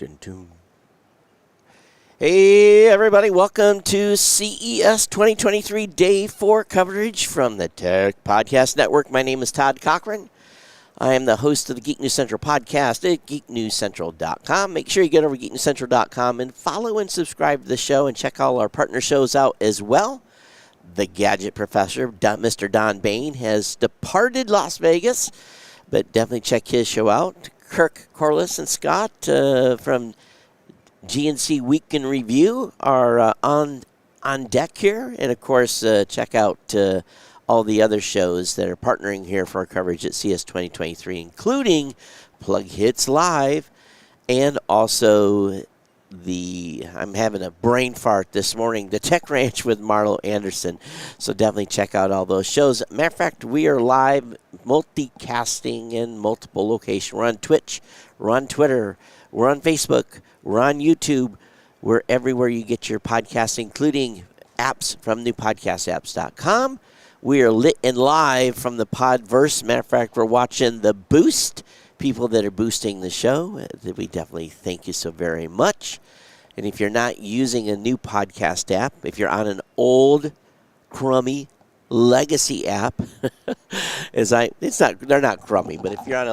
Dun, dun. Hey, everybody. Welcome to CES 2023 Day 4 coverage from the Tech Podcast Network. My name is Todd Cochran. I am the host of the Geek News Central podcast at geeknewscentral.com. Make sure you get over to geeknewscentral.com and follow and subscribe to the show and check all our partner shows out as well. The Gadget Professor, Mr. Don Bain, has departed Las Vegas, but definitely check his show out. Kirk, Corliss, and Scott from GNC Week in Review are on deck here. And, of course, check out all the other shows that are partnering here for our coverage at CES 2023, including Plug Hits Live and also I'm having a brain fart this morning, the Tech Ranch with Marlo Anderson. So definitely check out all those shows. Matter of fact, we are live multicasting in multiple locations. We're on Twitch, we're on Twitter, we're on Facebook, we're on YouTube. We're everywhere you get your podcasting, including apps from newpodcastapps.com. We are lit and live from the Podverse. Matter of fact, we're watching the Boost. People that are boosting the show, we definitely thank you so very much. And if you're not using a new podcast app, if you're on an old, crummy legacy app, they're not crummy, but if you're on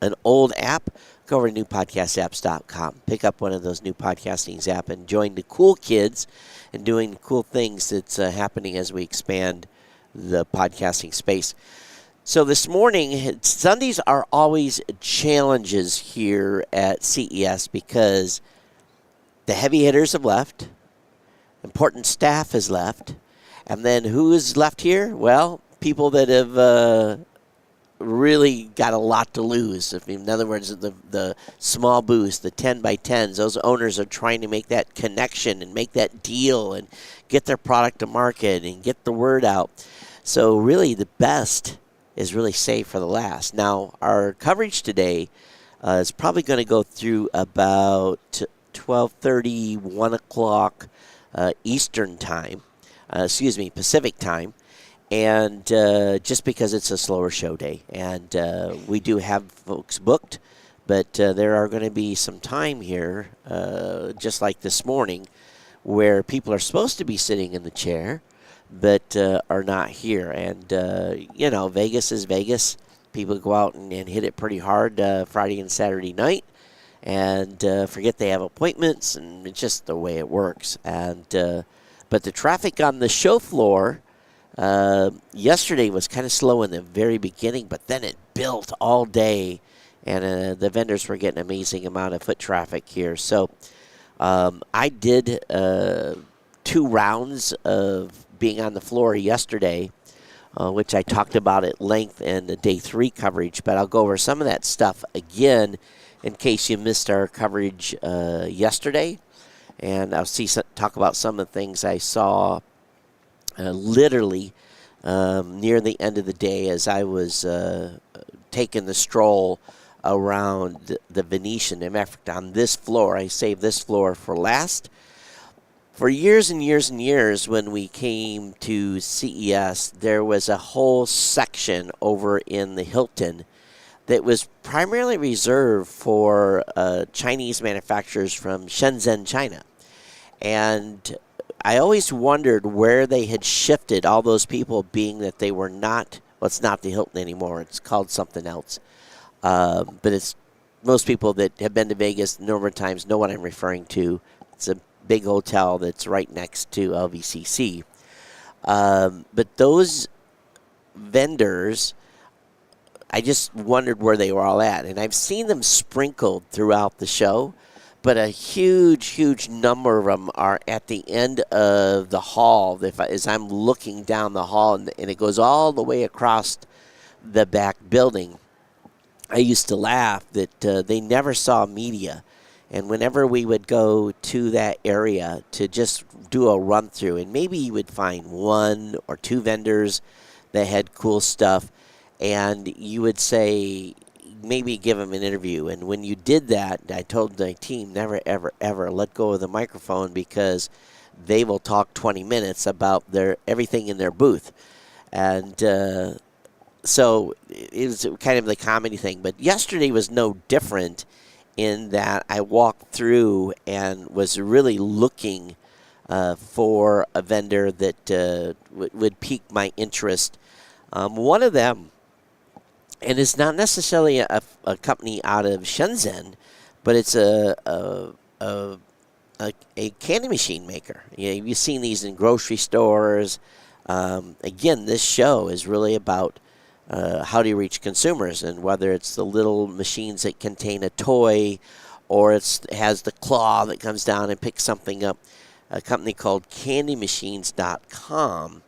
an old app, go over to newpodcastapps.com. Pick up one of those new podcasting apps and join the cool kids and doing the cool things that's happening as we expand the podcasting space. So this morning, Sundays are always challenges here at CES because the heavy hitters have left, important staff has left, and then who is left here? Well, people that have really got a lot to lose. In other words, the small booths, the 10 by 10s, those owners are trying to make that connection and make that deal and get their product to market and get the word out. So really the best is really saved for the last. Now, our coverage today is probably going to go through about 12:30, 1 o'clock Eastern time, Pacific time, and just because it's a slower show day. And we do have folks booked, but there are going to be some time here, just like this morning, where people are supposed to be sitting in the chair, but are not here. And, Vegas is Vegas. People go out and hit it pretty hard Friday and Saturday night and forget they have appointments, and it's just the way it works. And but the traffic on the show floor yesterday was kind of slow in the very beginning, but then it built all day, and the vendors were getting an amazing amount of foot traffic here. So I did 2 rounds of being on the floor yesterday, which I talked about at length in the Day 3 coverage, but I'll go over some of that stuff again in case you missed our coverage yesterday, and I'll talk about some of the things I saw literally near the end of the day as I was taken the stroll around the Venetian. In fact, on this floor, I saved this floor for last. For years and years and years, when we came to CES, there was a whole section over in the Hilton that was primarily reserved for Chinese manufacturers from Shenzhen, China. And I always wondered where they had shifted all those people, being that they were not, well, it's not the Hilton anymore. It's called something else. But it's most people that have been to Vegas a number of times know what I'm referring to. It's a big hotel that's right next to LVCC. But those vendors, I just wondered where they were all at. And I've seen them sprinkled throughout the show, but a huge, huge number of them are at the end of the hall. As I'm looking down the hall, and it goes all the way across the back building, I used to laugh that they never saw media. And whenever we would go to that area to just do a run-through, and maybe you would find one or two vendors that had cool stuff, and you would say, maybe give them an interview. And when you did that, I told my team, never, ever, ever let go of the microphone, because they will talk 20 minutes about everything in their booth. And so it was kind of the comedy thing. But yesterday was no different in that I walked through and was really looking for a vendor that would pique my interest. One of them, and it's not necessarily a company out of Shenzhen, but it's a candy machine maker. You've seen these in grocery stores. Again, this show is really about how do you reach consumers, and whether it's the little machines that contain a toy, or it has the claw that comes down and picks something up. A company called CandyMachines.com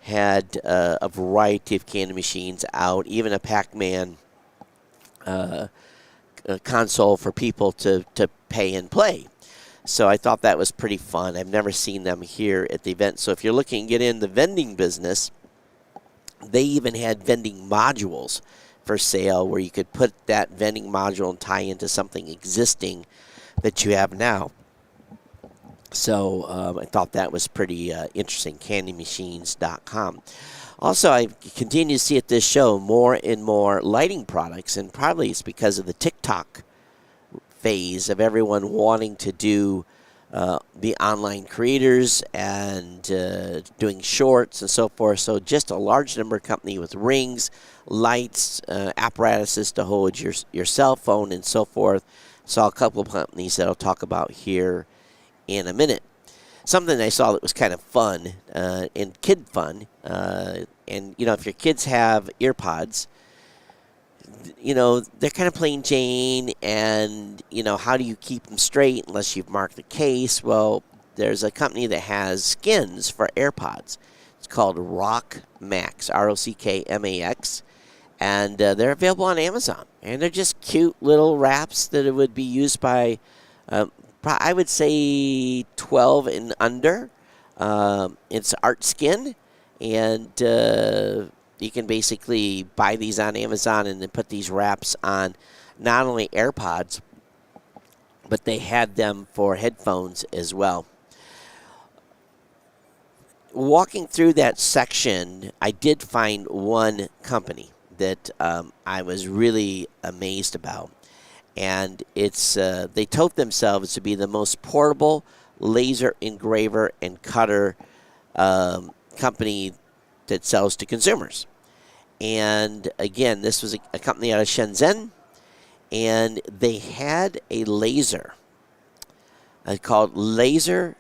had a variety of candy machines out, even a Pac-Man console for people to pay and play. So I thought that was pretty fun. I've never seen them here at the event. So if you're looking to get in the vending business, they even had vending modules for sale where you could put that vending module and tie into something existing that you have now. So I thought that was pretty interesting, candymachines.com. Also, I continue to see at this show more and more lighting products, and probably it's because of the TikTok phase of everyone wanting to do the online creators and doing shorts and so forth. So just a large number of companies with rings, lights, apparatuses to hold your cell phone and so forth. Saw a couple of companies that I'll talk about here in a minute. Something I saw that was kind of fun and kid fun. And, if your kids have earpods, they're kind of plain Jane, and, how do you keep them straight unless you've marked the case? Well, there's a company that has skins for AirPods. It's called Rock Max, ROCKMAX, and they're available on Amazon. And they're just cute little wraps that it would be used by, I would say, 12 and under. It's art skin, and you can basically buy these on Amazon and then put these wraps on not only AirPods, but they had them for headphones as well. Walking through that section, I did find one company that I was really amazed about. And it's they tout themselves to be the most portable laser engraver and cutter company that sells to consumers. And again, this was a company out of Shenzhen, and they had a laser called Laser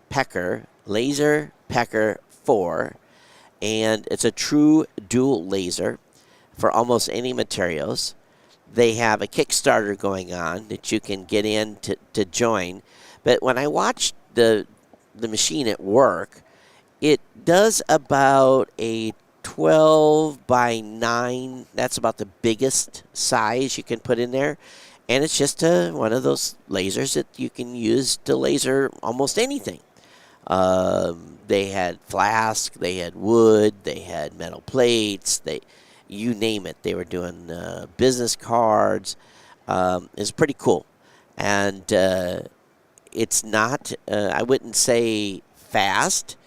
Pecker 4, and it's a true dual laser for almost any materials. They have a Kickstarter going on that you can get in to join. But when I watched the machine at work, it does about a 12 by 9. That's about the biggest size you can put in there. And it's just one of those lasers that you can use to laser almost anything. They had flask, they had wood, they had metal plates. you name it. They were doing business cards. It's pretty cool. And it's not, I wouldn't say fast.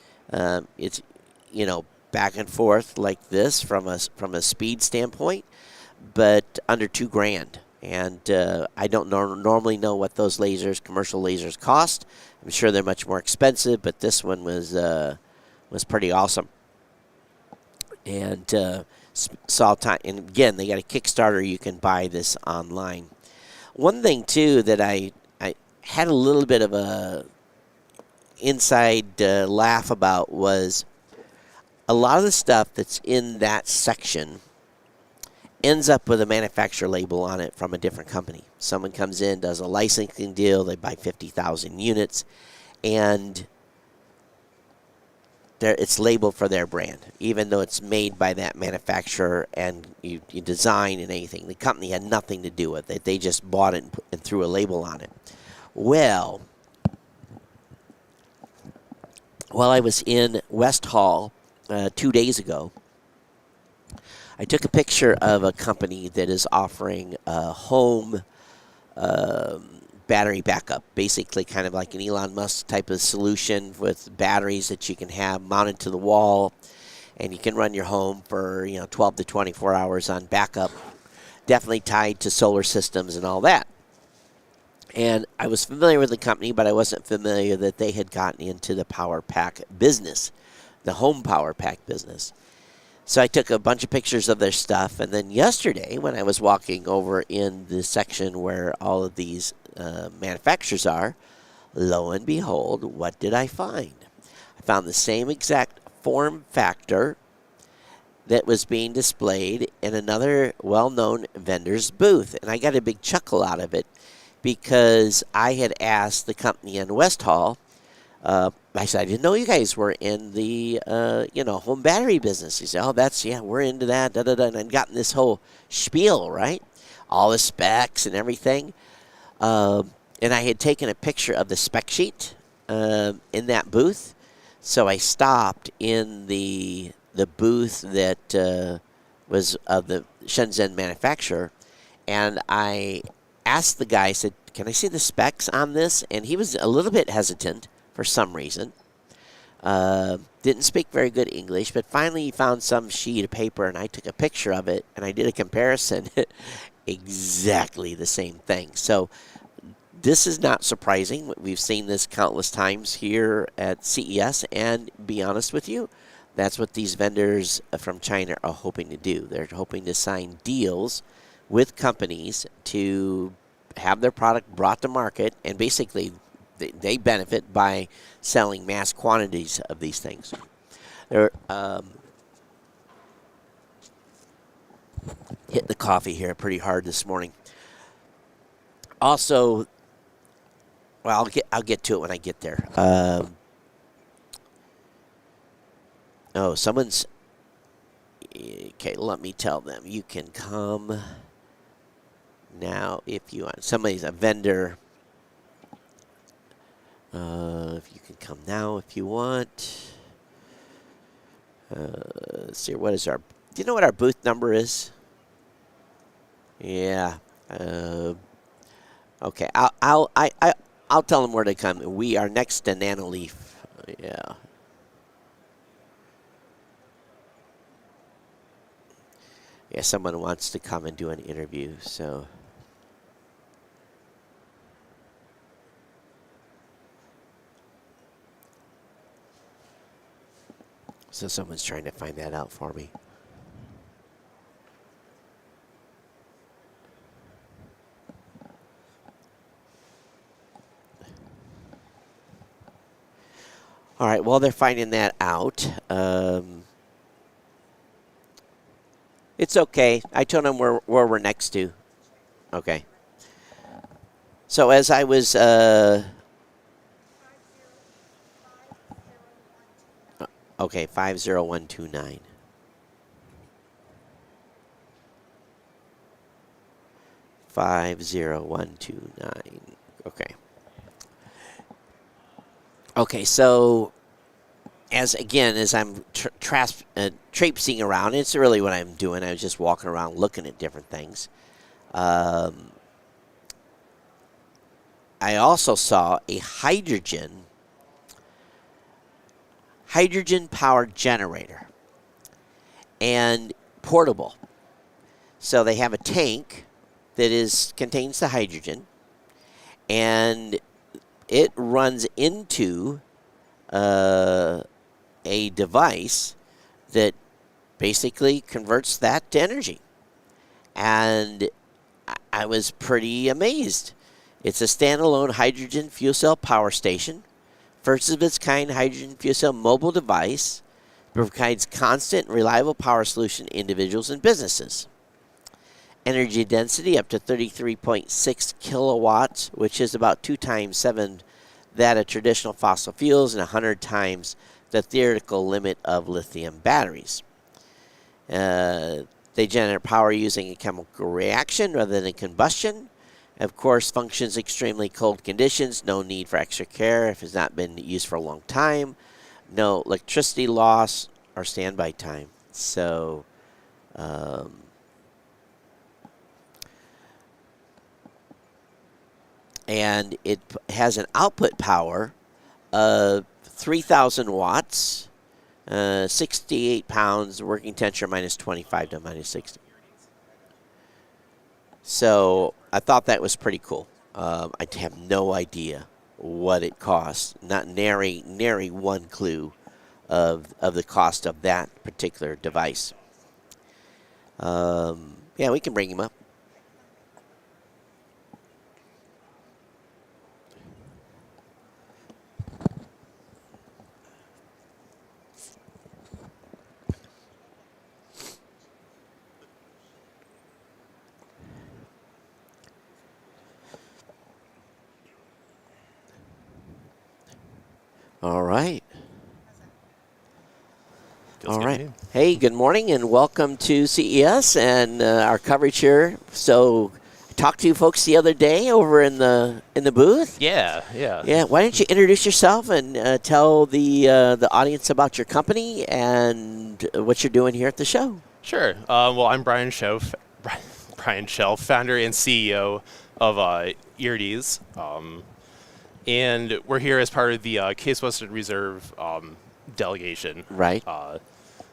It's, back and forth like this from a speed standpoint, but under 2 grand. And I don't normally know what those commercial lasers cost. I'm sure they're much more expensive, but this one was pretty awesome. And saw time. And again, they got a Kickstarter. You can buy this online. One thing too that I had a little bit of a inside laugh about was a lot of the stuff that's in that section ends up with a manufacturer label on it from a different company. Someone comes in, does a licensing deal, they buy 50,000 units, and it's labeled for their brand, even though it's made by that manufacturer and you design and anything. The company had nothing to do with it. They just bought it and threw a label on it. Well, while I was in West Hall 2 days ago, I took a picture of a company that is offering a home battery backup, basically kind of like an Elon Musk type of solution with batteries that you can have mounted to the wall, and you can run your home for 12 to 24 hours on backup, definitely tied to solar systems and all that. And I was familiar with the company, but I wasn't familiar that they had gotten into the power pack business, the home power pack business. So I took a bunch of pictures of their stuff, and then yesterday when I was walking over in the section where all of these manufacturers are, lo and behold, what did I find? I found the same exact form factor that was being displayed in another well-known vendor's booth, and I got a big chuckle out of it because I had asked the company in West Hall, I said, I didn't know you guys were in the, home battery business. He said, oh, we're into that, and I'd gotten this whole spiel, right? All the specs and everything. And I had taken a picture of the spec sheet in that booth. So I stopped in the booth that was of the Shenzhen manufacturer, and I asked the guy, I said, can I see the specs on this? And he was a little bit hesitant for some reason. Didn't speak very good English, but finally he found some sheet of paper, and I took a picture of it, and I did a comparison. Exactly the same thing. So this is not surprising. We've seen this countless times here at CES, and be honest with you, that's what these vendors from China are hoping to do. They're hoping to sign deals with companies to have their product brought to market, and basically they benefit by selling mass quantities of these things. They're hitting the coffee here pretty hard this morning. Also, well, I'll get to it when I get there. Someone's okay. Let me tell them you can come now if you want. Somebody's a vendor. If you can come now if you want. Let's see. What is do you know what our booth number is? Yeah. Okay. I'll tell them where to come. We are next to Nanoleaf. Yeah. Yeah. Someone wants to come and do an interview. So someone's trying to find that out for me. All right, well, they're finding that out. It's okay. I told them where we're next to. Okay. So as I was... okay, 50129. 50129. Okay. Okay, so as I'm traipsing around, it's really what I'm doing. I was just walking around looking at different things. I also saw a hydrogen powered generator and portable. So they have a tank that contains the hydrogen, and it runs into a device that basically converts that to energy. And I was pretty amazed. It's a standalone hydrogen fuel cell power station, first of its kind hydrogen fuel cell mobile device, provides constant and reliable power solution to individuals and businesses. Energy density up to 33.6 kilowatts, which is about 2 times 7 that of traditional fossil fuels and 100 times the theoretical limit of lithium batteries. They generate power using a chemical reaction rather than combustion. Of course, functions extremely cold conditions, no need for extra care if it's not been used for a long time, no electricity loss or standby time. So, and it has an output power of 3,000 watts, 68 pounds, working temperature minus 25 to minus 60. So I thought that was pretty cool. I have no idea what it costs. Not nary one clue of the cost of that particular device. Yeah, we can bring him up. All right. All right. Hey, good morning and welcome to CES and our coverage here. So, I talked to you folks the other day over in the booth. Yeah. Yeah. Why don't you introduce yourself and tell the audience about your company and what you're doing here at the show? Sure. Well, I'm Brian Shell, founder and CEO of Eardes. And we're here as part of the Case Western Reserve delegation. Right.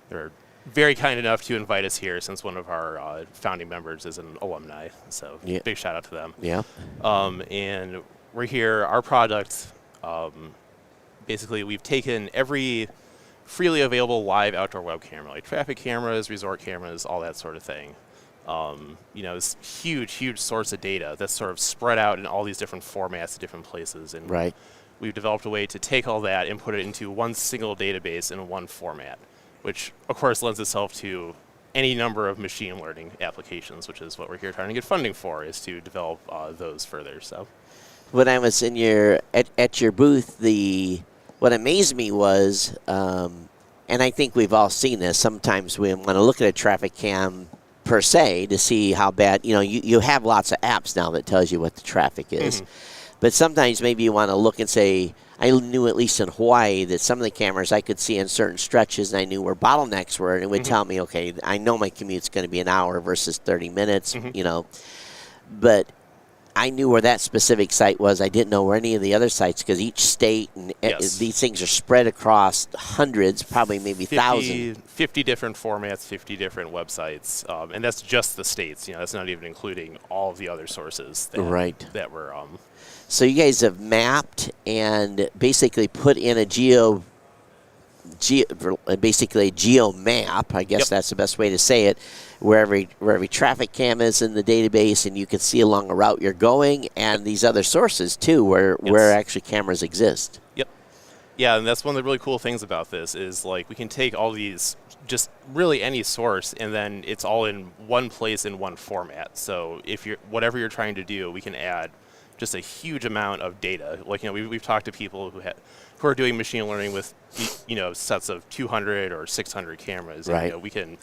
They're very kind enough to invite us here since one of our founding members is an alumni. So big shout out to them. Yeah. And we're here. Our product, basically, we've taken every freely available live outdoor web camera, like traffic cameras, resort cameras, all that sort of thing. This huge source of data that's sort of spread out in all these different formats at different places. And we've developed a way to take all that and put it into one single database in one format, which, of course, lends itself to any number of machine learning applications, which is what we're here trying to get funding for, is to develop those further. So, when I was in at your booth, what amazed me was, and I think we've all seen this, sometimes we want to look at a traffic cam per se to see how bad, you have lots of apps now that tells you what the traffic is. Mm-hmm. But sometimes maybe you want to look and say, I knew at least in Hawaii that some of the cameras I could see in certain stretches and I knew where bottlenecks were, and it would tell me, okay, I know my commute's going to be an hour versus 30 minutes, But I knew where that specific site was. I didn't know where any of the other sites, because each state and these things are spread across hundreds, probably maybe 1,000. 50 different formats, 50 different websites, and that's just the states. That's not even including all of the other sources that were. So you guys have mapped and basically put in a geo map. I guess that's the best way to say it. Where every traffic cam is in the database, and you can see along the route you're going, and these other sources too, where actually cameras exist. Yep. Yeah, and that's one of the really cool things about this is, like, we can take all these, just really any source, and then it's all in one place in one format. So if whatever you're trying to do, we can add just a huge amount of data. Like, we've talked to people who are doing machine learning with sets of 200 or 600 cameras. Right. And, we can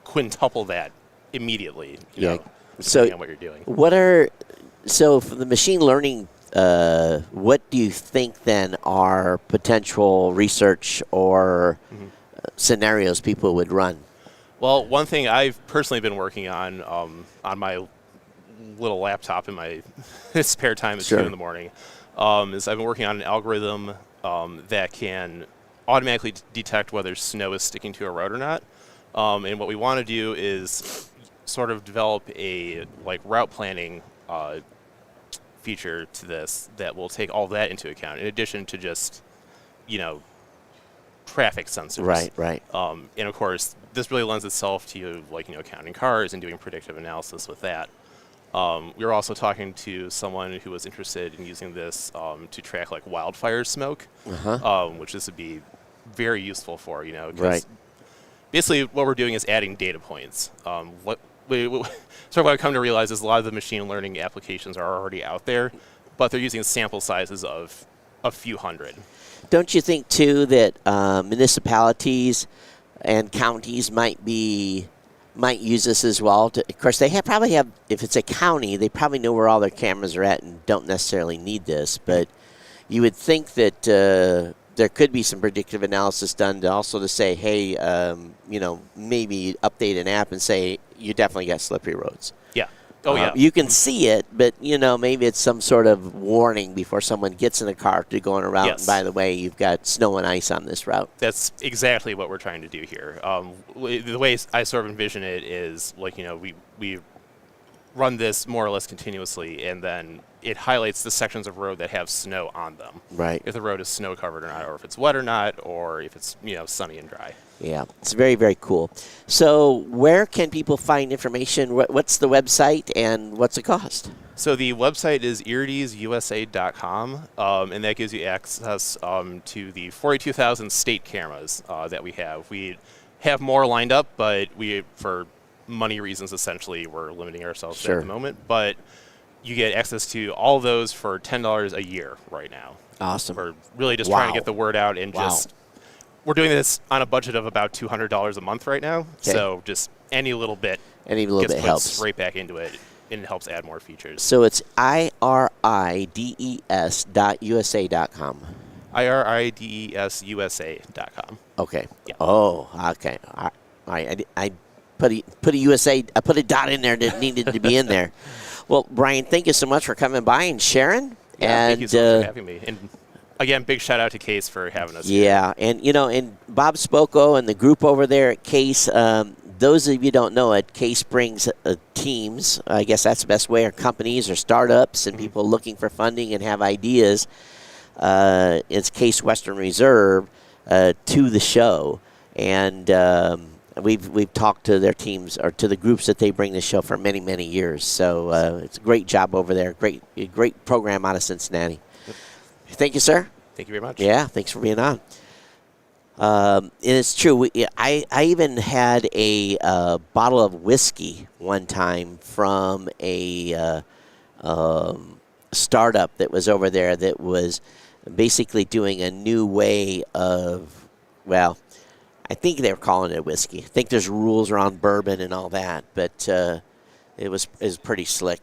quintuple that immediately. So depending on what you're doing. So for the machine learning what do you think then are potential research or scenarios people would run? Well, one thing I've personally been working on my little laptop in my spare time at Sure. 2 in the morning is I've been working on an algorithm that can automatically detect whether snow is sticking to a road or not. And what we want to do is sort of develop a route planning feature to this that will take all that into account, in addition to just, traffic sensors. Right. And of course, this really lends itself to counting cars and doing predictive analysis with that. We were also talking to someone who was interested in using this to track wildfire smoke, which this would be very useful for. 'Cause Right. basically what we're doing is adding data points. What I've come to realize is a lot of the machine learning applications are already out there, but they're using sample sizes of a few hundred. Don't you think too that municipalities and counties might use this as well? Of course, they probably have. If it's a county, they probably know where all their cameras are at and don't necessarily need this. But you would think that there could be some predictive analysis done to say, hey, maybe update an app and say you definitely got slippery roads. Yeah. Oh, yeah. You can see it, but maybe it's some sort of warning before someone gets in a car to go on a route. Yes. And by the way, you've got snow and ice on this route. That's exactly what we're trying to do here. The way I sort of envision it is we run this more or less continuously, and then it highlights the sections of road that have snow on them. Right. If the road is snow covered or not, or if it's wet or not, or if it's sunny and dry. Yeah, it's very, very cool. So where can people find information? What's the website and what's it cost? So the website is iridesusa.com, and that gives you access to the 42,000 state cameras that we have. We have more lined up, but for money reasons, essentially, we're limiting ourselves Sure. at the moment. But you get access to all those for $10 a year right now. Awesome. We're really just Wow. trying to get the word out and we're doing this on a budget of about $200 a month right now. Okay. So just any little bit Gets put helps right back into it, and it helps add more features. So it's irides.usa.com. iridesusa.com. Okay. Yeah. Oh, okay. All right. I put a USA. I put a dot in there that needed to be in there. Well, Brian, thank you so much for coming by and sharing. Yeah, and thank you so much for having me. And again, big shout out to Case for having us here. Yeah, and and Bob Spoko and the group over there at Case. Those of you who don't know it, Case brings teams. I guess that's the best way, or companies or startups and people looking for funding and have ideas. It's Case Western Reserve to the show, and we've talked to their teams or to the groups that they bring to the show for many, many years. So it's a great job over there. Great program out of Cincinnati. Thank you, sir. Thank you very much. Yeah, thanks for being on. And it's true. I even had a bottle of whiskey one time from a startup that was over there that was basically doing a new way of, well, I think they were calling it whiskey. I think there's rules around bourbon and all that, but it was pretty slick.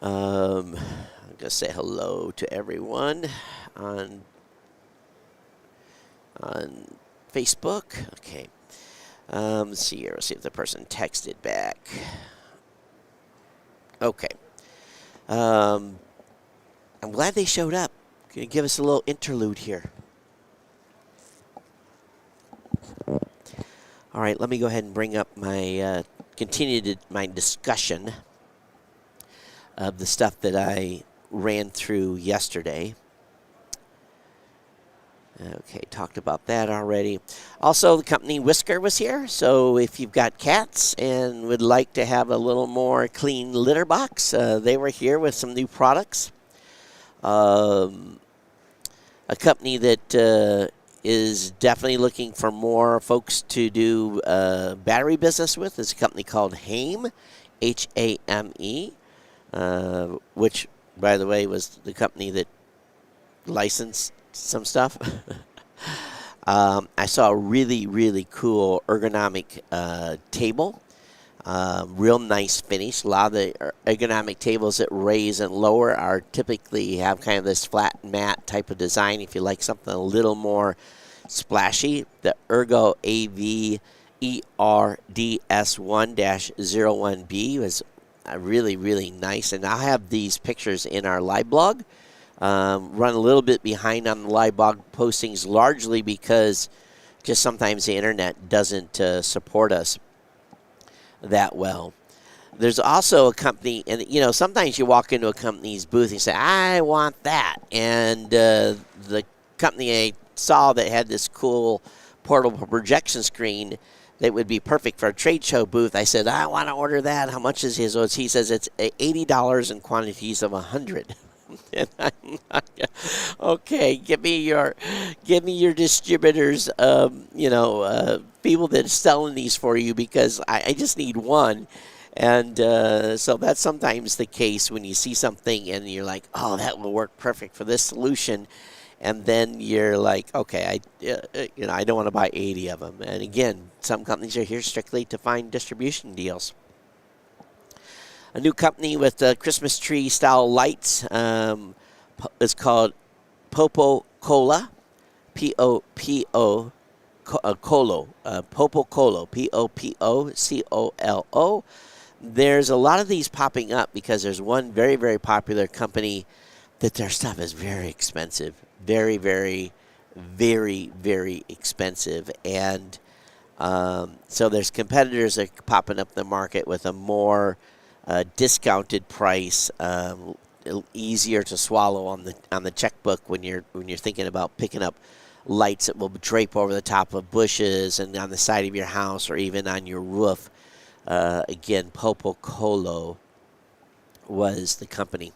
I'm going to say hello to everyone on Facebook. Okay. Let's see here. Let's see if the person texted back. Okay. I'm glad they showed up. Can you give us a little interlude here? All right, let me go ahead and bring up my my discussion of the stuff that I ran through yesterday. Okay, talked about that already. Also, the company Whisker was here, so if you've got cats and would like to have a little more clean litter box, they were here with some new products. A company that is definitely looking for more folks to do battery business with is a company called Hame, H-A-M-E, which, by the way, was the company that licensed some stuff. I saw a really, really cool ergonomic table. Real nice finish. A lot of the ergonomic tables that raise and lower are typically have kind of this flat mat type of design. If you like something a little more splashy, the Ergo AV ERDS1-01B was really, really nice. And I'll have these pictures in our live blog. Run a little bit behind on the live blog postings, largely because just sometimes the internet doesn't support us that well. There's also a company, and sometimes you walk into a company's booth and say, I want that. And the company I saw that had this cool portable projection screen that would be perfect for a trade show booth, I said, I want to order that. How much is his? He says it's $80 in quantities of 100. And I'm like, okay, give me your distributors, people that are selling these for you, because I just need one. And so that's sometimes the case when you see something and you're like, oh, that will work perfect for this solution. And then you're like, okay, I don't want to buy 80 of them. And again, some companies are here strictly to find distribution deals. A new company with Christmas tree style lights is called Popo Cola, P-O-P-O, Colo, Popo Colo, P-O-P-O-C-O-L-O. There's a lot of these popping up because there's one very, very popular company that their stuff is very expensive, very, very, very, very expensive. And so there's competitors that are popping up in the market with a more discounted price, easier to swallow on the checkbook when you're thinking about picking up lights that will drape over the top of bushes and on the side of your house or even on your roof. Again, Popo Colo was the company.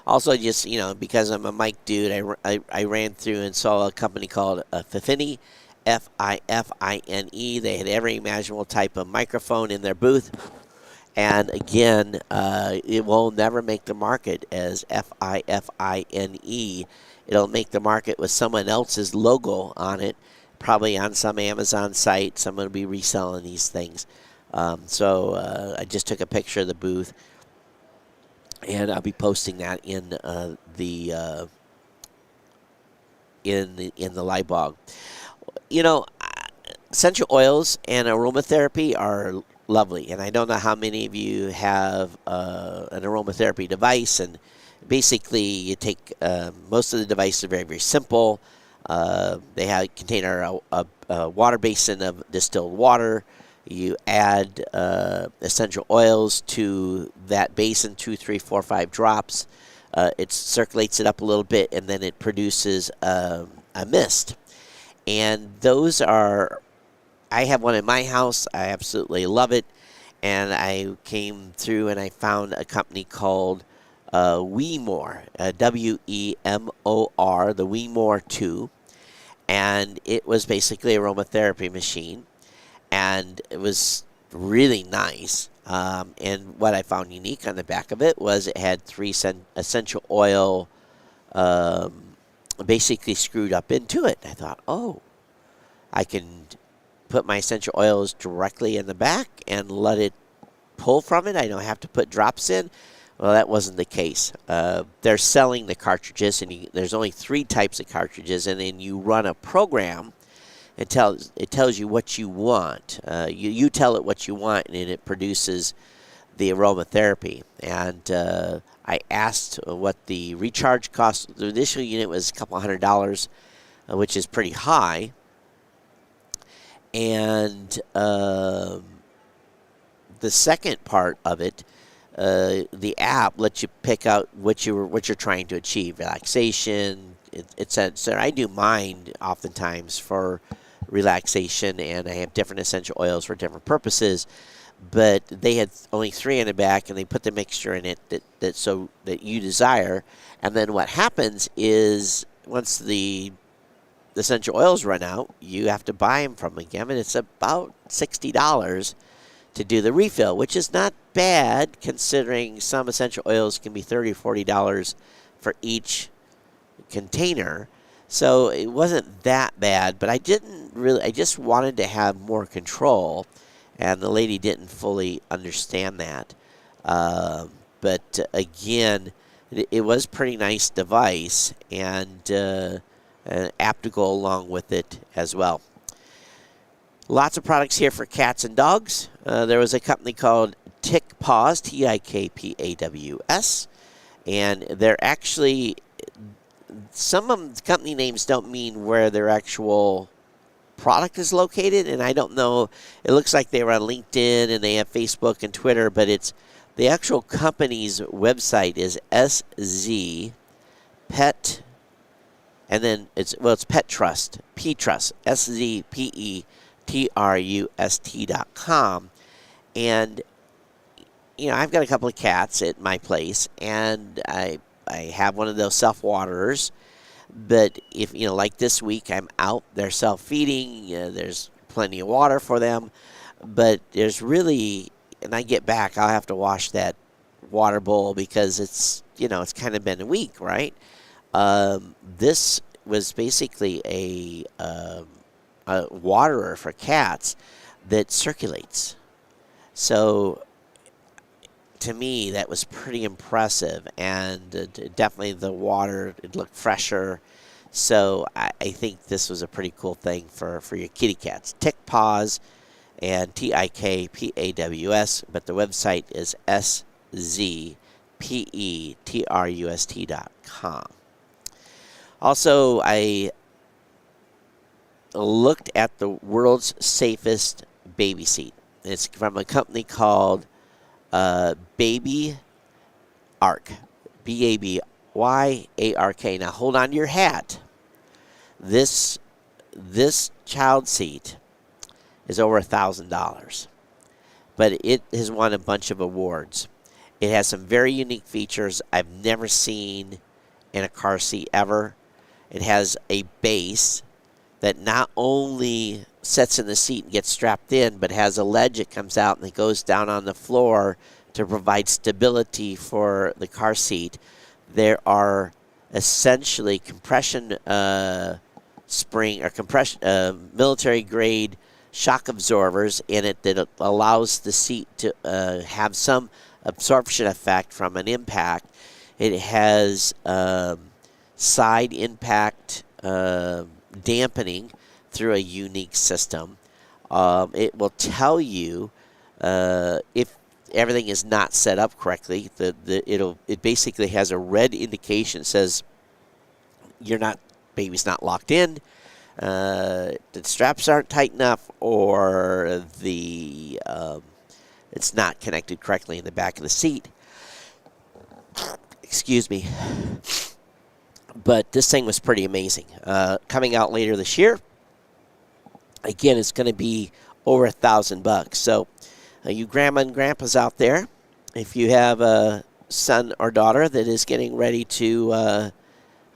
Also, just because I'm a mic dude, I ran through and saw a company called Fifine, F-I-F-I-N-E. They had every imaginable type of microphone in their booth. And again, it will never make the market as F-I-F-I-N-E. It'll make the market with someone else's logo on it, probably on some Amazon site. Someone will be reselling these things. So I just took a picture of the booth, and I'll be posting that in the live blog. Essential oils and aromatherapy are lovely, and I don't know how many of you have an aromatherapy device. And basically, you take most of the devices are very, very simple. They contain a water basin of distilled water. You add essential oils to that basin, 2, 3, 4, 5 drops. It circulates it up a little bit, and then it produces a mist. And those are, I have one in my house. I absolutely love it. And I came through and I found a company called WeMore, W-E-M-O-R, the WeMore 2. And it was basically a aromatherapy machine. And it was really nice. And what I found unique on the back of it was it had 3 essential oil basically screwed up into it. I thought, oh, I can put my essential oils directly in the back and let it pull from it. I don't have to put drops in. Well, that wasn't the case. They're selling the cartridges, and there's only 3 types of cartridges, and then you run a program. It tells you what you want. You tell it what you want, and it produces the aromatherapy. And I asked what the recharge cost. The initial unit was a couple $100, which is pretty high. And the second part of it, the app lets you pick out what you're trying to achieve: relaxation, etc. I do mine oftentimes for relaxation, and I have different essential oils for different purposes. But they had only 3 in the back, and they put the mixture in it that you desire. And then what happens is once the essential oils run out, you have to buy them from again, and it's about $60 to do the refill, which is not bad considering some essential oils can be $30 or $40 for each container. So it wasn't that bad, but I just wanted to have more control. and the lady didn't fully understand that. But again, it was a pretty nice device, and an app to go along with it as well. Lots of products here for cats and dogs. There was a company called TikPaws, TIKPAWS, and they're actually, some of the company names don't mean where their actual product is located, and I don't know. It looks like they were on LinkedIn and they have Facebook and Twitter, but it's the actual company's website is SZ Pet, and then it's Pet Trust, P Trust, SZPETRUST.com, and I've got a couple of cats at my place, and I have one of those self-waterers. But if, like this week, I'm out, they're self-feeding, there's plenty of water for them, but there's really, and I get back, I'll have to wash that water bowl because it's kind of been a week, right? This was basically a waterer for cats that circulates. So to me, that was pretty impressive, and definitely the water, it looked fresher. So I think this was a pretty cool thing for your kitty cats. TikPaws and TIKPAWS, but the website is SZPETRUST.com. Also, I looked at the world's safest baby seat. It's from a company called Baby Ark, BABYARK. Now hold on to your hat. This child seat is over $1,000, but it has won a bunch of awards. It has some very unique features I've never seen in a car seat ever. It has a base that not only sits in the seat and gets strapped in, but has a ledge that comes out and it goes down on the floor to provide stability for the car seat. There are essentially compression spring or compression military grade shock absorbers in it that allows the seat to have some absorption effect from an impact. It has side impact dampening through a unique system. It will tell you if everything is not set up correctly. It basically has a red indication that says baby's not locked in, the straps aren't tight enough, or it's not connected correctly in the back of the seat. Excuse me. But this thing was pretty amazing. Coming out later this year. Again, it's going to be over $1,000. So, you grandma and grandpas out there, if you have a son or daughter that is getting ready to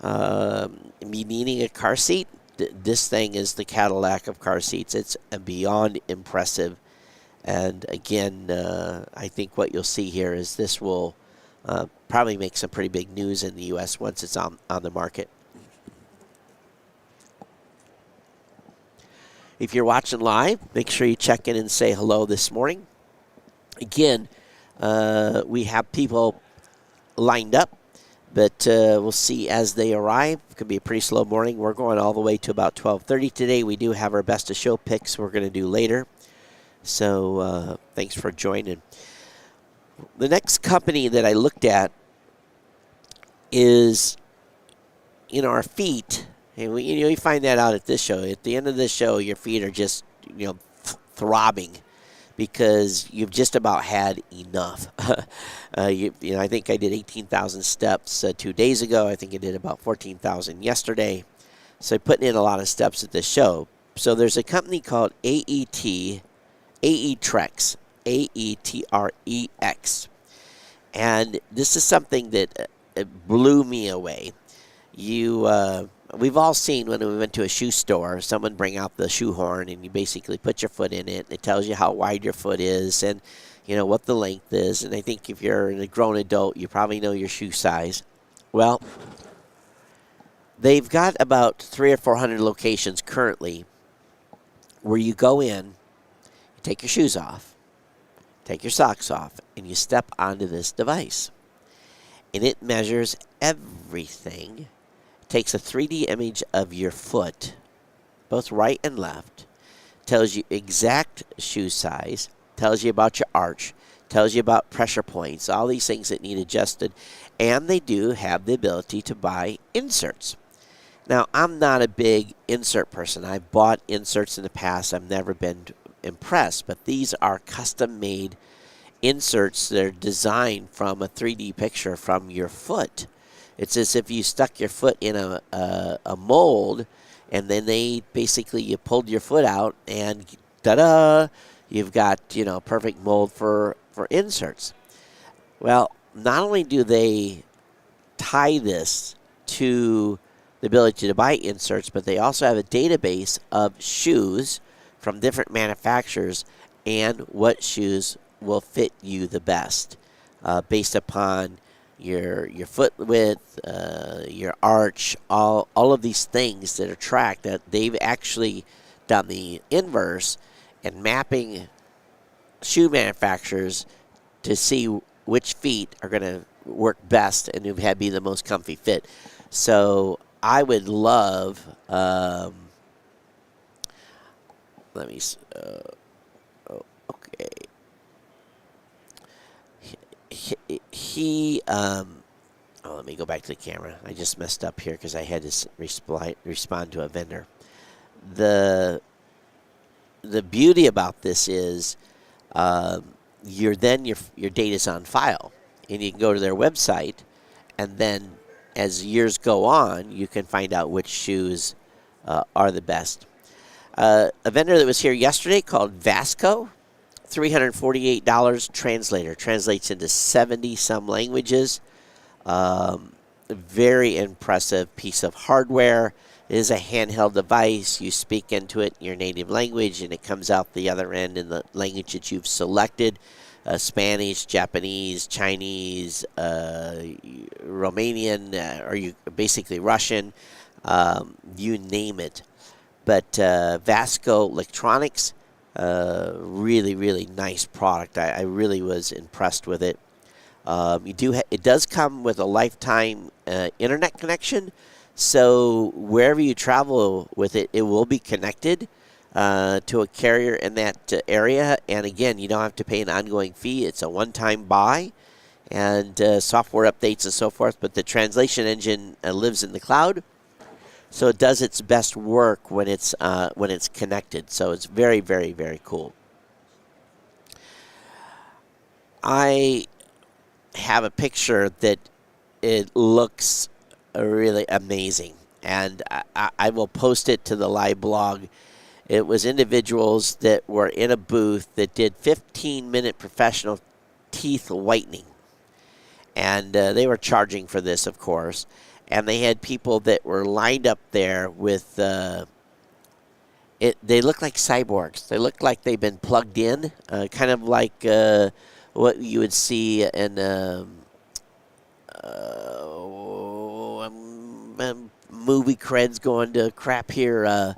be needing a car seat, this thing is the Cadillac of car seats. It's beyond impressive. And again, I think what you'll see here is this will probably make some pretty big news in the U.S. once it's on the market. If you're watching live, make sure you check in and say hello this morning. Again, we have people lined up, but we'll see as they arrive. It could be a pretty slow morning. We're going all the way to about 12:30 today. We do have our best of show picks we're going to do later. So thanks for joining. The next company that I looked at is, our feet. And you find that out at this show. At the end of this show, your feet are just, throbbing because you've just about had enough. I think I did 18,000 steps 2 days ago. I think I did about 14,000 yesterday. So putting in a lot of steps at this show. So there's a company called AETrex, AETREX. And this is something that blew me away. We've all seen when we went to a shoe store, someone bring out the shoe horn and you basically put your foot in it. And it tells you how wide your foot is and, what the length is. And I think if you're a grown adult, you probably know your shoe size. Well, they've got about 300 or 400 locations currently where you go in, you take your shoes off, take your socks off, and you step onto this device. And it measures everything. It takes a 3D image of your foot, both right and left, tells you exact shoe size, tells you about your arch, tells you about pressure points, all these things that need adjusted. And they do have the ability to buy inserts. Now, I'm not a big insert person. I've bought inserts in the past. I've never been impressed, but these are custom-made inserts that are designed from a 3D picture from your foot. It's as if you stuck your foot in a mold, and then you pulled your foot out, and ta-da, you've got, perfect mold for inserts. Well, not only do they tie this to the ability to buy inserts, but they also have a database of shoes from different manufacturers and what shoes will fit you the best based upon your foot width, your arch, all of these things that are tracked. That they've actually done the inverse and mapping shoe manufacturers to see which feet are going to work best and who have be the most comfy fit. So I would love. Let me. Okay. Let me go back to the camera. I just messed up here because I had to respond to a vendor. The beauty about this is your data's on file, and you can go to their website, and then as years go on, you can find out which shoes are the best. A vendor that was here yesterday called Vasco, $348 translator. Translates into 70-some languages. Very impressive piece of hardware. It is a handheld device. You speak into it in your native language, and it comes out the other end in the language that you've selected. Spanish, Japanese, Chinese, Romanian, or basically Russian, you name it. But Vasco Electronics, really, really nice product. I really was impressed with it. It does come with a lifetime internet connection, so wherever you travel with it, it will be connected to a carrier in that area. And again, you don't have to pay an ongoing fee. It's a one-time buy, and software updates and so forth. But the translation engine lives in the cloud, so it does its best work when it's connected. So it's very, very, very cool. I have a picture that it looks really amazing, and I will post it to the live blog. It was individuals that were in a booth that did 15-minute professional teeth whitening, and they were charging for this, of course. And they had people that were lined up there with they look like cyborgs. They look like they've been plugged in, kind of like what you would see in movie creds going to crap here,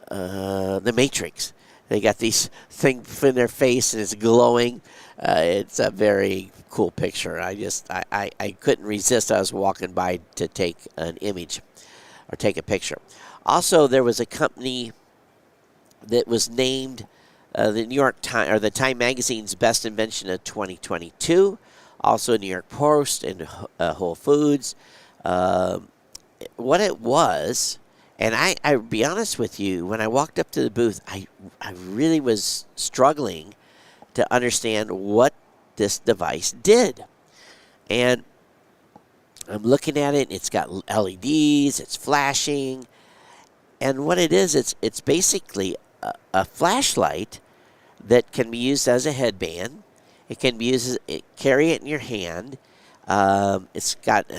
The Matrix. They got these things in their face and it's glowing. It's a very cool picture. I couldn't resist. I was walking by to take an image or take a picture. Also, there was a company that was named the New York Times or the Time Magazine's best invention of 2022. Also, New York Post and Whole Foods. What it was, and I'll be honest with you, when I walked up to the booth, I really was struggling to understand what this device did. And I'm looking at it, and it's got LEDs, it's flashing, and what it is, it's basically a flashlight that can be used as a headband. It can be used carry it in your hand. It's got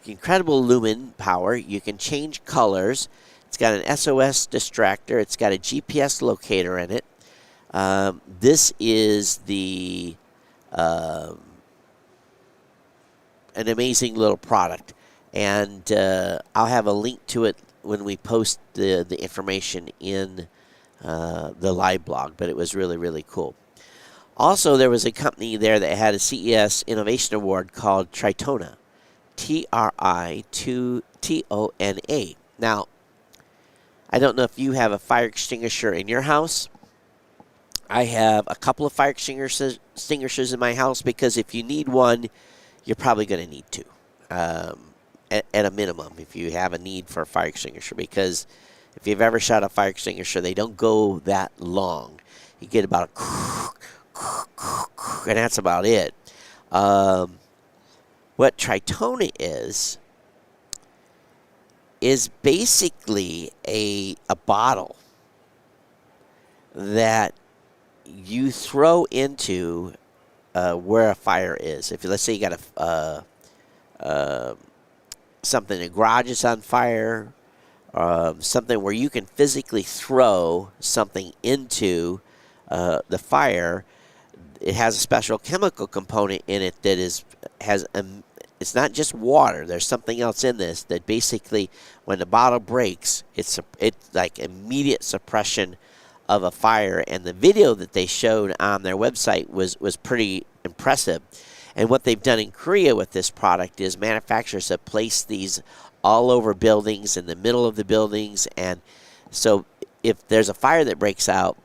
incredible lumen power. You can change colors. It's got an SOS distractor. It's got a GPS locator in it. This is an amazing little product, and I'll have a link to it when we post the information in the live blog, but it was really, really cool. Also, there was a company there that had a CES Innovation Award called Tritona, Tritona. Now, I don't know if you have a fire extinguisher in your house. I have a couple of fire extinguishers in my house because if you need one, you're probably going to need two at a minimum if you have a need for a fire extinguisher, because if you've ever shot a fire extinguisher, they don't go that long. You get about and that's about it. What Tritona is basically a bottle that you throw into where a fire is. If let's say you got something, the garage is on fire, something where you can physically throw something into the fire. It has a special chemical component in it that it's not just water. There's something else in this that basically, when the bottle breaks, it's like immediate suppression of a fire. And the video that they showed on their website was pretty impressive. And what they've done in Korea with this product is manufacturers have placed these all over buildings, in the middle of the buildings. And so if there's a fire that breaks out,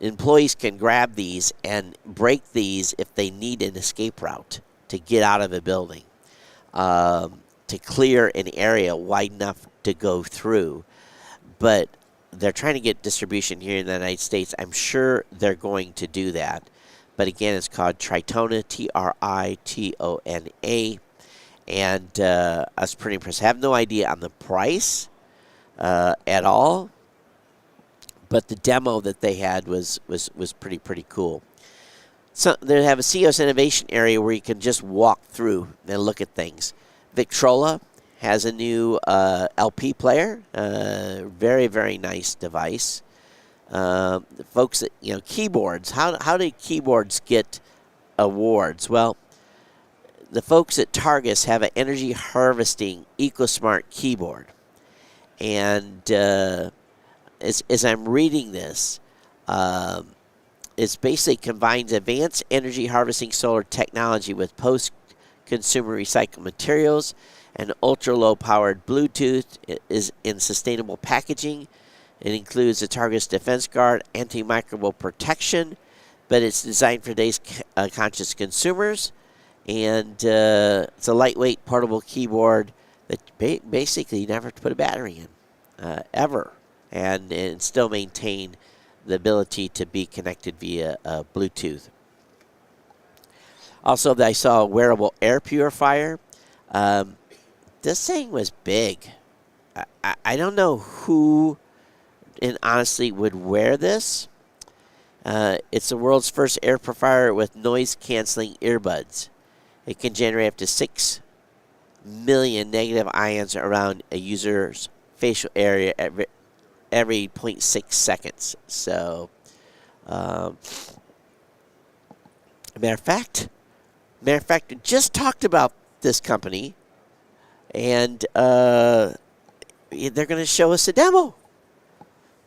employees can grab these and break these if they need an escape route to get out of a building, to clear an area wide enough to go through. But they're trying to get distribution here in the United States. I'm sure they're going to do that. But again, it's called Tritona, Tritona. And I was pretty impressed. I have no idea on the price at all. But the demo that they had was pretty cool. So they have a CES innovation area where you can just walk through and look at things. Victrola has a new LP player, very, very nice device. The folks that, keyboards. How did keyboards get awards? Well, the folks at Targus have an energy harvesting EcoSmart keyboard, and as I'm reading this, it basically combines advanced energy harvesting solar technology with post-consumer recycled materials and ultra-low powered Bluetooth. It is in sustainable packaging. It includes a Targus Defense Guard antimicrobial protection, but it's designed for today's conscious consumers. And it's a lightweight portable keyboard that basically you never have to put a battery in, ever. And still maintain the ability to be connected via Bluetooth. Also, I saw a wearable air purifier. This thing was big. I don't know who, and honestly, would wear this. It's the world's first air purifier with noise-canceling earbuds. It can generate up to 6 million negative ions around a user's facial area every 0.6 seconds. So, matter of fact, we just talked about this company, and they're going to show us a demo.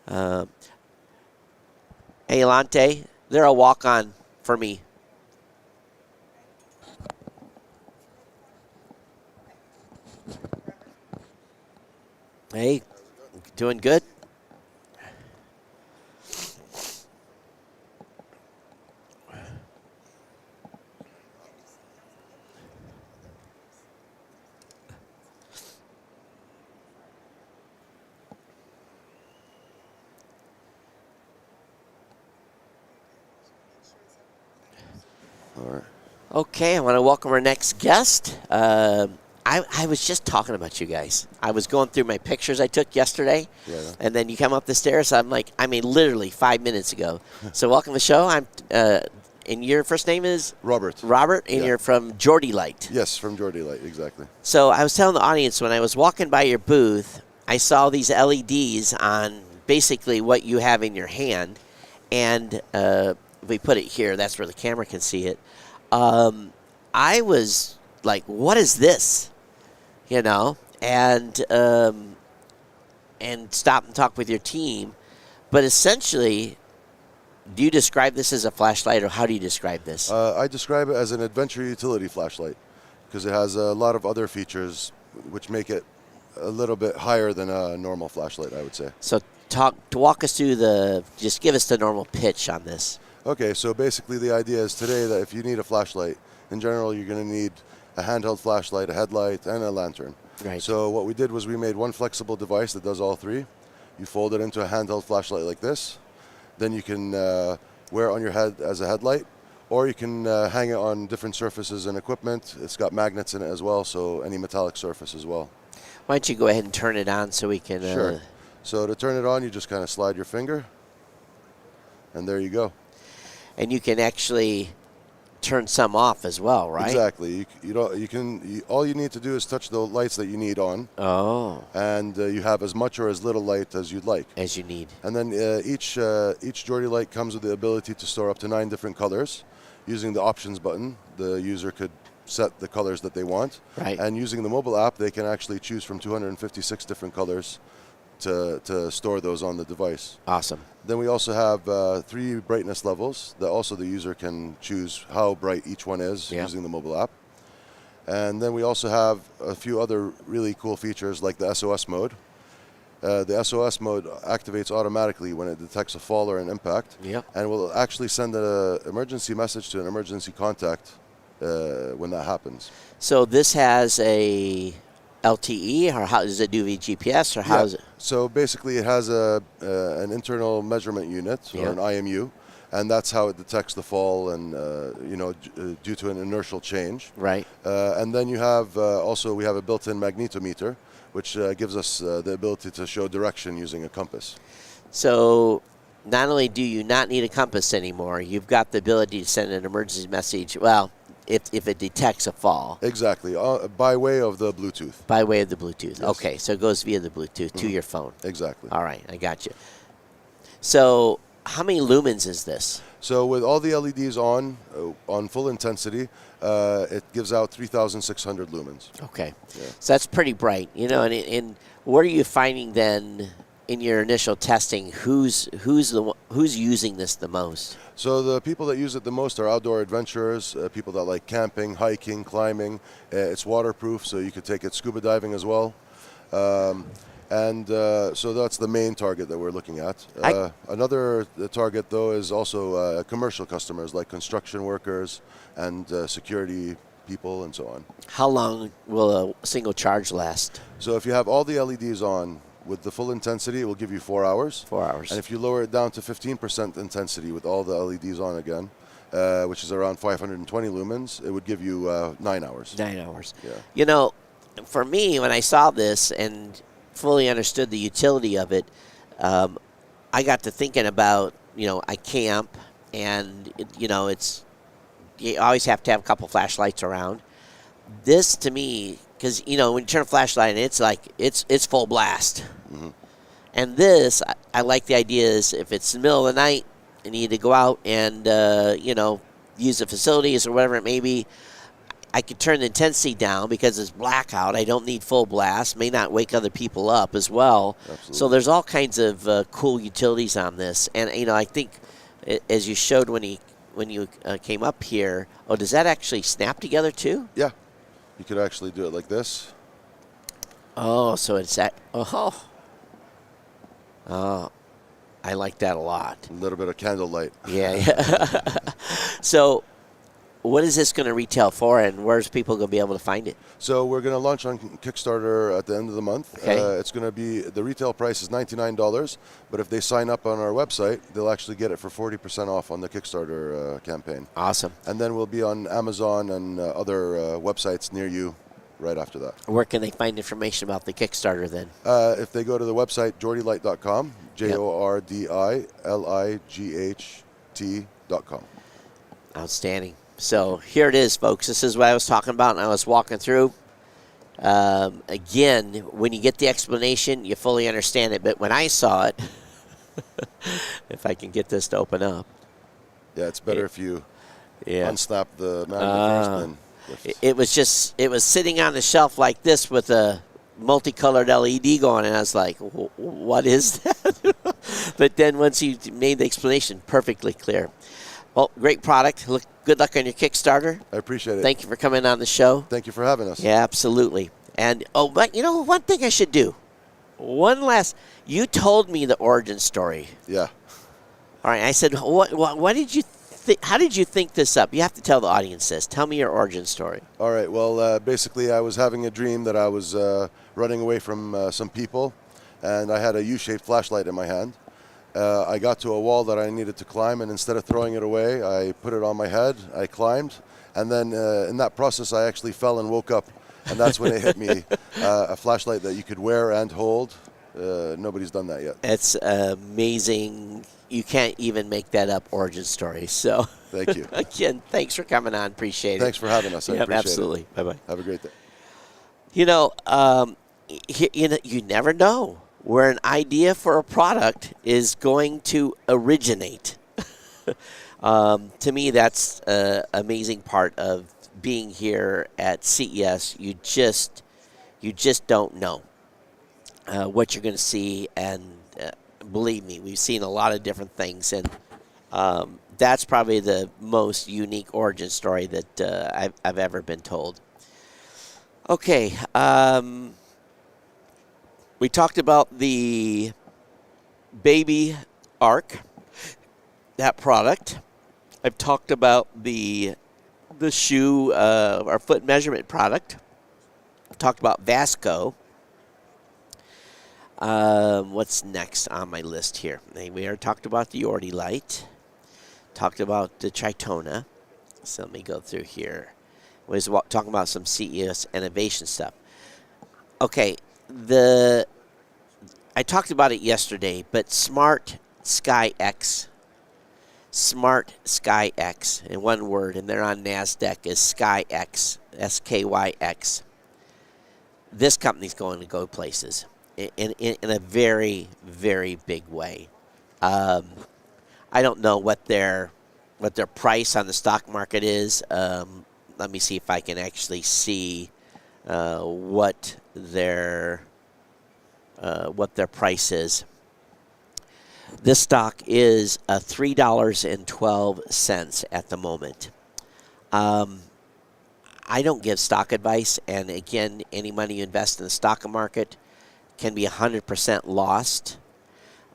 Hey, Elante, they're a walk-on for me. Hey, doing good? Okay, I want to welcome our next guest. I was just talking about you guys. I was going through my pictures I took yesterday, and then you come up the stairs. I'm like, literally 5 minutes ago. So welcome to the show. And your first name is? Robert. Robert, and you're from Geordie Light. Yes, from Geordie Light, exactly. So I was telling the audience, when I was walking by your booth, I saw these LEDs on basically what you have in your hand. And if we put it here, that's where the camera can see it. I was like, what is this? And stop and talk with your team. But essentially, do you describe this as a flashlight, or how do you describe this? I describe it as an adventure utility flashlight because it has a lot of other features which make it a little bit higher than a normal flashlight, I would say. So walk us through just give us the normal pitch on this. Okay, so basically the idea is today that if you need a flashlight, in general you're going to need a handheld flashlight, a headlight, and a lantern. Right. So what we did was we made one flexible device that does all three. You fold it into a handheld flashlight like this. Then you can wear it on your head as a headlight, or you can hang it on different surfaces and equipment. It's got magnets in it as well, so any metallic surface as well. Why don't you go ahead and turn it on so we can... Sure. So to turn it on, you just kind of slide your finger, and there you go. And you can actually turn some off as well, right? Exactly. All you need to do is touch the lights that you need on. Oh. And you have as much or as little light as you'd like. As you need. And then each Geordie light comes with the ability to store up to 9 different colors. Using the options button, the user could set the colors that they want. Right. And using the mobile app, they can actually choose from 256 different colors to store those on the device. Awesome. Then we also have 3 brightness levels that also the user can choose how bright each one is using the mobile app. And then we also have a few other really cool features like the SOS mode. The SOS mode activates automatically when it detects a fall or an impact, and will actually send an emergency message to an emergency contact when that happens. So this has a LTE, or how does it do GPS, or how is it? So basically, it has an internal measurement unit or an IMU, and that's how it detects the fall and due to an inertial change. Right. And then you have we have a built-in magnetometer, which gives us the ability to show direction using a compass. So not only do you not need a compass anymore, you've got the ability to send an emergency message. Well, if it detects a fall. Exactly, by way of the Bluetooth. By way of the Bluetooth. Yes. Okay, so it goes via the Bluetooth to your phone. Exactly. All right, I got you. So how many lumens is this? So with all the LEDs on full intensity, it gives out 3,600 lumens. Okay, Yeah. so that's pretty bright. And what are you finding then in your initial testing? Who's using this the most? So the people that use it the most are outdoor adventurers, people that like camping, hiking, climbing. It's waterproof, so you could take it scuba diving as well. So that's the main target that we're looking at. Another target, though, is also commercial customers like construction workers and security people and so on. How long will a single charge last? So if you have all the LEDs on with the full intensity, it will give you 4 hours. 4 hours. And if you lower it down to 15% intensity with all the LEDs on again, which is around 520 lumens, it would give you 9 hours. 9 hours. Yeah. For me, when I saw this and fully understood the utility of it, I got to thinking about, I camp, and, you always have to have a couple flashlights around. This, to me, because, when you turn a flashlight on, it's like, it's full blast. Mm-hmm. And this, I like the idea is if it's the middle of the night and you need to go out and, use the facilities or whatever it may be, I could turn the intensity down because it's blackout. I don't need full blast. May not wake other people up as well. Absolutely. So there's all kinds of cool utilities on this. And, I think as you showed when you came up here, does that actually snap together too? Yeah. You could actually do it like this. Oh, so it's that. Oh, I like that a lot. A little bit of candlelight. Yeah. So what is this going to retail for, and where's people going to be able to find it? So we're going to launch on Kickstarter at the end of the month. Okay. It's going to be, the retail price is $99, but if they sign up on our website, they'll actually get it for 40% off on the Kickstarter campaign. Awesome. And then we'll be on Amazon and other websites near you right after that. Where can they find information about the Kickstarter then? If they go to the website, jordielight.com, JORDILIGHT.com. Outstanding. So here it is, folks. This is what I was talking about, and I was walking through. Again, when you get the explanation, you fully understand it. But when I saw it, if I can get this to open up. Yeah, it's better if you unsnap the magnet first. Then it was sitting on the shelf like this with a multicolored LED going, and I was like, what is that? But then once you made the explanation, perfectly clear. Well, great product. Good luck on your Kickstarter. I appreciate it. Thank you for coming on the show. Thank you for having us. Yeah, absolutely. And, but one thing I should do. You told me the origin story. Yeah. All right. I said, what did you how did you think this up? You have to tell the audience this. Tell me your origin story. All right. Well, basically, I was having a dream that I was running away from some people, and I had a U-shaped flashlight in my hand. I got to a wall that I needed to climb, and instead of throwing it away, I put it on my head. I climbed, and then in that process, I actually fell and woke up, and that's when it hit me, a flashlight that you could wear and hold. Nobody's done that yet. It's amazing. You can't even make that up origin story. So thank you. Again, thanks for coming on. Appreciate it. Thanks for having us. I appreciate absolutely. it. Bye-bye. Have a great day. You never know where an idea for a product is going to originate. To me, that's an amazing part of being here at CES. You just don't know what you're going to see, and believe me, we've seen a lot of different things, and that's probably the most unique origin story that I've ever been told. Okay, we talked about the Baby Arc, that product. I've talked about the shoe, our foot measurement product. I've talked about Vasco. What's next on my list here? We already talked about the Yordi Light. Talked about the Tritona. So let me go through here. We was talking about some CES innovation stuff. Okay, I talked about it yesterday, but Smart Sky X, in one word, and they're on NASDAQ, is SkyX, SKYX. This company's going to go places in a very, very big way. I don't know what their price on the stock market is. Let me see if I can actually see what their price is. This stock is $3.12 at the moment. I don't give stock advice, and again, any money you invest in the stock market can be 100% lost.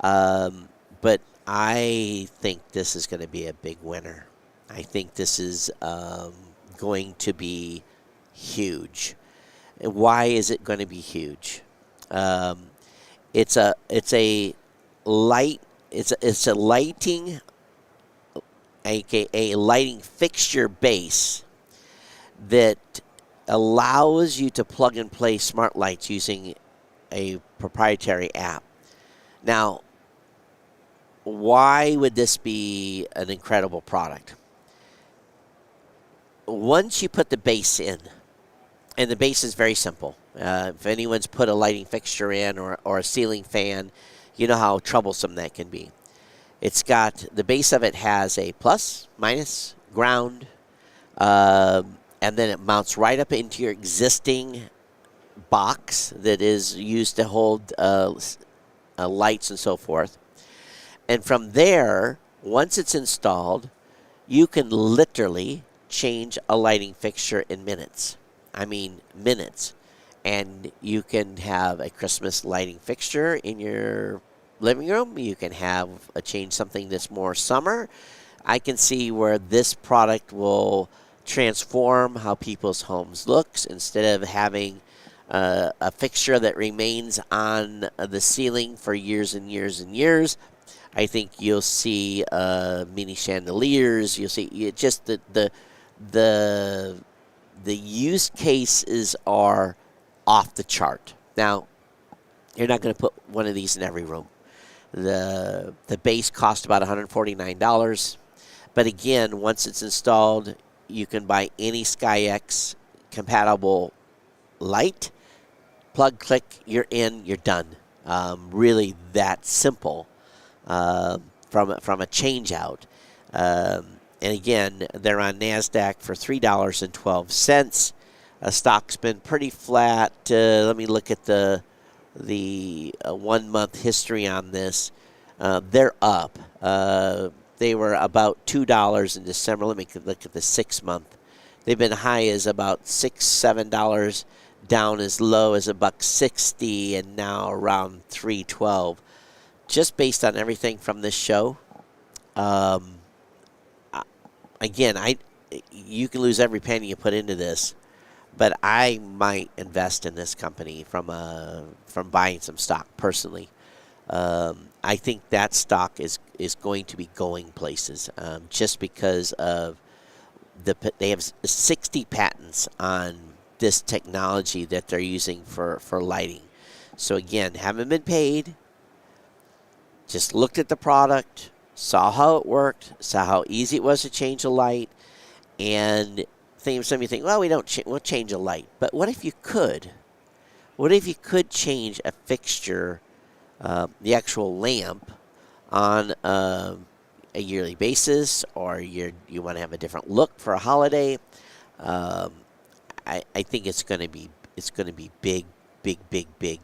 But I think this is going to be a big winner. I think this is going to be huge. Why is it going to be huge? It's a lighting, aka lighting fixture base that allows you to plug and play smart lights using a proprietary app. Now, why would this be an incredible product? Once you put the base in, and the base is very simple. If anyone's put a lighting fixture in or a ceiling fan, you know how troublesome that can be. It's got, the base of it has a plus, minus, ground, and then it mounts right up into your existing box that is used to hold lights and so forth. And from there, once it's installed, you can literally change a lighting fixture in minutes. I mean, minutes. And you can have a Christmas lighting fixture in your living room. You can have change something that's more summer. I can see where this product will transform how people's homes looks. Instead of having a fixture that remains on the ceiling for years and years and years, I think you'll see mini chandeliers. You'll see just the use cases are off the chart. Now, you're not going to put one of these in every room. The base cost about $149. But again, once it's installed, you can buy any SkyX compatible light. Plug, click, you're in, you're done. Really that simple from a change out. And again, they're on NASDAQ for $3.12. Stock's been pretty flat. Let me look at the 1 month history on this. they're up. They were about $2 in December. Let me look at the 6-month. They've been high as about $6-7, down as low as $1.60, and now around $3.12. Just based on everything from this show. Again, you can lose every penny you put into this, but I might invest in this company from buying some stock personally. I think that stock is going to be going places, just because of they have 60 patents on this technology that they're using for lighting. So again, haven't been paid. Just looked at the product, saw how it worked, saw how easy it was to change a light, and some of you think, well, we'll change a light. But what if you could? What if you could change a fixture, the actual lamp, on a yearly basis, or you want to have a different look for a holiday? I think it's going to be big, big, big, big.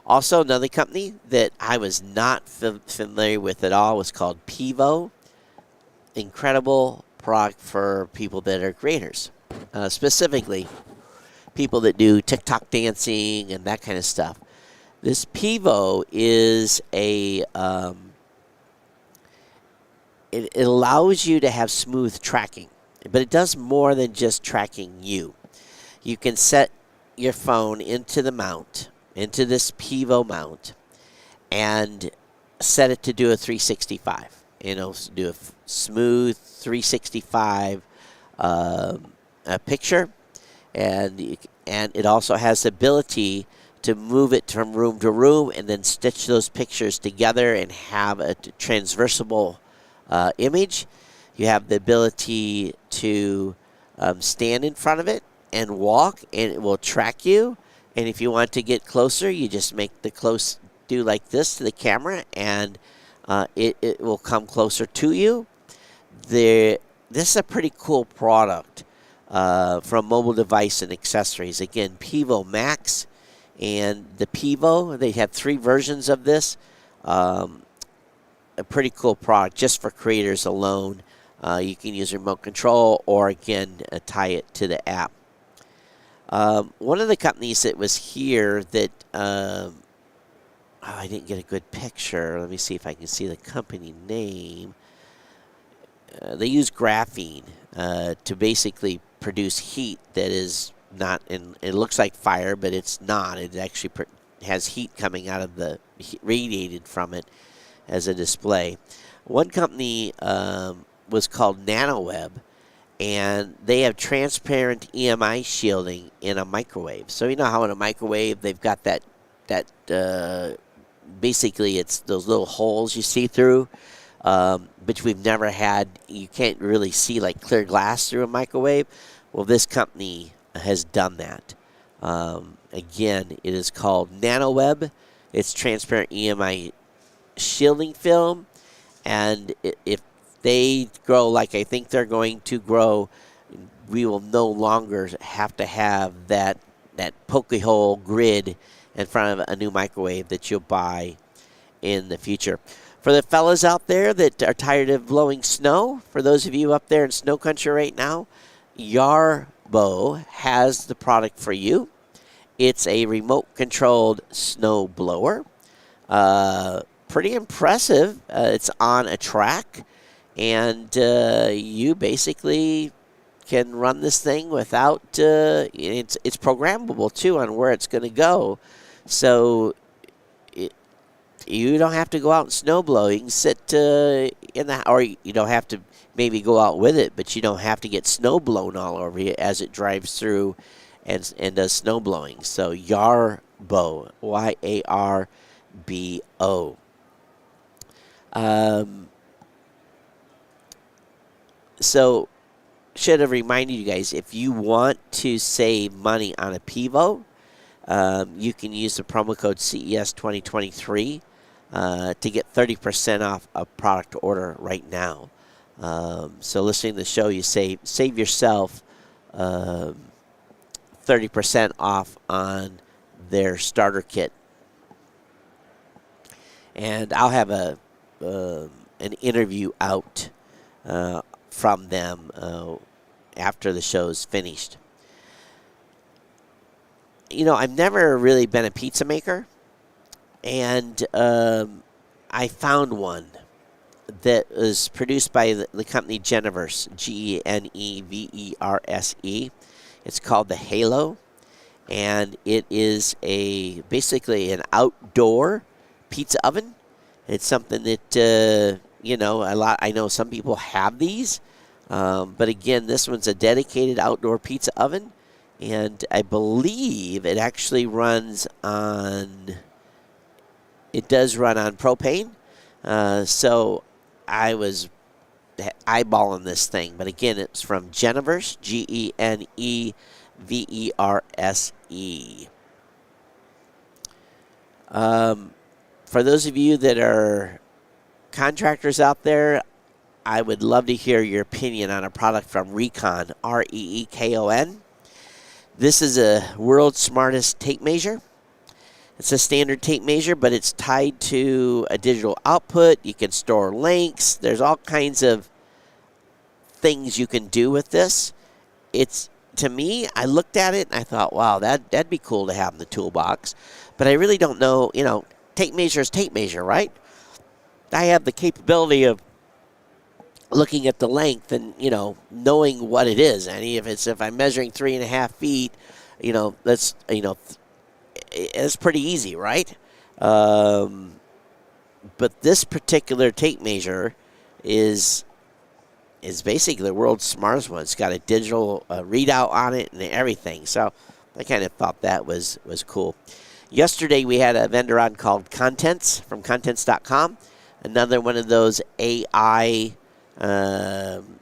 Also, another company that I was not familiar with at all was called Pivo. Incredible product for people that are creators, specifically people that do TikTok dancing and that kind of stuff. This Pivo is it allows you to have smooth tracking, but it does more than just tracking you. You can set your phone into the mount, into this Pivo mount, and set it to do a 365. Do a smooth 365 picture, and it also has the ability to move it from room to room and then stitch those pictures together and have a transversable image. You have the ability to stand in front of it and walk, and it will track you. And if you want to get closer, you just make do like this to the camera, and it will come closer to you. This is a pretty cool product from mobile device and accessories. Again, Pivo Max and the Pivo. They have 3 versions of this. A pretty cool product just for creators alone. You can use remote control, or again, tie it to the app. One of the companies that was here that I didn't get a good picture. Let me see if I can see the company name. They use graphene to basically produce heat that is not in. It looks like fire, but it's not. It actually has heat coming out of radiated from it as a display. One company was called NanoWeb, and they have transparent EMI shielding in a microwave. So you know how in a microwave they've got that basically it's those little holes you see through, but we've never had. You can't really see like clear glass through a microwave. Well, this company has done that. Again, it is called NanoWeb. It's transparent EMI shielding film, and if they grow like I think they're going to grow, we will no longer have to have that poke hole grid in front of a new microwave that you'll buy in the future. For the fellas out there that are tired of blowing snow, for those of you up there in snow country right now, Yarbo has the product for you. It's a remote-controlled snow blower. Pretty impressive. It's on a track, and you basically can run this thing without. It's programmable too on where it's going to go, so you don't have to go out and snow blow. You can sit in the, or you don't have to maybe go out with it, but you don't have to get snow blown all over you as it drives through and does snow blowing. So Yarbo, Yarbo. So should have reminded you guys, if you want to save money on a Pivo, you can use the promo code CES 2023 to get 30% off a product order right now. So listening to the show, you save yourself 30% off on their starter kit. And I'll have an interview out from them after the show's finished. I've never really been a pizza maker, and I found one that was produced by the company Geneverse, Geneverse. It's called the Halo, and it is basically an outdoor pizza oven. It's something that I know some people have these, but again, this one's a dedicated outdoor pizza oven, and I believe it actually runs on. It does run on propane, so I was eyeballing this thing, but again, it's from Geneverse, Geneverse. For those of you that are contractors out there, I would love to hear your opinion on a product from Recon, Reekon. This is a world's smartest tape measure. It's a standard tape measure, but it's tied to a digital output. You can store lengths. There's all kinds of things you can do with this. To me, I looked at it and I thought, wow, that'd be cool to have in the toolbox. But I really don't know, tape measure is tape measure, right? I have the capability of looking at the length and, knowing what it is. And if I'm measuring 3.5 feet, it's pretty easy, right? But this particular tape measure is basically the world's smartest one. It's got a digital readout on it and everything. So I kind of thought that was cool. Yesterday we had a vendor on called Contents from Contents.com, another one of those AI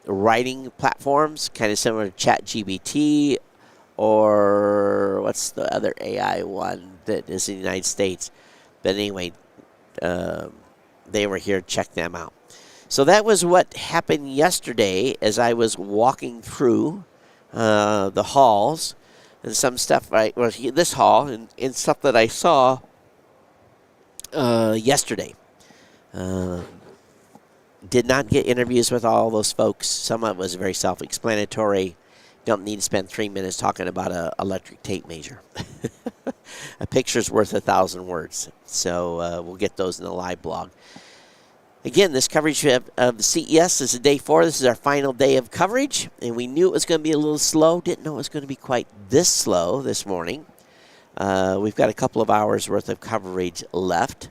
writing platforms, kind of similar to ChatGPT, or what's the other AI one that is in the United States? But anyway, they were here. Check them out. So that was what happened yesterday as I was walking through the halls and some stuff. This hall and stuff that I saw yesterday. Did not get interviews with all those folks. Some of it was very self-explanatory. Don't need to spend 3 minutes talking about an electric tape measure. A picture's worth 1,000 words. So we'll get those in the live blog. Again, this coverage of the CES is day 4. This is our final day of coverage, and we knew it was going to be a little slow. Didn't know it was going to be quite this slow this morning. We've got a couple of hours worth of coverage left.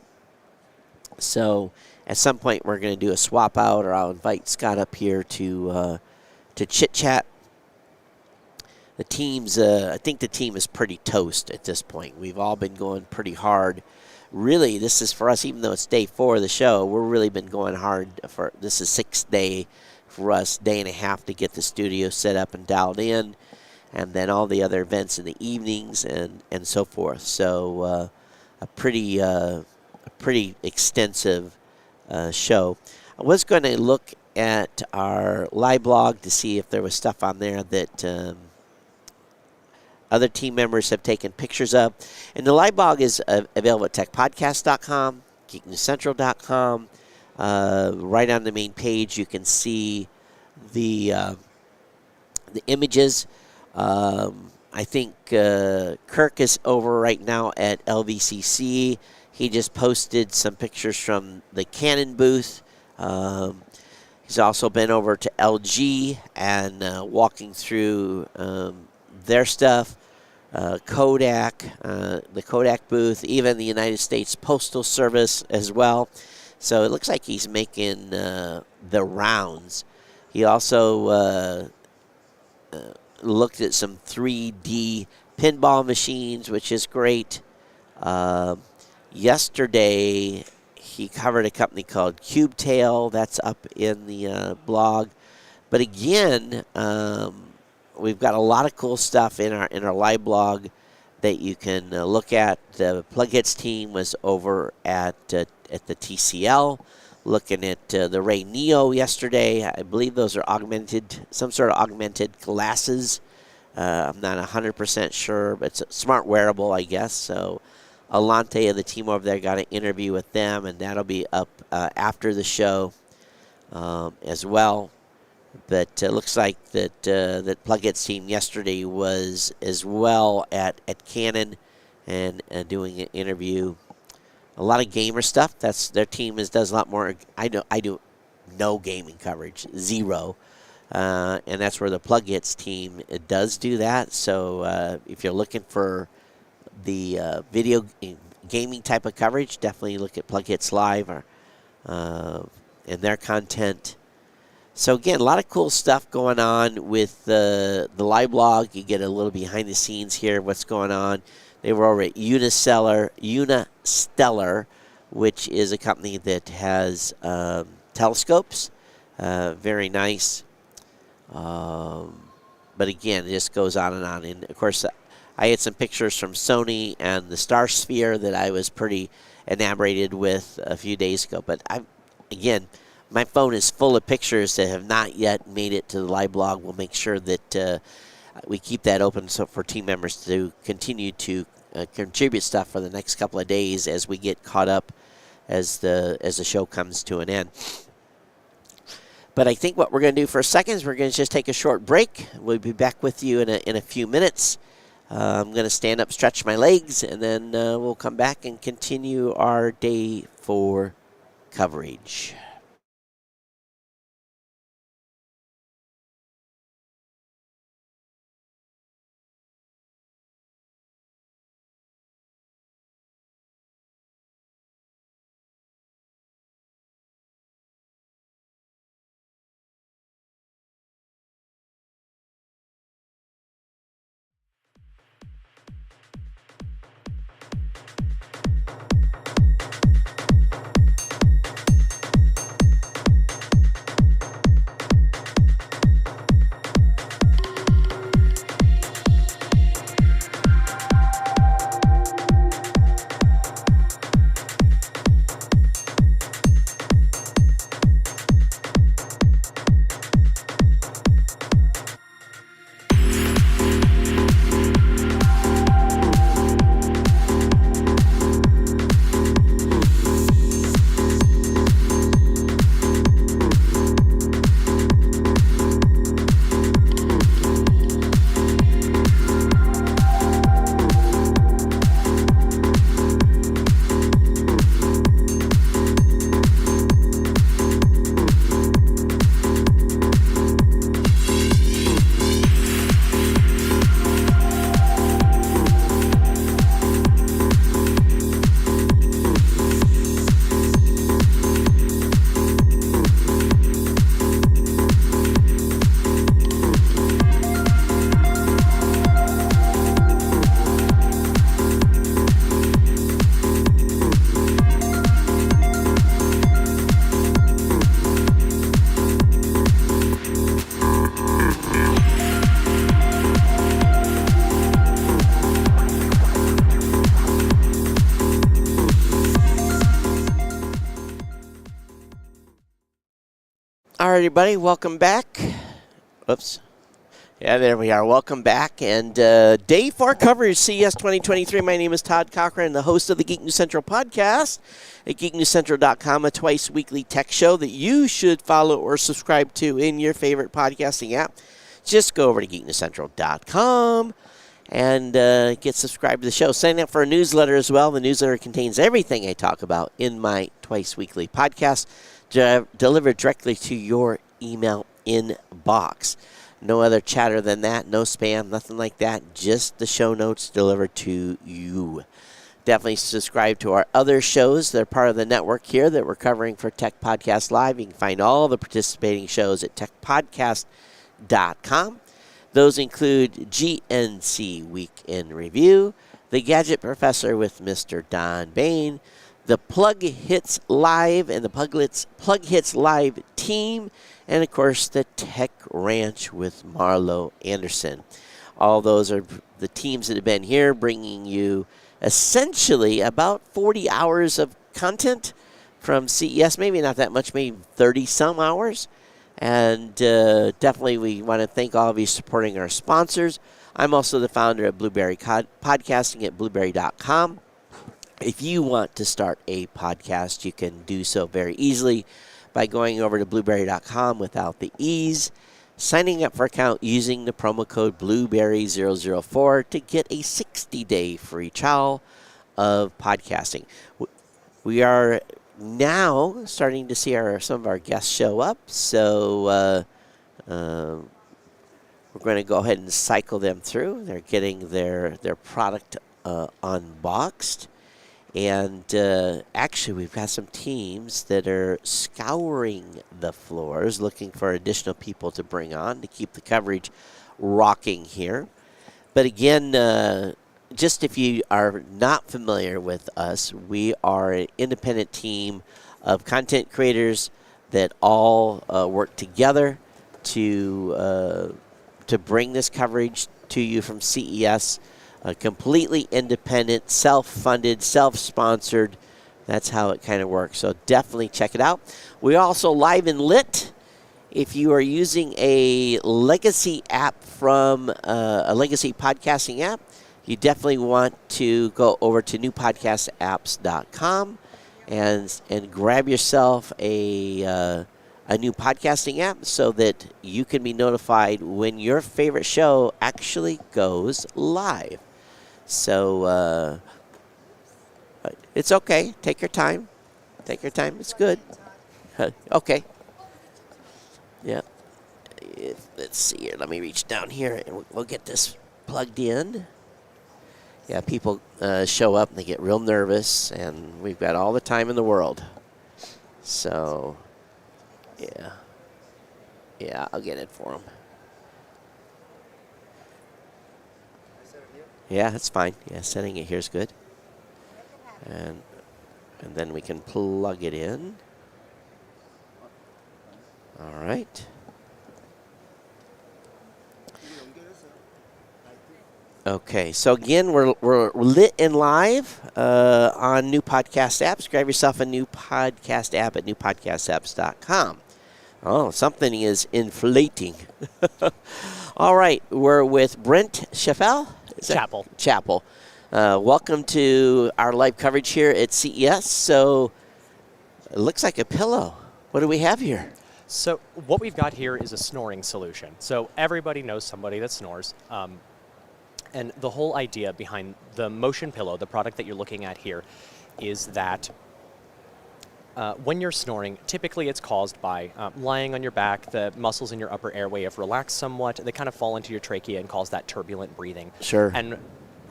So at some point we're going to do a swap out, or I'll invite Scott up here to chit-chat. The team's, I think the team is pretty toast at this point. We've all been going pretty hard. Really, this is for us, even though it's day 4 of the show, we've really been going hard this is 6th day for us, day and a half to get the studio set up and dialed in, and then all the other events in the evenings and so forth. So a pretty extensive show. I was going to look at our live blog to see if there was stuff on there that other team members have taken pictures of. And the live blog is available at techpodcast.com, geeknewscentral.com. Right on the main page, you can see the images. I think Kirk is over right now at LVCC. He just posted some pictures from the Canon booth. He's also been over to LG and walking through their stuff. Kodak, the Kodak booth, even the United States Postal Service as well. So it looks like he's making the rounds. He also looked at some 3D pinball machines, which is great. Yesterday, he covered a company called CubeTail. That's up in the blog. But again, we've got a lot of cool stuff in our live blog that you can look at. The Plugheads team was over at the TCL looking at the Ray Neo yesterday. I believe those are some sort of augmented glasses. I'm not 100% sure, but it's a smart wearable, I guess. So Alante and the team over there got an interview with them, and that'll be up after the show as well. But it looks like that Plughead's team yesterday was as well at Canon and doing an interview. A lot of gamer stuff. That's their team does a lot more. I do no gaming coverage, zero, and that's where the Plughead's team does do that. So if you're looking for the video gaming type of coverage, definitely look at Plughead's Live or and their content. So again, a lot of cool stuff going on with the live blog. You get a little behind the scenes here, what's going on. They were over at Unistellar, which is a company that has telescopes. Very nice. But again, it just goes on. And of course, I had some pictures from Sony and the Star Sphere that I was pretty enamored with a few days ago. But again, my phone is full of pictures that have not yet made it to the live blog. We'll make sure that we keep that open so for team members to continue to contribute stuff for the next couple of days as we get caught up as the show comes to an end. But I think what we're going to do for a second is we're going to just take a short break. We'll be back with you in a few minutes. I'm going to stand up, stretch my legs, and then we'll come back and continue our day 4 coverage. All right, everybody, welcome back. Oops. Yeah, there we are. Welcome back. And day 4 coverage, CES 2023. My name is Todd Cochran, the host of the Geek News Central podcast at geeknewscentral.com, a twice-weekly tech show that you should follow or subscribe to in your favorite podcasting app. Just go over to geeknewscentral.com and get subscribed to the show. Sign up for a newsletter as well. The newsletter contains everything I talk about in my twice-weekly podcast, delivered directly to your email inbox. No other chatter than that, no spam, nothing like that, just the show notes delivered to you. Definitely subscribe to our other shows. They're part of the network here that we're covering for Tech Podcast Live. You can find all the participating shows at techpodcast.com. Those include GNC Week in Review, The Gadget Professor with Mr. Don Bain, the Plug Hits Live and the Plug Hits Live team, and, of course, the Tech Ranch with Marlo Anderson. All those are the teams that have been here bringing you essentially about 40 hours of content from CES. Maybe not that much, maybe 30-some hours. And definitely we want to thank all of you supporting our sponsors. I'm also the founder of Blueberry Podcasting at blueberry.com. If you want to start a podcast, you can do so very easily by going over to blueberry.com without the E's, signing up for an account using the promo code Blueberry004 to get a 60-day free trial of podcasting. We are now starting to see some of our guests show up, so we're going to go ahead and cycle them through. They're getting their product unboxed. And actually, we've got some teams that are scouring the floors, looking for additional people to bring on to keep the coverage rocking here. But again, just if you are not familiar with us, we are an independent team of content creators that all work together to bring this coverage to you from CES. Completely independent, self-funded, self-sponsored. That's how it kind of works. So definitely check it out. We're also live and lit. If you are using a legacy app from a legacy podcasting app, you definitely want to go over to newpodcastapps.com and grab yourself a new podcasting app so that you can be notified when your favorite show actually goes live. So it's okay. Take your time. Take your time. It's good. Okay. Yeah. Let's see here. Let me reach down here and we'll get this plugged in. Yeah, people show up and they get real nervous, and we've got all the time in the world. So, yeah. Yeah, I'll get it for them. Yeah, that's fine. Yeah, setting it here is good. And then we can plug it in. All right. Okay, so again, we're lit and live on new podcast apps. Grab yourself a new podcast app at newpodcastapps.com. Oh, something is inflating. All right, we're with Brent Chappell. Chappell. Welcome to our live coverage here at CES. So it looks like a pillow. What do we have here? So what we've got here is a snoring solution. So everybody knows somebody that snores. And the whole idea behind the motion pillow, the product that you're looking at here, is that when you're snoring, typically it's caused by lying on your back. The muscles in your upper airway have relaxed somewhat. They kind of fall into your trachea and cause that turbulent breathing. Sure. And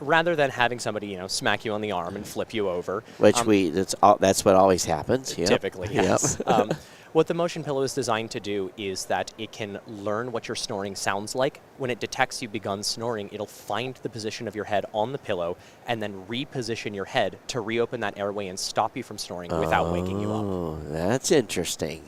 rather than having somebody, smack you on the arm and flip you over, which that's what always happens. Yep. Typically, yes. Yep. What the motion pillow is designed to do is that it can learn what your snoring sounds like. When it detects you've begun snoring, it'll find the position of your head on the pillow and then reposition your head to reopen that airway and stop you from snoring without waking you up. Oh, that's interesting.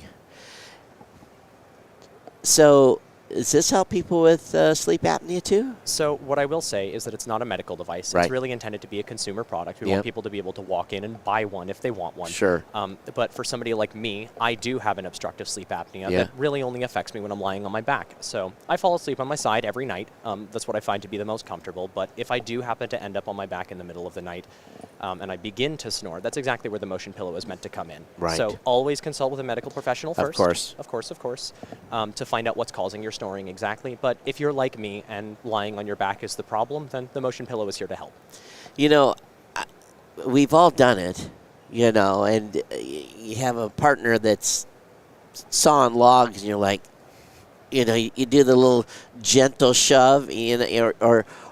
So, does this help people with sleep apnea too? So what I will say is that it's not a medical device. Right. It's really intended to be a consumer product. We want people to be able to walk in and buy one if they want one. Sure. But for somebody like me, I do have an obstructive sleep apnea that really only affects me when I'm lying on my back. So I fall asleep on my side every night. That's what I find to be the most comfortable. But if I do happen to end up on my back in the middle of the night and I begin to snore, that's exactly where the motion pillow is meant to come in. Right. So always consult with a medical professional first. Of course, to find out what's causing your snoring exactly. But if you're like me and lying on your back is the problem, then the motion pillow is here to help. We've all done it, and you have a partner that's sawing logs and you're like, you do the little gentle shove,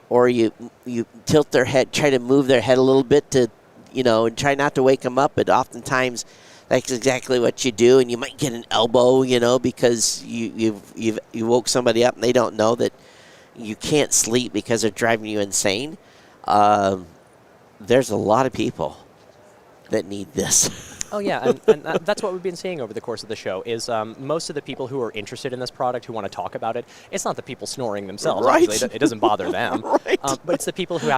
or you tilt their head, try to move their head a little bit to, and try not to wake them up. But oftentimes that's exactly what you do, and you might get an elbow, because you woke somebody up and they don't know that you can't sleep because they're driving you insane. There's a lot of people that need this. Oh, yeah, and that's what we've been seeing over the course of the show is most of the people who are interested in this product, who want to talk about it, it's not the people snoring themselves. Right. Obviously. It doesn't bother them. Right. But it's the people who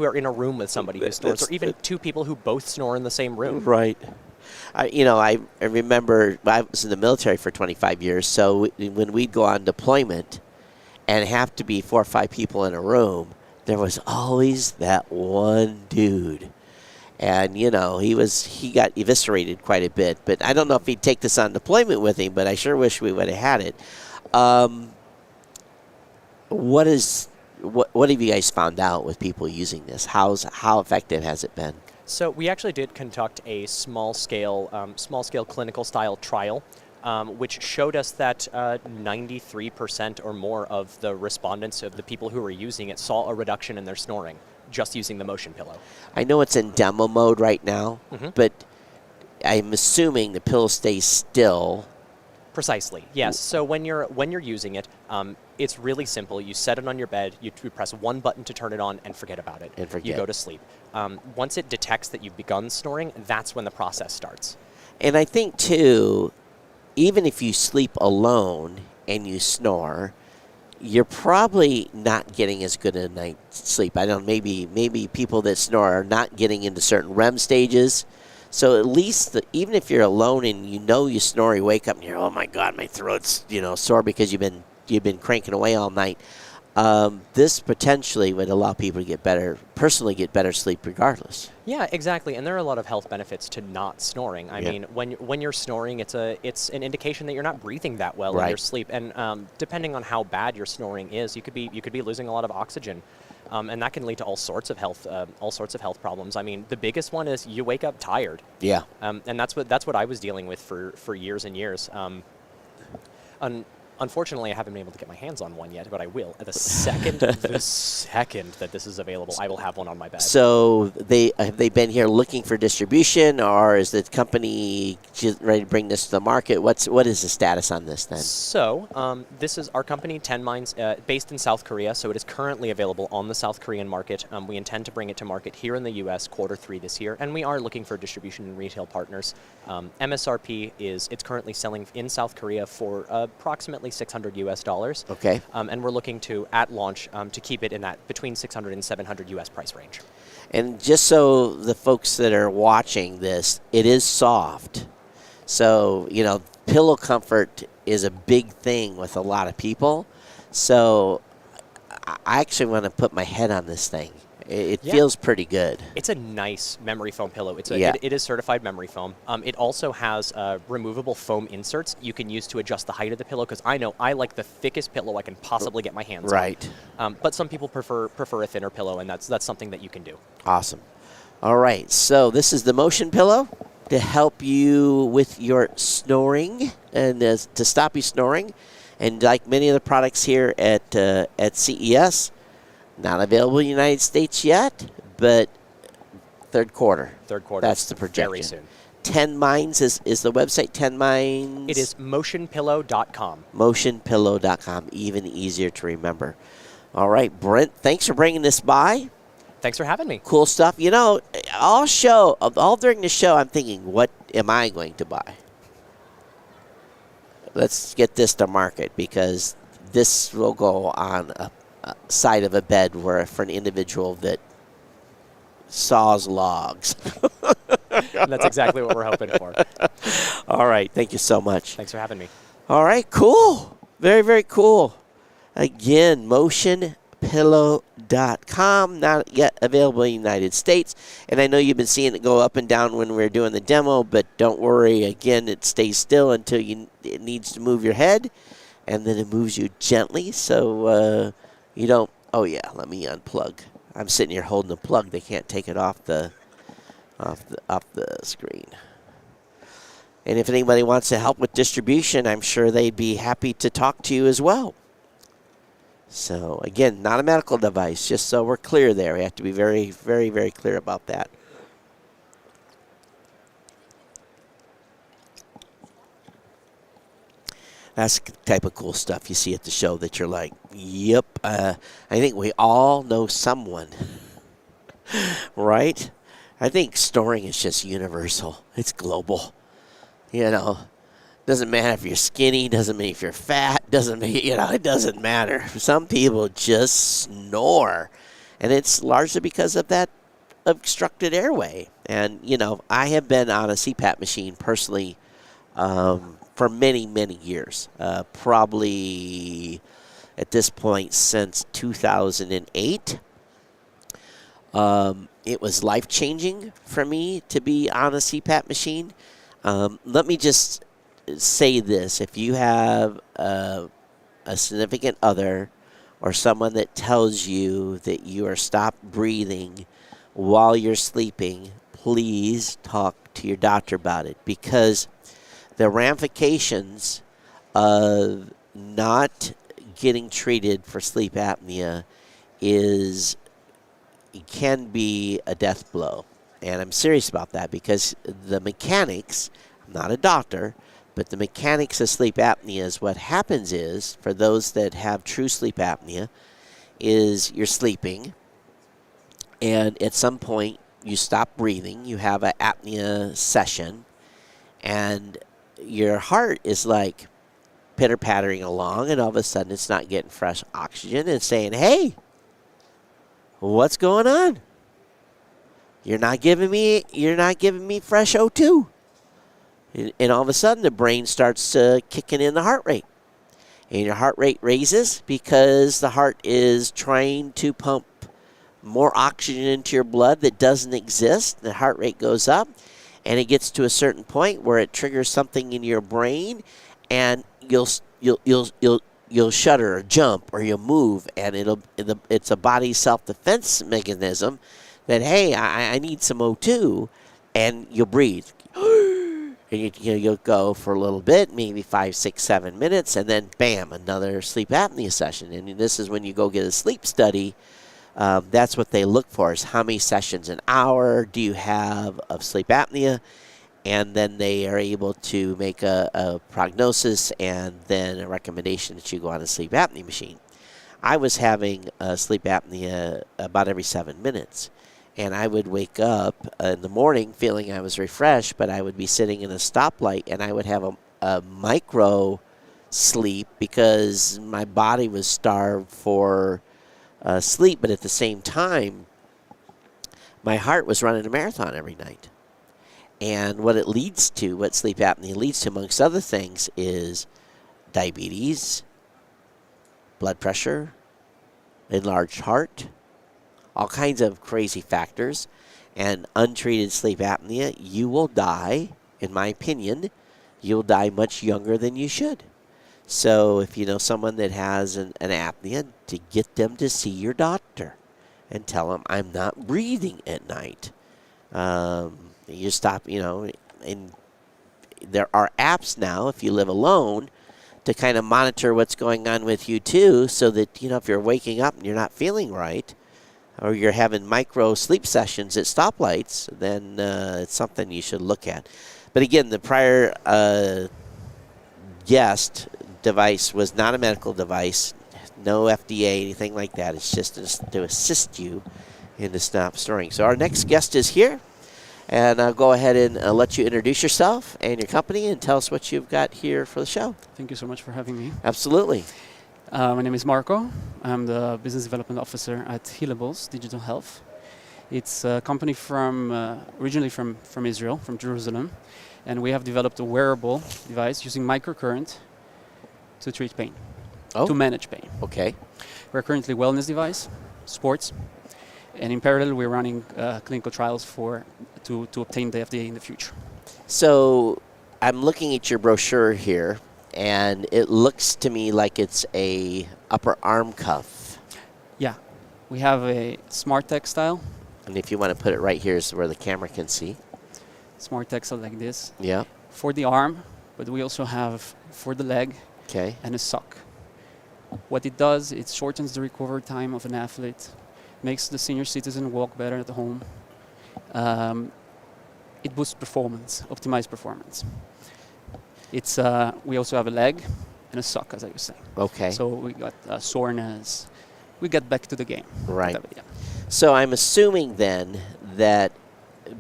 are in a room with somebody who snores, or even two people who both snore in the same room. Right. I remember I was in the military for 25 years, so when we'd go on deployment and have to be 4 or 5 people in a room, there was always that one dude. And, he got eviscerated quite a bit. But I don't know if he'd take this on deployment with him, but I sure wish we would have had it. What have you guys found out with people using this? How effective has it been? So we actually did conduct a small-scale clinical-style trial, which showed us that 93% or more of the respondents, of the people who were using it, saw a reduction in their snoring just using the motion pillow. I know it's in demo mode right now, Mm-hmm. but I'm assuming the pillow stays still. Precisely, yes. So when you're using it, it's really simple. You set it on your bed, you press one button to turn it on, and forget about it. You go to sleep. Once it detects that you've begun snoring, that's when the process starts. And I think, too, even if you sleep alone and you snore, you're probably not getting as good a night's sleep. I don't know, maybe people that snore are not getting into certain REM stages. So at least, even if you're alone and you snore, you wake up and you're, oh my God, my throat's sore because you've been cranking away all night. This potentially would allow people to personally get better sleep regardless. Yeah, exactly. And there are a lot of health benefits to not snoring. I mean, when you're snoring, it's an indication that you're not breathing that well in your sleep. And depending on how bad your snoring is, you could be losing a lot of oxygen. And that can lead to all sorts of health problems. I mean, the biggest one is you wake up tired. Yeah. And that's what I was dealing with for years and years. Unfortunately, I haven't been able to get my hands on one yet, but I will. The second that this is available, I will have one on my bed. So have they been here looking for distribution, or is the company just ready to bring this to the market? What is the status on this then? So this is our company, 10 Minds, based in South Korea. So it is currently available on the South Korean market. We intend to bring it to market here in the U.S. Q3 this year, and we are looking for distribution and retail partners. MSRP it's currently selling in South Korea for approximately $600 US. Okay. And we're looking to, at launch, to keep it in that between $600 and $700 US price range. And just so the folks that are watching this, it is soft. So, pillow comfort is a big thing with a lot of people. So I actually want to put my head on this thing. It feels pretty good. It's a nice memory foam pillow. It is certified memory foam. It also has removable foam inserts you can use to adjust the height of the pillow, because I know I like the thickest pillow I can possibly get my hands on. Right. But some people prefer a thinner pillow, and that's something that you can do. Awesome. All right. So this is the motion pillow to help you with your snoring and to stop you snoring. And like many of the products here at CES, not available in the United States yet, but third quarter. That's the projection. Very soon. 10 Minds is the website. 10 Minds. It is motionpillow.com. Motionpillow.com. Even easier to remember. All right, Brent, thanks for bringing this by. Thanks for having me. Cool stuff. All during the show, I'm thinking, what am I going to buy? Let's get this to market, because this will go on a side of a bed for an individual that saws logs. That's exactly what we're hoping for. All right. Thank you so much. Thanks for having me. All right. Cool. Very, very cool. Again, motionpillow.com, not yet available in the United States. And I know you've been seeing it go up and down when we're doing the demo, but don't worry. Again, it stays still until it needs to move your head, and then it moves you gently. So you don't. Oh yeah, let me unplug. I'm sitting here holding the plug. They can't take it off the screen. And if anybody wants to help with distribution, I'm sure they'd be happy to talk to you as well. So again, not a medical device, just so we're clear there. We have to be very, very, very clear about that. That's the type of cool stuff you see at the show that you're like, yep, I think we all know someone, right? I think snoring is just universal. It's global. Doesn't matter if you're skinny, doesn't matter if you're fat, doesn't matter, it doesn't matter. Some people just snore, and it's largely because of that obstructed airway. And, I have been on a CPAP machine personally for many, many years, probably at this point since 2008. It was life-changing for me to be on a CPAP machine. Let me just say this. If you have a significant other or someone that tells you that you are stopped breathing while you're sleeping, please talk to your doctor about it, because the ramifications of not getting treated for sleep apnea can be a death blow. And I'm serious about that, because the mechanics, I'm not a doctor, but the mechanics of sleep apnea is what happens is, for those that have true sleep apnea, is you're sleeping, and at some point you stop breathing, you have an apnea session, and your heart is like pitter-pattering along, and all of a sudden it's not getting fresh oxygen and saying, hey, what's going on? You're not giving me fresh O2. And all of a sudden the brain starts kicking in the heart rate. And your heart rate raises because the heart is trying to pump more oxygen into your blood that doesn't exist. The heart rate goes up, and it gets to a certain point where it triggers something in your brain, and you'll shudder or jump or you'll move, and it's a body self-defense mechanism that, hey, I need some O2, and you'll breathe. And you'll go for a little bit, maybe 5, 6, 7 minutes, and then bam, another sleep apnea session. And this is when you go get a sleep study. That's what they look for, is how many sessions an hour do you have of sleep apnea, and then they are able to make a prognosis and then a recommendation that you go on a sleep apnea machine. I was having sleep apnea about every 7 minutes. And I would wake up in the morning feeling I was refreshed, but I would be sitting in a stoplight, and I would have a micro sleep because my body was starved for sleep. But at the same time, my heart was running a marathon every night. And what sleep apnea leads to, amongst other things, is diabetes, blood pressure, enlarged heart, all kinds of crazy factors. And untreated sleep apnea, you will die, in my opinion, you'll die much younger than you should. So if you know someone that has an apnea, to get them to see your doctor and tell them, I'm not breathing at night. You stop, and there are apps now, if you live alone, to kind of monitor what's going on with you too, so that, if you're waking up and you're not feeling right, or you're having micro sleep sessions at stoplights, then it's something you should look at. But again, the prior guest device was not a medical device, no FDA, anything like that. It's just to assist you in the stop snoring. So our next guest is here, and I'll go ahead and let you introduce yourself and your company and tell us what you've got here for the show. Thank you so much for having me. Absolutely. My name is Marco. I'm the Business Development Officer at Healables Digital Health. It's a company originally from Israel, from Jerusalem, and we have developed a wearable device using microcurrent to treat pain, to manage pain. Okay. We're currently a wellness device, sports, and in parallel we're running clinical trials to obtain the FDA in the future. So I'm looking at your brochure here, and it looks to me like it's a upper arm cuff. Yeah, we have a smart textile. And if you want to put it right here is where the camera can see. Smart textile like this. Yeah. For the arm, but we also have for the leg. Okay. And a sock. What it does, it shortens the recovery time of an athlete, makes the senior citizen walk better at home. It boosts performance, optimized performance. We also have a leg and a sock, as I was saying. Okay. So we got soreness. We get back to the game. Right. Yeah. So I'm assuming then that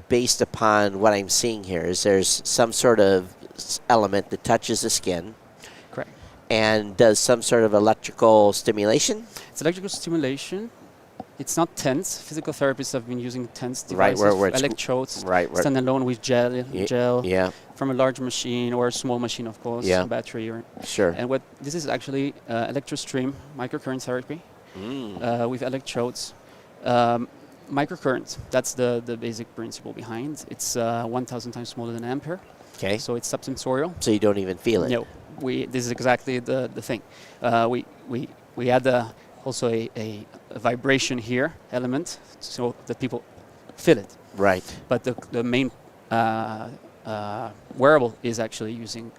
based upon what I'm seeing here is there's some sort of element that touches the skin. Correct. And does some sort of electrical stimulation? It's electrical stimulation. It's not TENS. Physical therapists have been using TENS devices, where it's electrodes, standalone with gel yeah. from a large machine or a small machine, of course, yeah. battery. Sure. And this is actually electrostream microcurrent therapy with electrodes. microcurrent. That's the basic principle behind. It's 1,000 times smaller than ampere. Okay. So it's subsensorial. So you don't even feel it. No, this is exactly the thing. We add also a vibration here element so that people feel it. Right. But the main wearable is actually using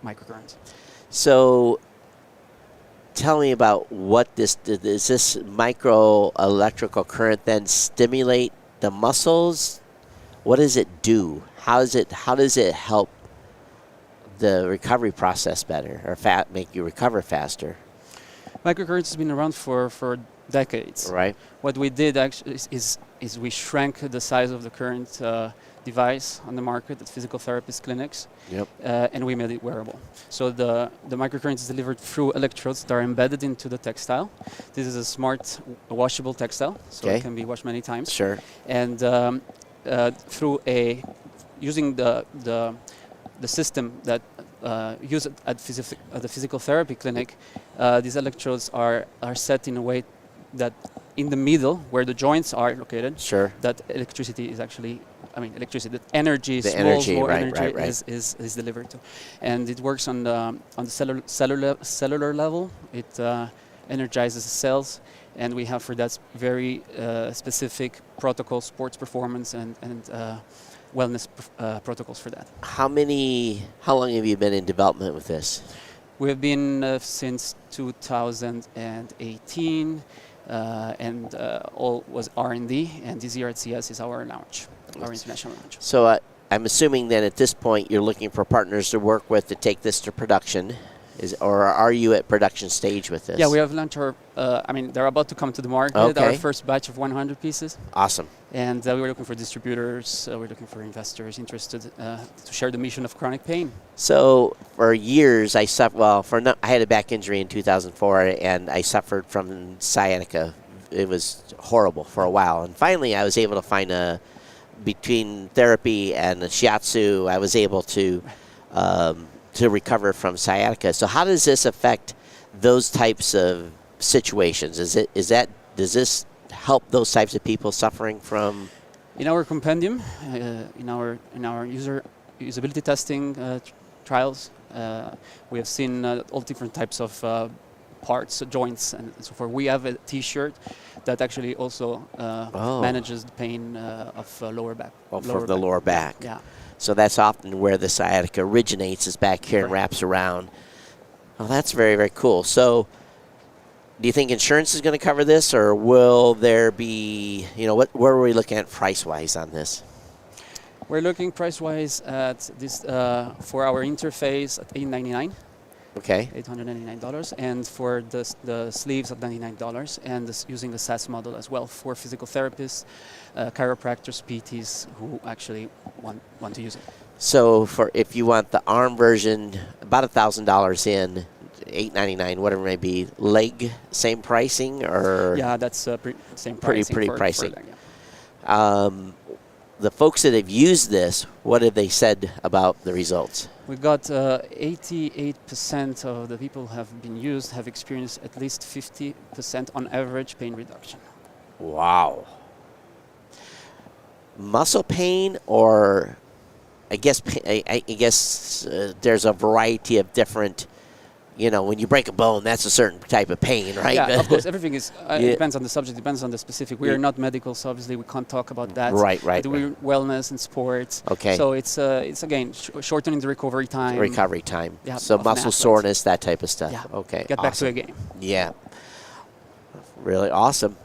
microcurrent. So tell me about what does this micro electrical current then stimulate the muscles? What does it do? How does it help the recovery process better or make you recover faster? Microcurrent has been around for decades. Right. What we did actually is we shrank the size of the current device on the market at physical therapist clinics. Yep. And we made it wearable. So the microcurrent is delivered through electrodes that are embedded into the textile. This is a smart washable textile, so it can be washed many times. Sure. And through using the system that used at the physical therapy clinic, these electrodes are set in a way that in the middle, where the joints are located, sure, that electricity is actually, electricity, that energy, the small energy, energy right. is delivered to. And it works on the cellular level. It energizes the cells, and we have for that very specific protocols, sports performance and wellness protocols for that. How long have you been in development with this? We've been since 2018, and all was R&D, and this year at CES is our launch, our international launch. So I'm assuming then at this point you're looking for partners to work with to take this to production. Or are you at production stage with this? Yeah, we have launched our, they're about to come to the market, our first batch of 100 pieces. Awesome. And we're looking for distributors, we're looking for investors interested to share the mission of chronic pain. So for years I I had a back injury in 2004 and I suffered from sciatica. It was horrible for a while. And finally I was able to find between therapy and the shiatsu, I was able to recover from sciatica. So how does this affect those types of situations? Does this help those types of people suffering from? In our compendium, in our usability testing trials, we have seen all different types of parts, joints, and so forth. We have a T-shirt that actually also manages the pain of lower back. From the lower back. Yeah. So that's often where the sciatica originates, is back here and wraps around. Well, that's very, very cool. So do you think insurance is going to cover this, or will there be, where are we looking at price-wise on this? We're looking price-wise at this, for our interface at $899. Okay. $899, and for the sleeves at $99, and using the SaaS model as well for physical therapists, chiropractors, PTs who actually want to use it. So if you want the ARM version, about $1,000 in, $899, whatever it may be, leg, same pricing, or? Yeah, that's same pricing. Pretty pricing. For leg, yeah. The folks that have used this, what have they said about the results? We got 88% of the people who have been used have experienced at least 50% on average pain reduction. Wow. Muscle pain, or I guess there's a variety of different. When you break a bone, that's a certain type of pain, right? Yeah, of course. Everything is depends on the subject, depends on the specific. We are not medical, so obviously we can't talk about that. Right. We're wellness and sports. Okay. So it's again shortening the recovery time. Yeah, so muscle soreness, that type of stuff. Yeah. Okay. Get back to a game. Yeah. Really awesome.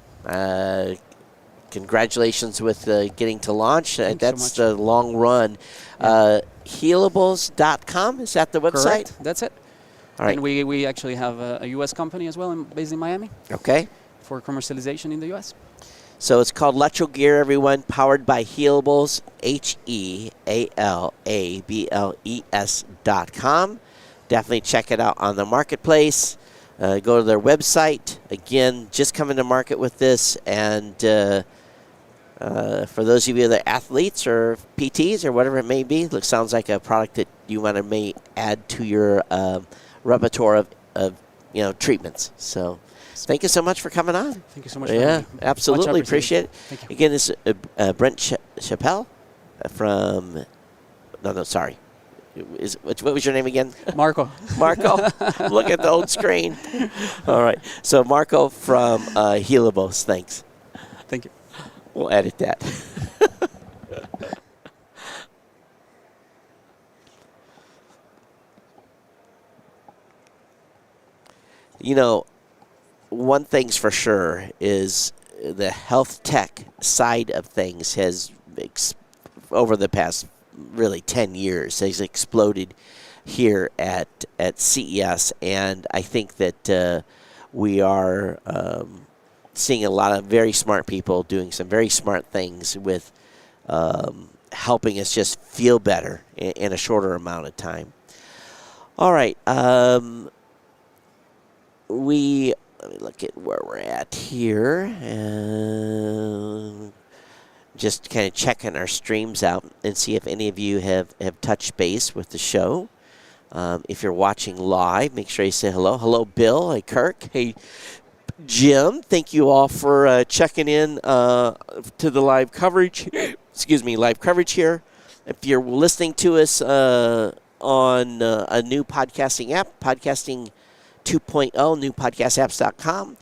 Congratulations with getting to launch. That's so the long run. Yeah. Healables.com, is that the website? Correct. That's it. All right. And we actually have a U.S. company as well, based in Miami. Okay. For commercialization in the U.S. So it's called Electro Gear, everyone, powered by Healables, HEALABLES.com. Definitely check it out on the marketplace. Go to their website. Again, just coming to market with this. And for those of you that are athletes or PTs or whatever it may be, it sounds like a product that you want to may add to your repertoire of treatments. So Thank you so much for coming on. Thank you so much for having me. Absolutely. Appreciate it. Thank you. Again, this is Brent Chappelle from... No, sorry. What was your name again? Marco. Marco. Look at the old screen. All right. So Marco from Helibos. Thanks. Thank you. We'll edit that. You know, one thing's for sure is the health tech side of things has, over the past really 10 years, has exploded here at CES. And I think that we are seeing a lot of very smart people doing some very smart things with helping us just feel better in a shorter amount of time. All right. Let me look at where we're at here, and just kind of checking our streams out and see if any of you have touched base with the show. If you're watching live, make sure you say hello. Hello, Bill. Hey, Kirk. Hey, Jim. Thank you all for checking in to the live coverage. Excuse me, live coverage here. If you're listening to us on a new podcasting app, Podcasting 2.0, newpodcastapps.com.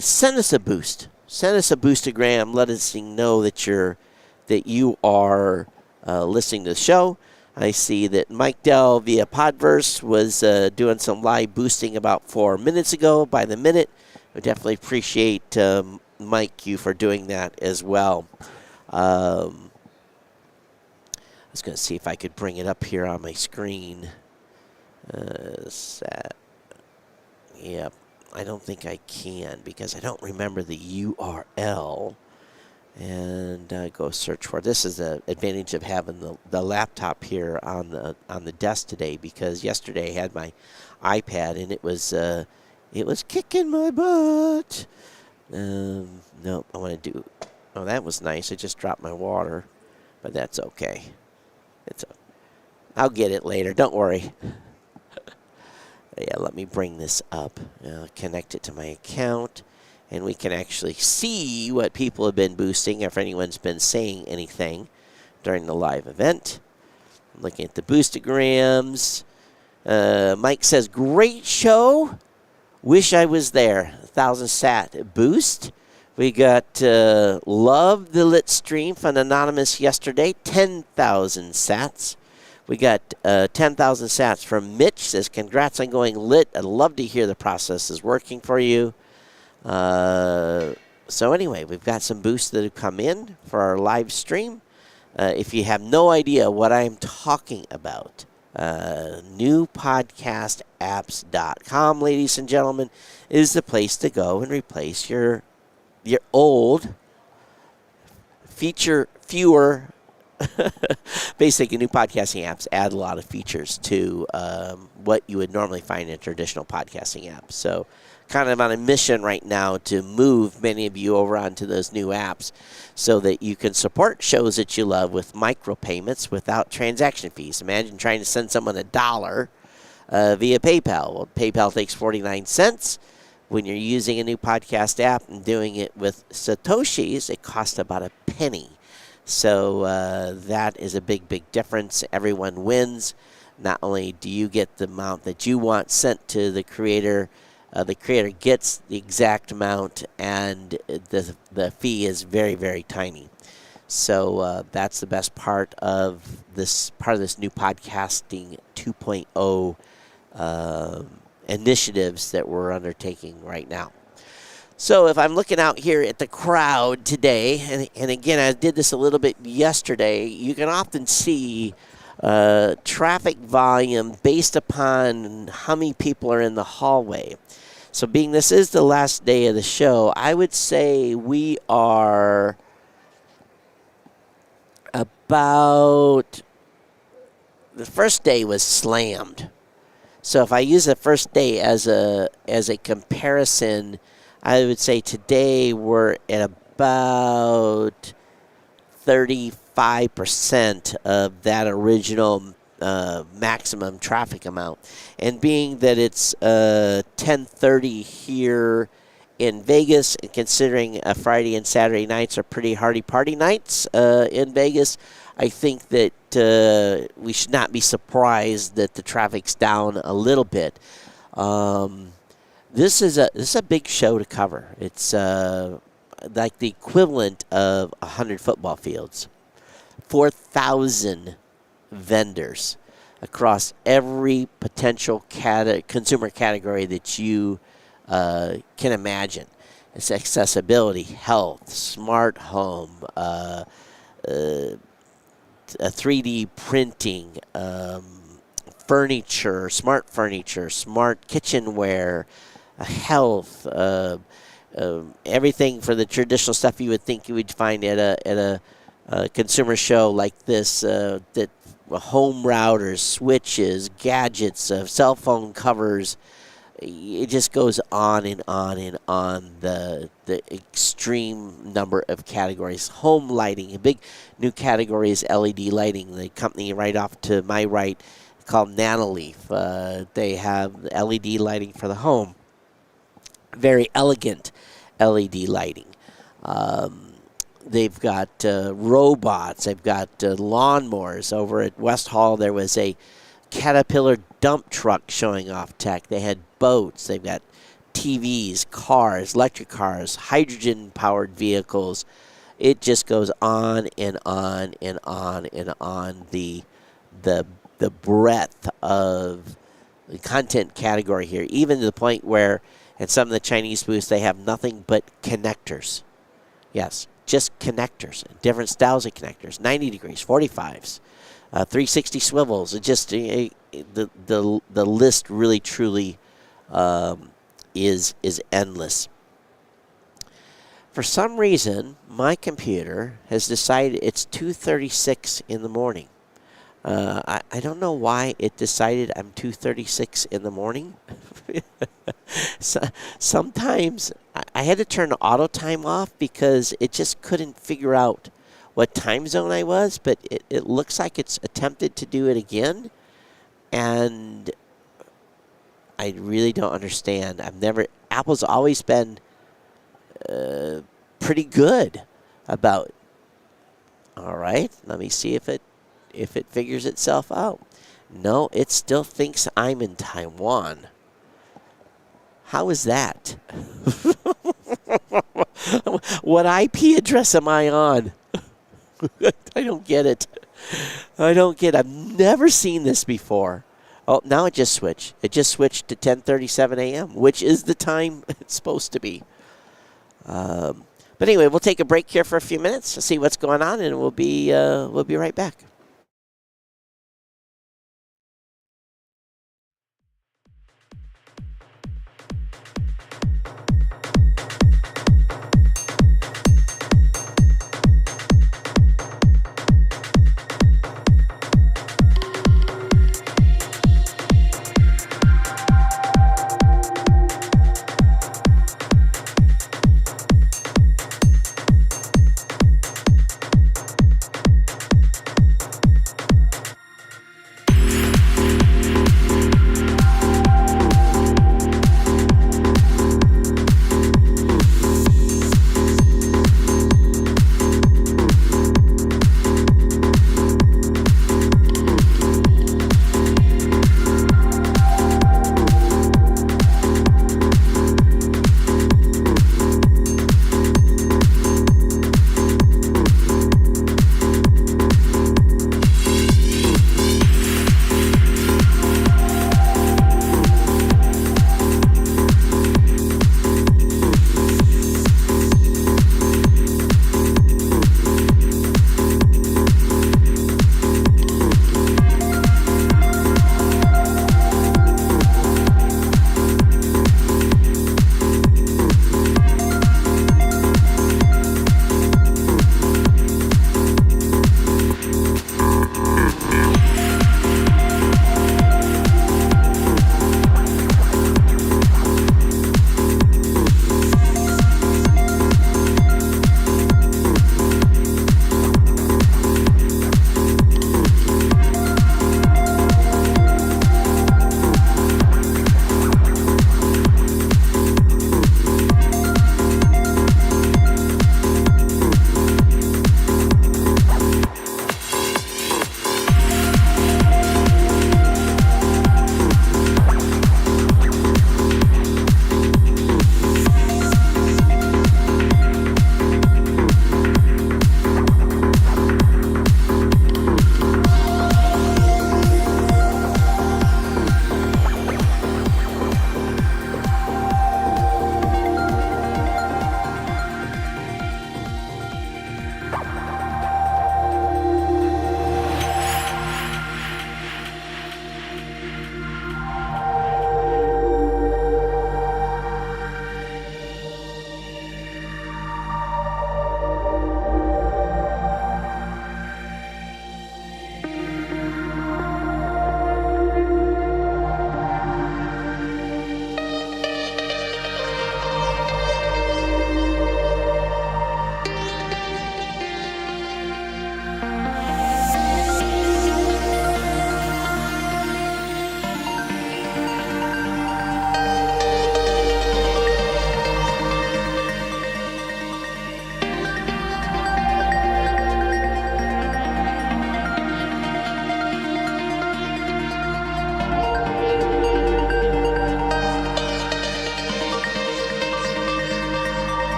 Send us a boost. Send us a boostagram. Let us know that you are listening to the show. I see that Mike Dell via Podverse was doing some live boosting about 4 minutes ago by the minute. I definitely appreciate Mike, you for doing that as well. I was going to see if I could bring it up here on my screen. Yep, I don't think I can because I don't remember the URL. And go search for it. This is the advantage of having the laptop here on the desk today, because yesterday I had my iPad and it was kicking my butt. No, I want to do. Oh, that was nice. I just dropped my water, but that's okay. I'll get it later. Don't worry. Yeah, let me bring this up. Connect it to my account, and we can actually see what people have been boosting, if anyone's been saying anything during the live event. I'm looking at the boostagrams. Mike says, great show. Wish I was there. 1,000 sat boost. We got love the lit stream from Anonymous yesterday. 10,000 sats. We got 10,000 sats from Mitch. Says, congrats on going lit. I'd love to hear the process is working for you. So anyway, we've got some boosts that have come in for our live stream. If you have no idea what I'm talking about, newpodcastapps.com, ladies and gentlemen, is the place to go and replace your old fewer basically, new podcasting apps add a lot of features to what you would normally find in a traditional podcasting app. So kind of on a mission right now to move many of you over onto those new apps so that you can support shows that you love with micropayments without transaction fees. Imagine trying to send someone $1 via PayPal. Well, PayPal takes 49 cents. When you're using a new podcast app and doing it with Satoshis, it costs about a penny. So that is a big, big difference. Everyone wins. Not only do you get the amount that you want sent to the creator gets the exact amount, and the fee is very, very tiny. So that's the best part of this new Podcasting 2.0 initiatives that we're undertaking right now. So if I'm looking out here at the crowd today, and again, I did this a little bit yesterday, you can often see traffic volume based upon how many people are in the hallway. So being this is the last day of the show, I would say we are about... The first day was slammed. So if I use the first day as a comparison, I would say today we're at about 35% of that original maximum traffic amount. And being that it's 10:30 here in Vegas, and considering Friday and Saturday nights are pretty hearty party nights in Vegas, I think that we should not be surprised that the traffic's down a little bit. This is a big show to cover. It's like the equivalent of 100 football fields. 4,000 vendors across every potential consumer category that you can imagine. It's accessibility, health, smart home, 3D printing, furniture, smart kitchenware, health, everything for the traditional stuff you would think you would find at a consumer show like this. That home routers, switches, gadgets, cell phone covers. It just goes on and on and on. The extreme number of categories. Home lighting, a big new category is LED lighting. The company right off to my right called Nanoleaf. They have LED lighting for the home. Very elegant LED lighting. They've got robots. They've got lawnmowers. Over at West Hall, there was a Caterpillar dump truck showing off tech. They had boats. They've got TVs, cars, electric cars, hydrogen-powered vehicles. It just goes on and on and on and on. The breadth of the content category here, even to the point where at some of the Chinese booths they have nothing but connectors. Yes, just connectors, different styles of connectors, 90 degrees, 45s, 360 swivels. It just the list really truly is endless. For some reason, my computer has decided it's 2:36 in the morning. I don't know why it decided I'm 2:36 in the morning. Sometimes I had to turn the auto time off because it just couldn't figure out what time zone I was, but it looks like it's attempted to do it again, and I really don't understand. Apple's always been pretty good about, all right, let me see if it figures itself out. No, it still thinks I'm in Taiwan. How is that? What IP address am I on? I don't get it. I've never seen this before. Oh, now it just switched. It just switched to 10:37 a.m., which is the time it's supposed to be. But anyway, we'll take a break here for a few minutes to see what's going on, and we'll be right back.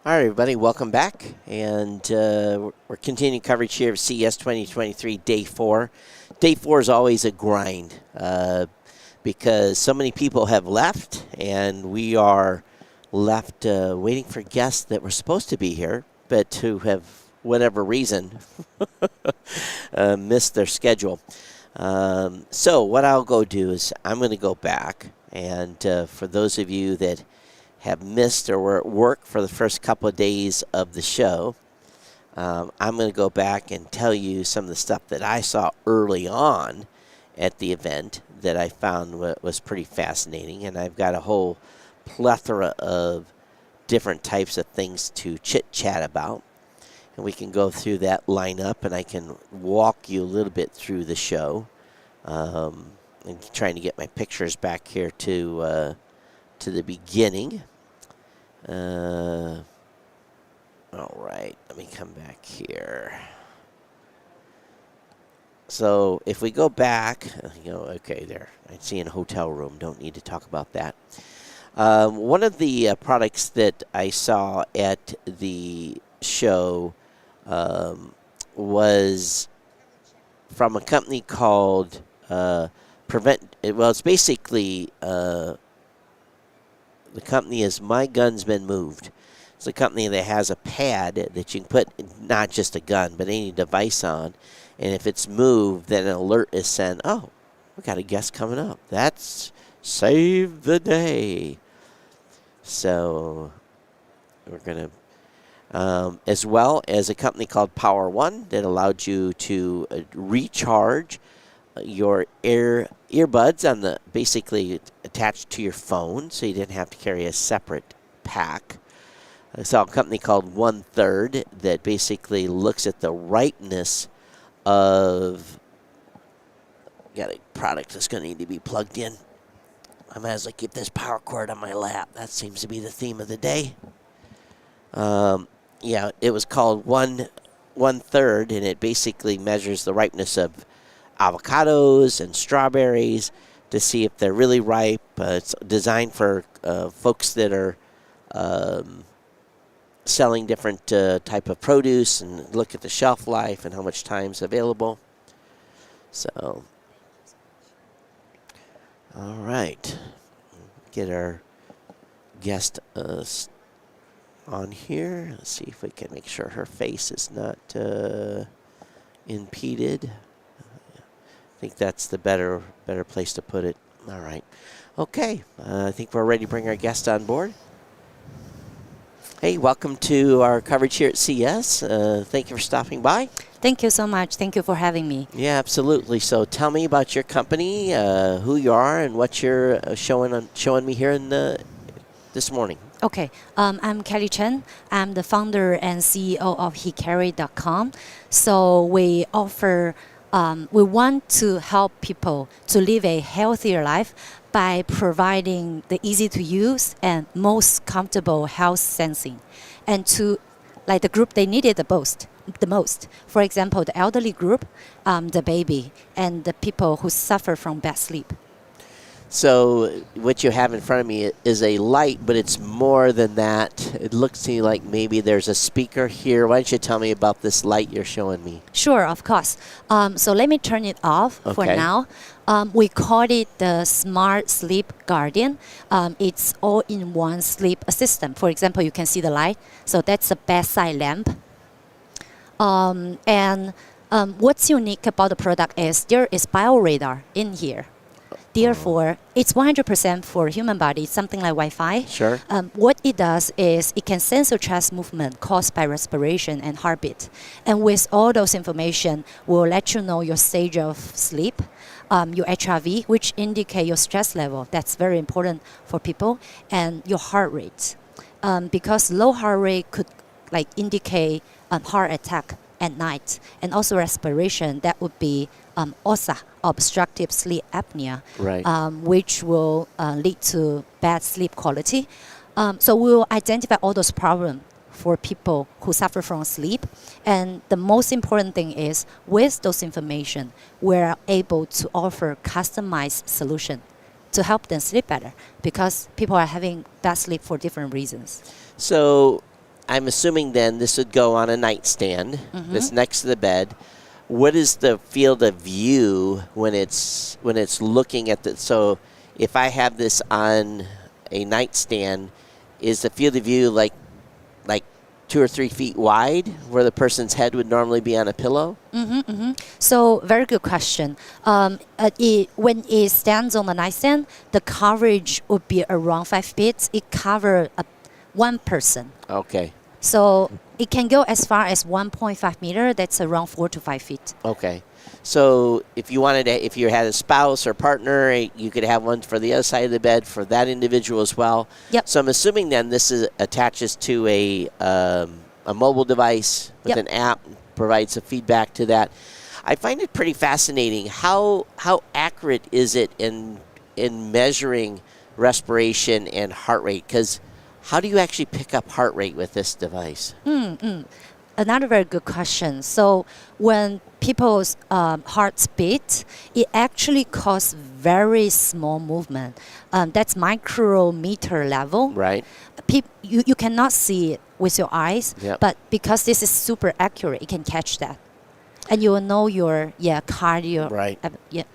All right, everybody, welcome back. And we're continuing coverage here of CES 2023, Day 4. Day 4 is always a grind because so many people have left, and we are left waiting for guests that were supposed to be here, but who have, whatever reason, missed their schedule. So what I'll go do is I'm going to go back, and for those of you that have missed or were at work for the first couple of days of the show, I'm going to go back and tell you some of the stuff that I saw early on at the event that I found was pretty fascinating. And I've got a whole plethora of different types of things to chit-chat about. And we can go through that lineup, and I can walk you a little bit through the show. And trying to get my pictures back here to the beginning. All right, let me come back here. So if we go back, okay, there. I see in a hotel room. Don't need to talk about that. One of the products that I saw at the show was from a company called Prevent. Well, it's basically the company is My Gun's Been Moved. It's a company that has a pad that you can put not just a gun, but any device on. And if it's moved, then an alert is sent. Oh, we got a guest coming up. That's Save the Day. So we're going to, as well as a company called Power One that allowed you to recharge your earbuds on the basically attached to your phone, so you didn't have to carry a separate pack. I saw a company called 1/3 that basically looks at the rightness of. Got a product that's going to need to be plugged in. I might as well keep this power cord on my lap. That seems to be the theme of the day. Yeah, it was called 1/3, and it basically measures the ripeness of avocados and strawberries to see if they're really ripe. It's designed for folks that are selling different type of produce and look at the shelf life and how much time's available. So, all right, get our guest on here. Let's see if we can make sure her face is not impeded. I think that's the better place to put it. All right. Okay. I think we're ready to bring our guest on board. Hey, welcome to our coverage here at CES. Thank you for stopping by. Thank you so much. Thank you for having me. Yeah, absolutely. So tell me about your company, who you are, and what you're showing me here this morning. Okay, I'm Kelly Chen. I'm the founder and CEO of HeCarry.com. So we offer, we want to help people to live a healthier life by providing the easy to use and most comfortable health sensing, and to like the group they needed the most. For example, the elderly group, the baby, and the people who suffer from bad sleep. So what you have in front of me is a light, but it's more than that. It looks to me like maybe there's a speaker here. Why don't you tell me about this light you're showing me? Sure, of course. So let me turn it off for now. We call it the Smart Sleep Guardian. It's all-in-one sleep assistant. For example, you can see the light. So that's a bedside lamp. What's unique about the product is there is bioradar in here. Therefore, it's 100% for human body, something like Wi-Fi. Sure. What it does is it can sense your chest movement caused by respiration and heartbeat. And with all those information, will let you know your stage of sleep, your HRV, which indicate your stress level. That's very important for people, and your heart rate. Because low heart rate could indicate heart attack at night, and also respiration, that would be OSA, obstructive sleep apnea, right. Which will lead to bad sleep quality. So we will identify all those problems for people who suffer from sleep. And the most important thing is, with those information, we're able to offer customized solution to help them sleep better, because people are having bad sleep for different reasons. So I'm assuming then this would go on a nightstand that's next to the bed. What is the field of view when it's looking at the? So if I have this on a nightstand, is the field of view like 2 or 3 feet wide, where the person's head would normally be on a pillow? So very good question. When it stands on the nightstand, the coverage would be around 5 feet. It covers one person. Okay. So it can go as far as 1.5 meter. That's around 4 to 5 feet. Okay. So if you had a spouse or partner, you could have one for the other side of the bed for that individual as well. Yep. So I'm assuming then this attaches to a mobile device with an app, provides a feedback to that. I find it pretty fascinating. How accurate is it in measuring respiration and heart rate? Because how do you actually pick up heart rate with this device? Another very good question. So when people's hearts beat, it actually causes very small movement. That's micrometer level. Right. You cannot see it with your eyes, Yep. but because this is super accurate, it can catch that. And you will know your cardio. Right.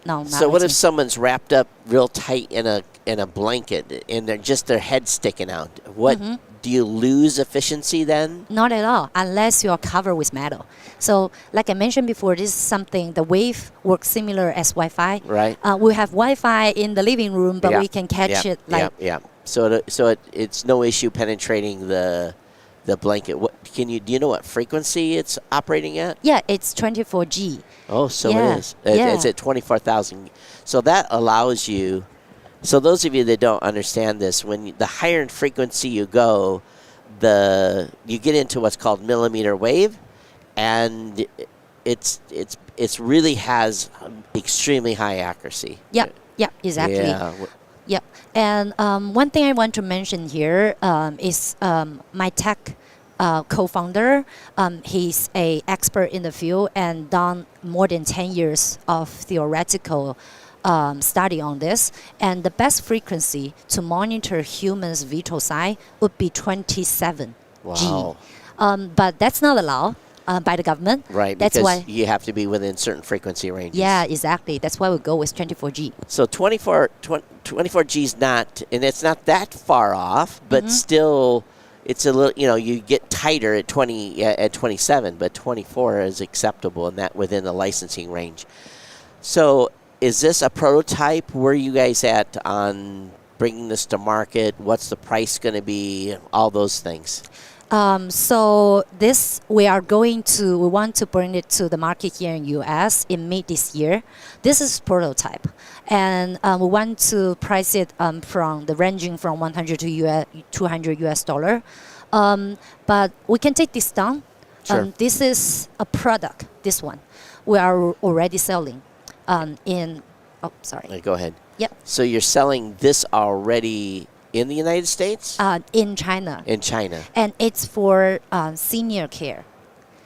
No. So what if someone's wrapped up real tight in a blanket and their head's sticking out? What do you lose efficiency then? Not at all, unless you are covered with metal. So, like I mentioned before, this is something the wave works similar as Wi-Fi. Right. We have Wi-Fi in the living room, but we can catch it like. So it's no issue penetrating the blanket. Do you know what frequency it's operating at? Yeah, it's 24G. Oh, so Yeah, it is. It's yeah. at 24,000. So that allows you. So those of you that don't understand this, the higher in frequency you go, you get into what's called millimeter wave, and it's really has extremely high accuracy. Yeah, exactly. Yeah. Yep. And one thing I want to mention here is my tech co-founder. He's an expert in the field and done more than 10 years of theoretical study on this. And the best frequency to monitor humans' vital sign would be 27G. Wow. But that's not allowed by the government. Right, That's because why. you have to be within certain frequency ranges. Yeah, exactly. That's why we go with 24G. So 24G is not, and it's not that far off, but still, it's a little. You get tighter at 27, but 24 is acceptable, and that within the licensing range. So, is this a prototype? Where are you guys at on bringing this to market? What's the price going to be? All those things. So this we want to bring it to the market here in US in mid this year. This is prototype, and we want to price it ranging from 100 to 200 US dollar. But we can take this down. Sure. This is a product. This one we are already selling. Go ahead. Yep. So you're selling this already in the United States? In China. In China. And it's for senior care.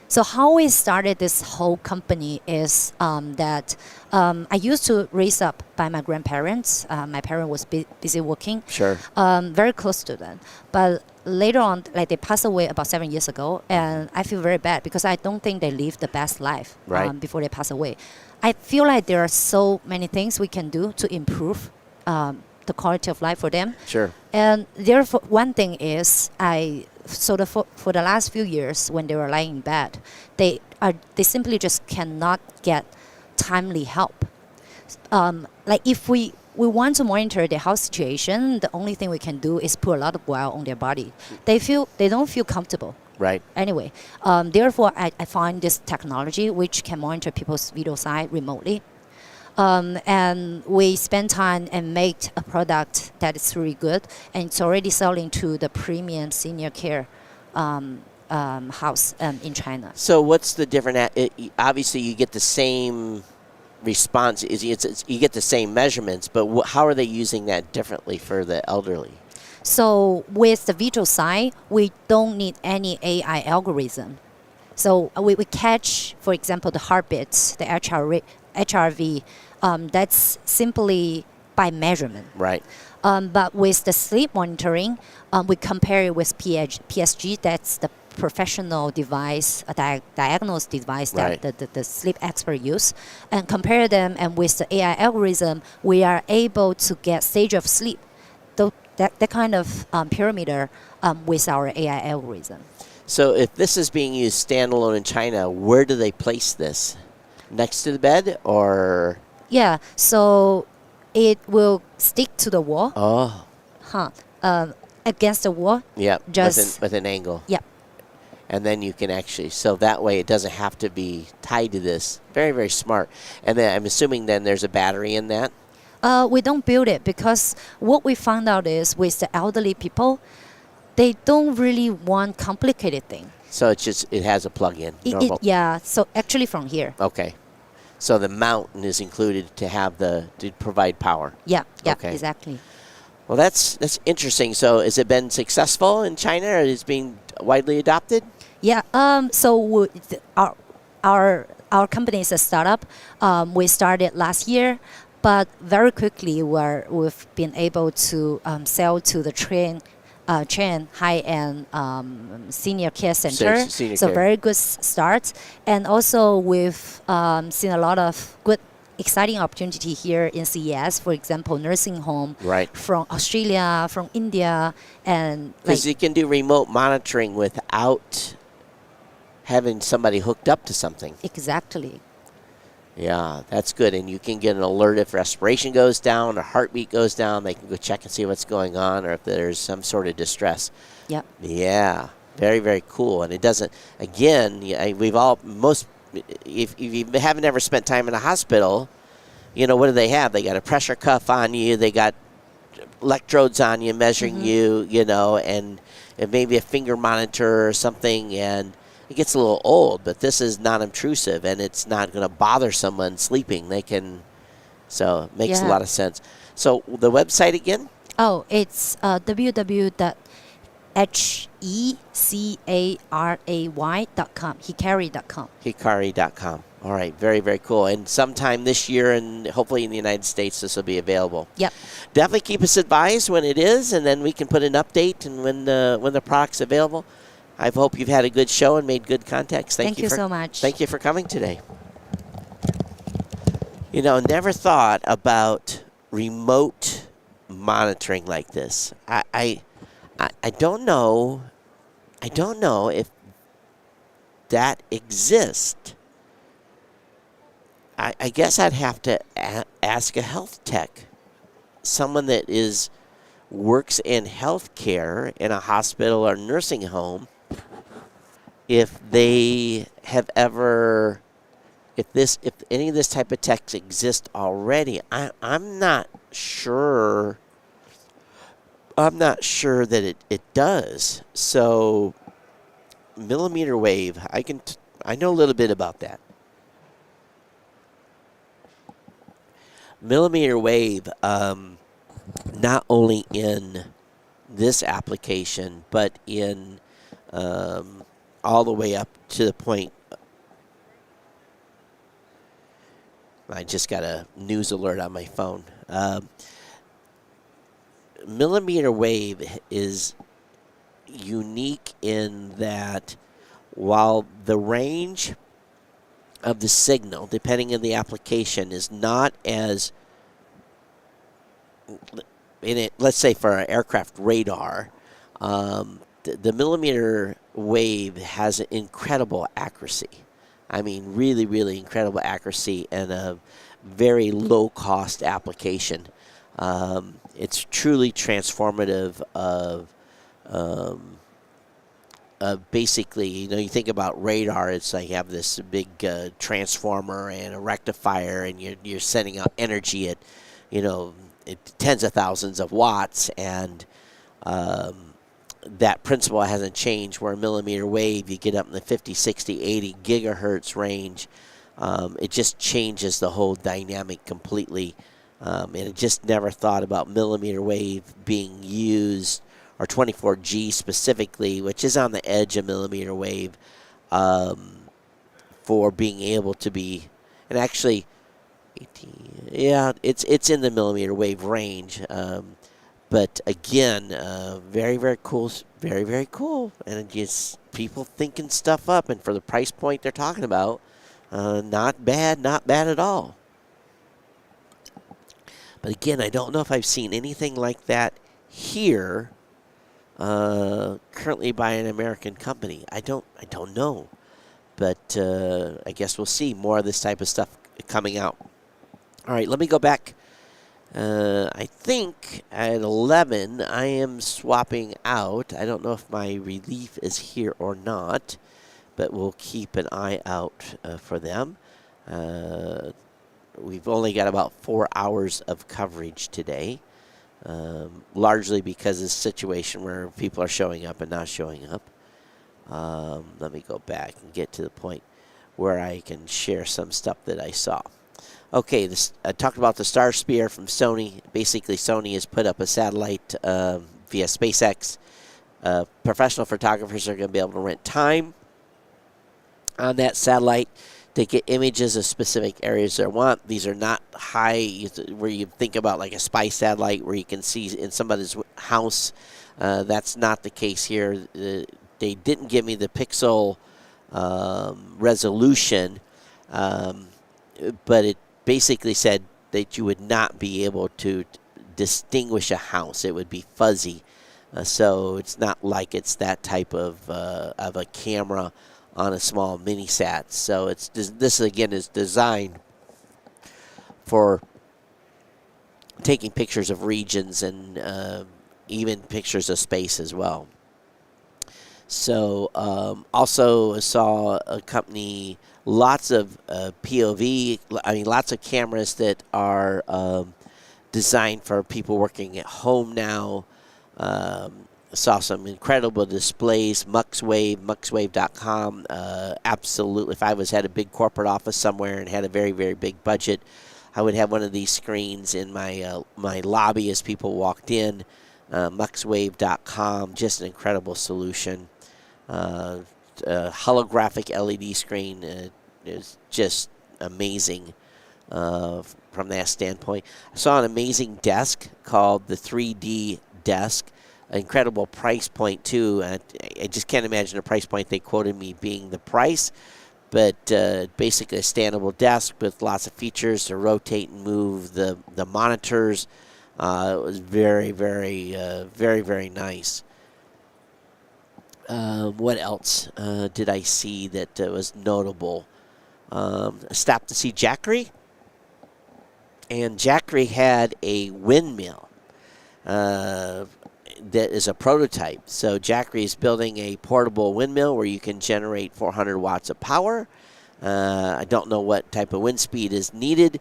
So how we started this whole company is that I used to raise up by my grandparents. My parent was busy working. Sure. Very close to them. But later on, they passed away about 7 years ago, and I feel very bad because I don't think they lived the best life before they passed away. I feel like there are so many things we can do to improve the quality of life for them. Sure. And therefore, one thing is, for the last few years when they were lying in bed, they simply just cannot get timely help. If we want to monitor their health situation, the only thing we can do is put a lot of oil on their body. They don't feel comfortable. Right. Anyway, therefore, I find this technology which can monitor people's vital sign remotely. And we spend time and make a product that is really good, and it's already selling to the premium senior care house in China. So what's the different? Obviously, you get the same response. You get the same measurements, but how are they using that differently for the elderly? So with the vital sign, we don't need any AI algorithm. So we catch, for example, the heartbeats, the HRV. That's simply by measurement. Right. But with the sleep monitoring, we compare it with PSG. That's the professional device, a diagnosis device Right. that the sleep expert use, and compare them. And with the AI algorithm, we are able to get stage of sleep, that kind of parameter with our AI algorithm. So if this is being used standalone in China, where do they place this? Next to the bed or? Yeah, so it will stick to the wall, Oh, against the wall. yeah, Just with an angle. yeah. And then you can actually, so that way it doesn't have to be tied to this. Very, very smart. And then I'm assuming then there's a battery in that. We don't build it because what we found out is with the elderly people, they don't really want complicated thing. So it has a plug-in. Normal. Yeah, so actually from here. Okay. So the mountain is included to provide power. Yeah, Okay. exactly. Well, that's interesting. So has it been successful in China, or is it being widely adopted? Yeah. So our company is a startup. We started last year, but very quickly we've been able to sell to the chain high-end senior care center. Senior So care. very good start. And also we've seen a lot of good, exciting opportunity here in CES. For example, nursing home Right. from Australia, from India, and Because you can do remote monitoring without having somebody hooked up to something. exactly. Yeah, that's good. And you can get an alert if respiration goes down or heartbeat goes down. They can go check and see what's going on, or if there's some sort of distress. Yep. Yeah, very, very cool. And it doesn't, again, if you haven't ever spent time in a hospital, what do they have? They got a pressure cuff on you. They got electrodes on you measuring you, and maybe a finger monitor or something. And it gets a little old, but this is non-intrusive, and it's not going to bother someone sleeping. So it makes a lot of sense. So the website again? Oh, it's www.hecaray.com, hikari.com. Hikari.com. All right, very, very cool. And sometime this year, and hopefully in the United States, this will be available. Yep. Definitely keep us advised when it is, and then we can put an update and when the product's available. I hope you've had a good show and made good contacts. Thank you so much. Thank you for coming today. Never thought about remote monitoring like this. I don't know. I don't know if that exists. I guess I'd have to ask a health tech, someone that works in healthcare in a hospital or nursing home, if they have ever, if any of this type of tech exists already. I'm not sure. I'm not sure that it does. So millimeter wave, I know a little bit about that. Millimeter wave, not only in this application, but in all the way up to the point. I just got a news alert on my phone. Millimeter wave is unique in that while the range of the signal, depending on the application, is not as let's say for an aircraft radar, the millimeter wave has an incredible accuracy. I mean, really, really incredible accuracy and a very low-cost application. It's truly transformative of basically, you think about radar, it's like you have this big transformer and a rectifier, and you're sending out energy at, tens of thousands of watts, and that principle hasn't changed. Where a millimeter wave, you get up in the 50, 60, 80 gigahertz range. It just changes the whole dynamic completely. And I just never thought about millimeter wave being used, or 24G specifically, which is on the edge of millimeter wave, for being able to be, and actually, Yeah, it's in the millimeter wave range. But again, very, very cool. Very, very cool. And it just people thinking stuff up. And for the price point they're talking about, not bad at all. But again, I don't know if I've seen anything like that here currently by an American company. I don't know. But I guess we'll see more of this type of stuff coming out. All right, let me go back. I think at 11, I am swapping out. I don't know if my relief is here or not, but we'll keep an eye out for them. We've only got about 4 hours of coverage today, largely because of the situation where people are showing up and not showing up. Let me go back and get to the point where I can share some stuff that I saw. Okay, I talked about the Star Spear from Sony. Basically, Sony has put up a satellite via SpaceX. Professional photographers are going to be able to rent time on that satellite to get images of specific areas they want. These are not high, where you think about like a spy satellite where you can see in somebody's house. That's not the case here. They didn't give me the pixel resolution, but it basically said that you would not be able to distinguish a house. It would be fuzzy. So it's not like it's that type of a camera on a small mini-sat. So this again is designed for taking pictures of regions and even pictures of space as well. So also saw a company, lots of POV, lots of cameras that are designed for people working at home now. Saw some incredible displays, muxwave.com. Absolutely, if I had a big corporate office somewhere and had a very, very big budget, I would have one of these screens in my my lobby as people walked in. Muxwave.com, just an incredible solution. Holographic LED screen is just amazing from that standpoint. I saw an amazing desk called the 3D desk. Incredible price point, too. I just can't imagine a price point they quoted me being the price, but basically a standable desk with lots of features to rotate and move the monitors. It was very, very, very, very nice. What else did I see that was notable? Stopped to see Jackery. And Jackery had a windmill that is a prototype. So Jackery is building a portable windmill where you can generate 400 watts of power. I don't know what type of wind speed is needed,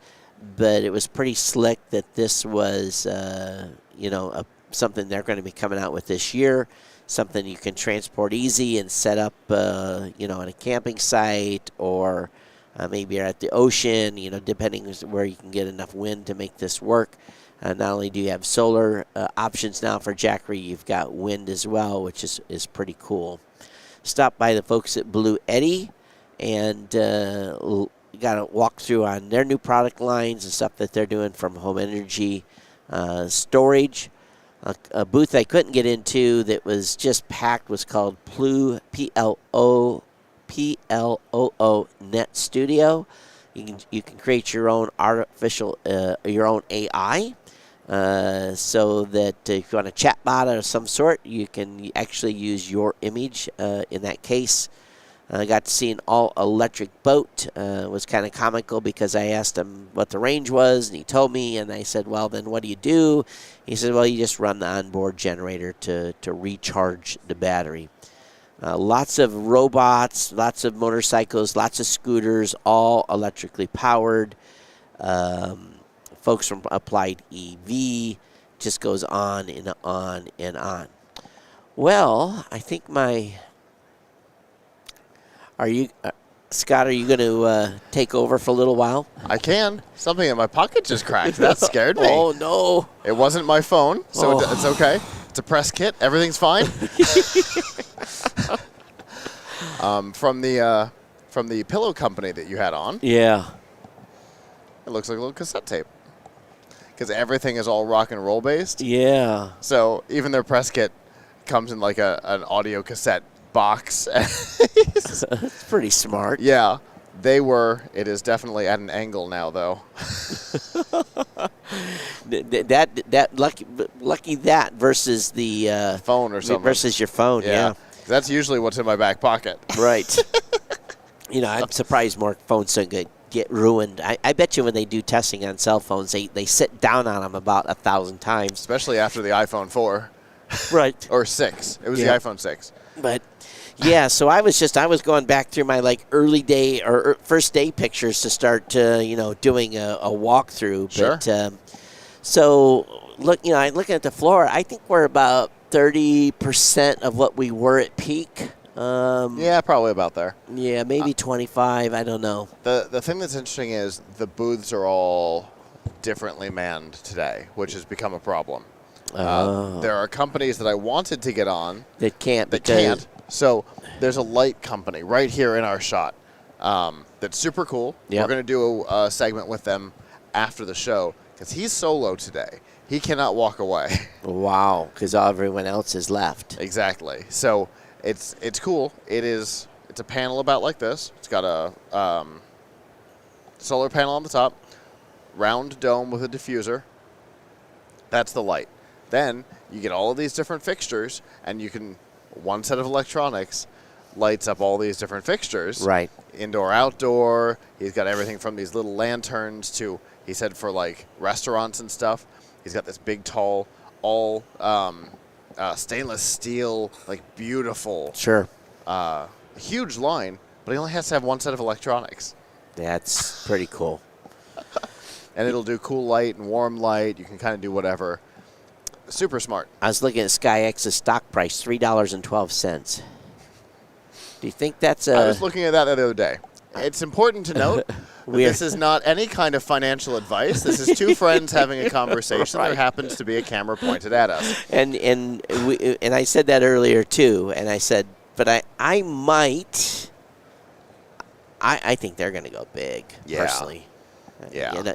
but it was pretty slick that this was, something they're going to be coming out with this year. Something you can transport easy and set up, on a camping site or maybe you're at the ocean, depending where you can get enough wind to make this work. Not only do you have solar options now for Jackery, you've got wind as well, which is pretty cool. Stopped by the folks at Blue Eddy and got a walkthrough on their new product lines and stuff that they're doing from home energy storage. A booth I couldn't get into that was just packed was called PLOO Net Studio. You can create your own your own AI, so that if you want a chatbot of some sort, you can actually use your image. In that case, I got to see an all-electric boat. It was kind of comical because I asked him what the range was, and he told me, and I said, well, then what do you do? He said, well, you just run the onboard generator to recharge the battery. Lots of robots, lots of motorcycles, lots of scooters, all electrically powered. Folks from Applied EV, just goes on and on and on. Well, I think Scott, are you going to take over for a little while? I can. Something in my pocket just cracked. That scared me. Oh, no. It wasn't my phone, so it's okay. It's a press kit. Everything's fine. From the pillow company that you had on. Yeah. It looks like a little cassette tape. because everything is all rock and roll based. Yeah. So even their press kit comes in like an audio cassette box. It's pretty smart. Yeah. It is definitely at an angle now, though. that lucky that versus the phone or something. versus your phone. Yeah. That's usually what's in my back pocket. Right. I'm surprised more phones don't get ruined. I bet you when they do testing on cell phones, they sit down on them about 1,000 times. Especially after the iPhone 4. Right. Or 6. It was the iPhone 6. But yeah, so I was going back through my early day or first day pictures to start doing a walkthrough. Sure. But so looking at the floor, I think we're about 30% of what we were at peak. Yeah, probably about there. Yeah, maybe 25. I don't know. The thing that's interesting is the booths are all differently manned today, which has become a problem. There are companies that I wanted to get on that can't. So there's a light company right here in our shot that's super cool. Yep. We're going to do a segment with them after the show because he's solo today. He cannot walk away. Wow, because everyone else is left. Exactly. So it's cool. It's a panel about like this. It's got a solar panel on the top, round dome with a diffuser. That's the light. Then you get all of these different fixtures, and you can one set of electronics lights up all these different fixtures. Right. Indoor, outdoor. He's got everything from these little lanterns to, he said, for restaurants and stuff. He's got this big, tall, all stainless steel, beautiful. Sure. Huge line, but he only has to have one set of electronics. That's pretty cool. And it'll do cool light and warm light. You can kind of do whatever. Super smart. I was looking at SkyX's stock price, $3.12. Do you think that's I was looking at that the other day. It's important to note that this is not any kind of financial advice. This is two friends having a conversation. Right. There happens to be a camera pointed at us. And I said that earlier too. And I said, but I might. I think they're going to go big. Yeah. Personally. Yeah.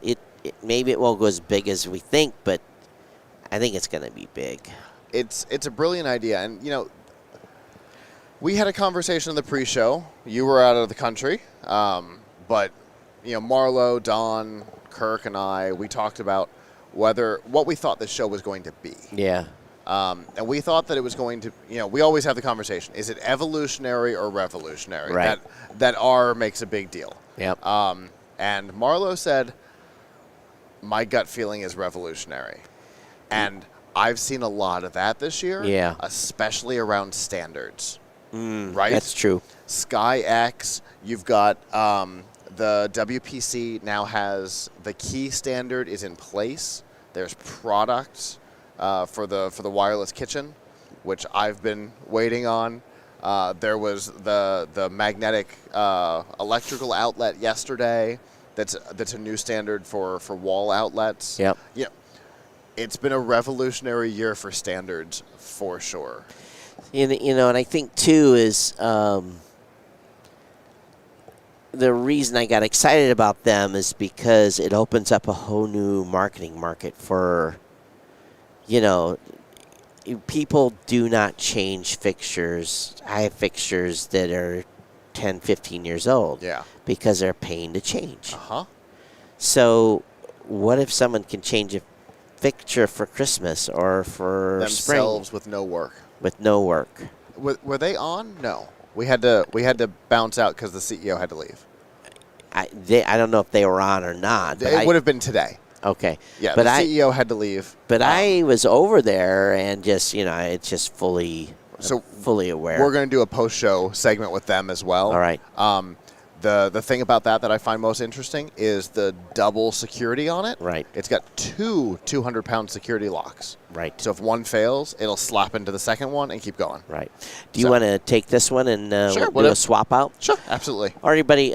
Maybe it won't go as big as we think, but I think it's going to be big. It's a brilliant idea, and we had a conversation in the pre-show. You were out of the country, but Marlo, Don, Kirk, and I, we talked about what we thought this show was going to be. Yeah. And we thought that it was going to, we always have the conversation: is it evolutionary or revolutionary? Right. That R makes a big deal. Yep. And Marlo said, "My gut feeling is revolutionary." And I've seen a lot of that this year, yeah, especially around standards. Right? That's true. SkyX, you've got the WPC now has the key standard is in place. There's products for the wireless kitchen, which I've been waiting on. There was the magnetic electrical outlet yesterday. That's a new standard for wall outlets. Yep. Yeah. It's been a revolutionary year for standards, for sure. And I think, too, is the reason I got excited about them is because it opens up a whole new marketing market for, people do not change fixtures. I have fixtures that are 10, 15 years old. Yeah. Because they're paying to change. Uh-huh. So what if someone can change a fixture for Christmas or for themselves spring with no work? With no work. Were they on? No. We had to bounce out because the CEO had to leave. I don't know if they were on or not. It would have been today. Okay. Yeah, but the CEO had to leave. But I was over there and just, it's just fully aware. We're going to do a post-show segment with them as well. All right. The thing about that I find most interesting is the double security on it. Right. It's got two 200-pound security locks. Right. So if one fails, it'll slap into the second one and keep going. Right. Do you want to take this one and sure, we'll do a swap out? Sure, absolutely. All right, everybody.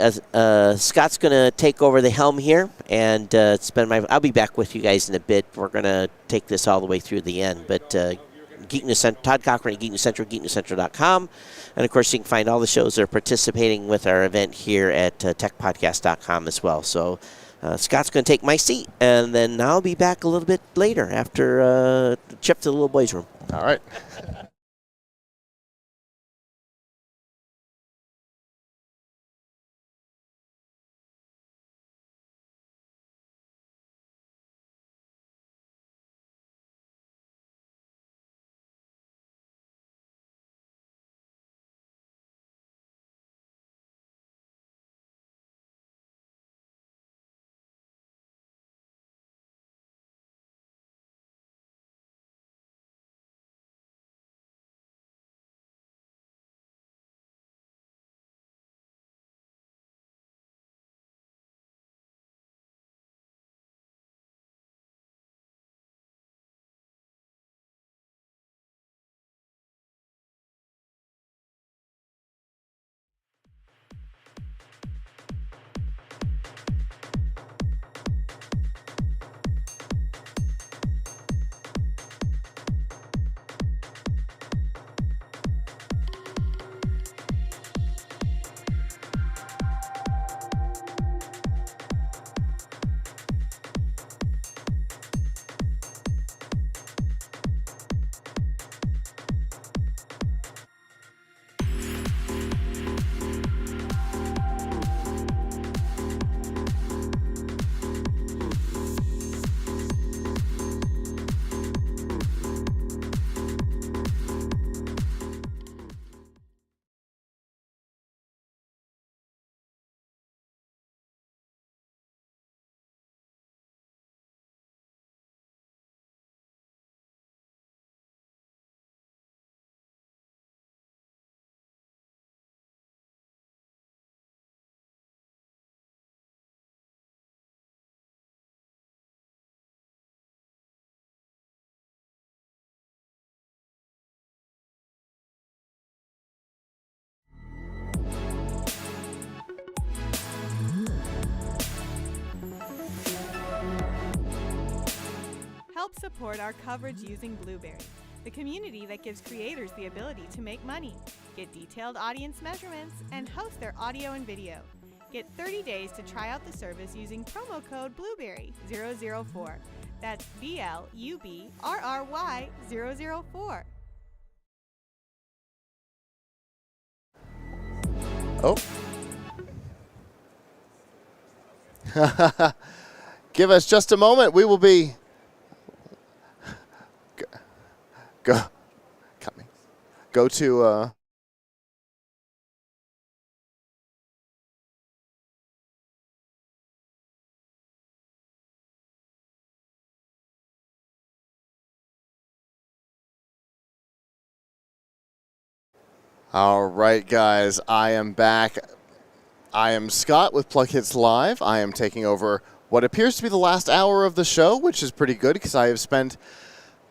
Scott's going to take over the helm here, and I'll be back with you guys in a bit. We're going to take this all the way through the end, but Geek News Central, Todd Cochran at Geek News Central, geeknewscentral.com. And, of course, you can find all the shows that are participating with our event here at techpodcast.com as well. So Scott's going to take my seat, and then I'll be back a little bit later after trip to the little boys' room. All right. Help support our coverage using Blueberry, the community that gives creators the ability to make money, get detailed audience measurements, and host their audio and video. Get 30 days to try out the service using promo code Blueberry004. That's BLUBRRY004. Oh. Give us just a moment. We will be... Go to... All right, guys, I am back. I am Scott with Plug Hits Live. I am taking over what appears to be the last hour of the show, which is pretty good because I have spent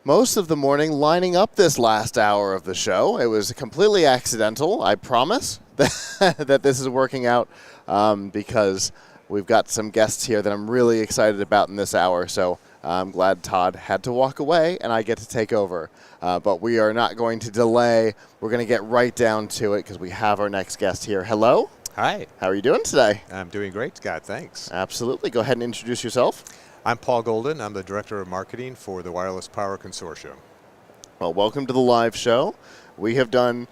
most of the morning lining up this last hour of the show. It was completely accidental, I promise, that this is working out because we've got some guests here that I'm really excited about in this hour. So I'm glad Todd had to walk away and I get to take over. But we are not going to delay. We're going to get right down to it because we have our next guest here. Hello. Hi. How are you doing today? I'm doing great, Scott. Thanks. Absolutely. Go ahead and introduce yourself. I'm Paul Golden. I'm the Director of Marketing for the Wireless Power Consortium. Well, welcome to the live show. We have done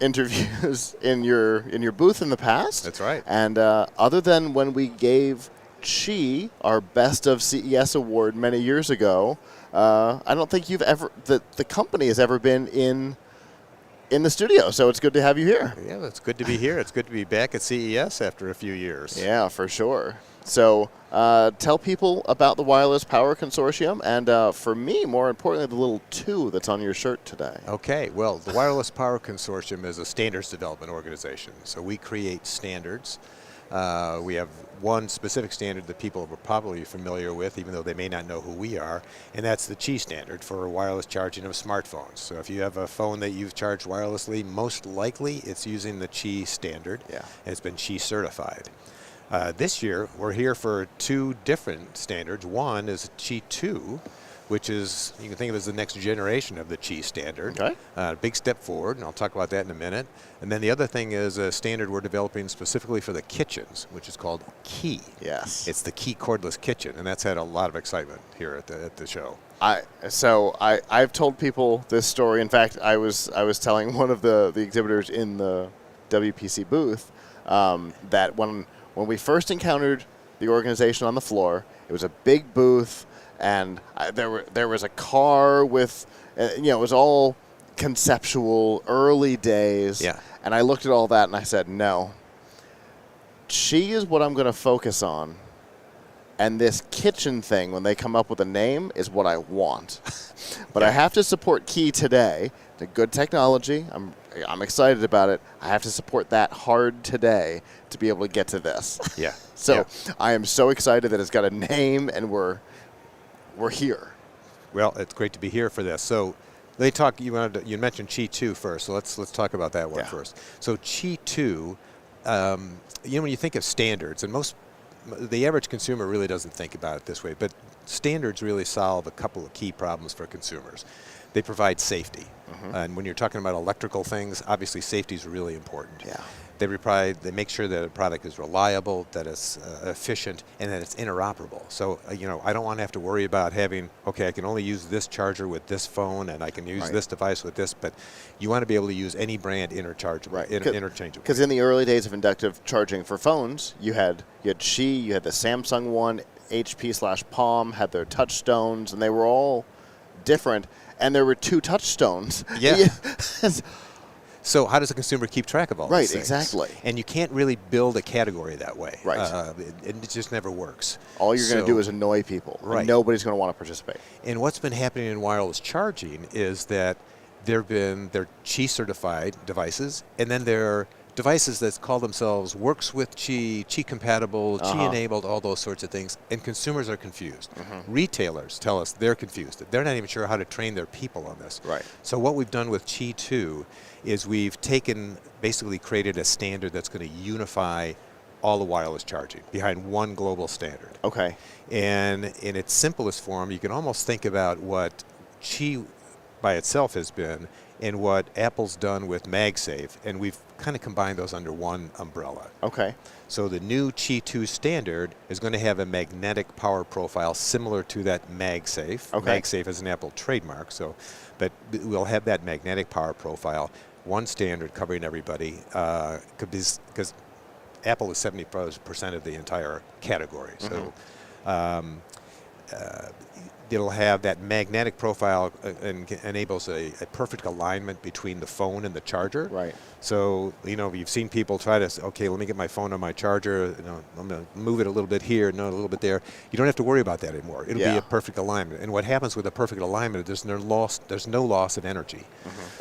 interviews in your booth in the past. That's right. And other than when we gave Qi our Best of CES award many years ago, I don't think the company has ever been in the studio, so it's good to have you here. Yeah, it's good to be here. It's good to be back at CES after a few years. Yeah, for sure. So tell people about the Wireless Power Consortium and, for me, more importantly, the little 2 that's on your shirt today. Okay, well, the Wireless Power Consortium is a standards development organization. So we create standards. We have one specific standard that people are probably familiar with, even though they may not know who we are, and that's the Qi standard for wireless charging of smartphones. So if you have a phone that you've charged wirelessly, most likely it's using the Qi standard. Yeah. And it's been Qi certified. This year, we're here for 2 different standards. One is Qi 2, which is, you can think of as the next generation of the Qi standard. Okay. Big step forward, and I'll talk about that in a minute. And then the other thing is a standard we're developing specifically for the kitchens, which is called Qi. Yes. It's the Qi cordless kitchen, and that's had a lot of excitement here at the show. I've told people this story. In fact, I was telling one of the exhibitors in the WPC booth that when we first encountered the organization on the floor, it was a big booth, and there was a car with, it was all conceptual, early days. Yeah. And I looked at all that and I said, no, Qi is what I'm going to focus on. And this kitchen thing, when they come up with a name, is what I want. But I have to support Qi today. It's a good technology. I'm excited about it. I have to support that hard today to be able to get to this. Yeah. So I am so excited that it's got a name and we're here. Well, it's great to be here for this. So they talk. You mentioned Qi 2 first, so let's talk about that one first. So Qi 2, when you think of standards, and the average consumer really doesn't think about it this way, but standards really solve a couple of key problems for consumers. They provide safety. And when you're talking about electrical things, obviously safety is really important. Yeah. They make sure that a product is reliable, that it's efficient, and that it's interoperable. So, I don't want to have to worry about having, I can only use this charger with this phone, and I can use this device with this, but you want to be able to use any brand interchangeably. Because in the early days of inductive charging for phones, you had Qi, you had the Samsung one, HP/Palm had their touchstones, and they were all different, and there were 2 touchstones. Yeah. So how does a consumer keep track of all these things? Right, exactly. And you can't really build a category that way. Right. It just never works. All you're going to do is annoy people. Right. And nobody's going to want to participate. And what's been happening in wireless charging is that they're Qi certified devices, and then there are devices that call themselves works with Qi, Qi compatible, Qi enabled, all those sorts of things, and consumers are confused. Retailers tell us they're confused. They're not even sure how to train their people on this. Right. So what we've done with Qi 2 is we've basically created a standard that's going to unify all the wireless charging behind one global standard. Okay. And in its simplest form, you can almost think about what Qi by itself has been and what Apple's done with MagSafe, and we've kind of combined those under one umbrella. Okay. So the new Qi 2 standard is going to have a magnetic power profile similar to that MagSafe. Okay. MagSafe is an Apple trademark, but we'll have that magnetic power profile, one standard covering everybody, because Apple is 70% of the entire category. So it'll have that magnetic profile and enables a perfect alignment between the phone and the charger. Right. So, you've seen people try to say, okay, let me get my phone on my charger, I'm going to move it a little bit here, a little bit there. You don't have to worry about that anymore. It'll be a perfect alignment. And what happens with a perfect alignment, there's no loss of energy.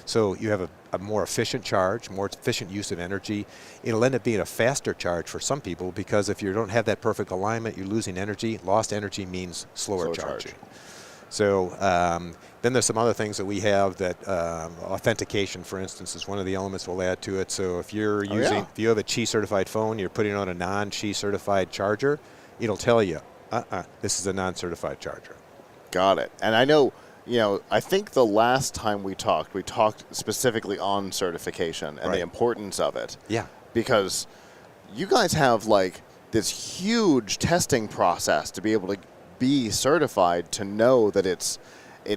So you have a more efficient charge, more efficient use of energy. It'll end up being a faster charge for some people because if you don't have that perfect alignment, you're losing energy. Lost energy means slower charging. So then there's some other things that we have that authentication, for instance, is one of the elements we'll add to it. So if you're if you have a Qi certified phone, you're putting on a non-Qi certified charger, it'll tell you, this is a non-certified charger. Got it. And I know, I think the last time we talked specifically on certification and the importance of it. Yeah. Because you guys have this huge testing process to be able to be certified, to know that it's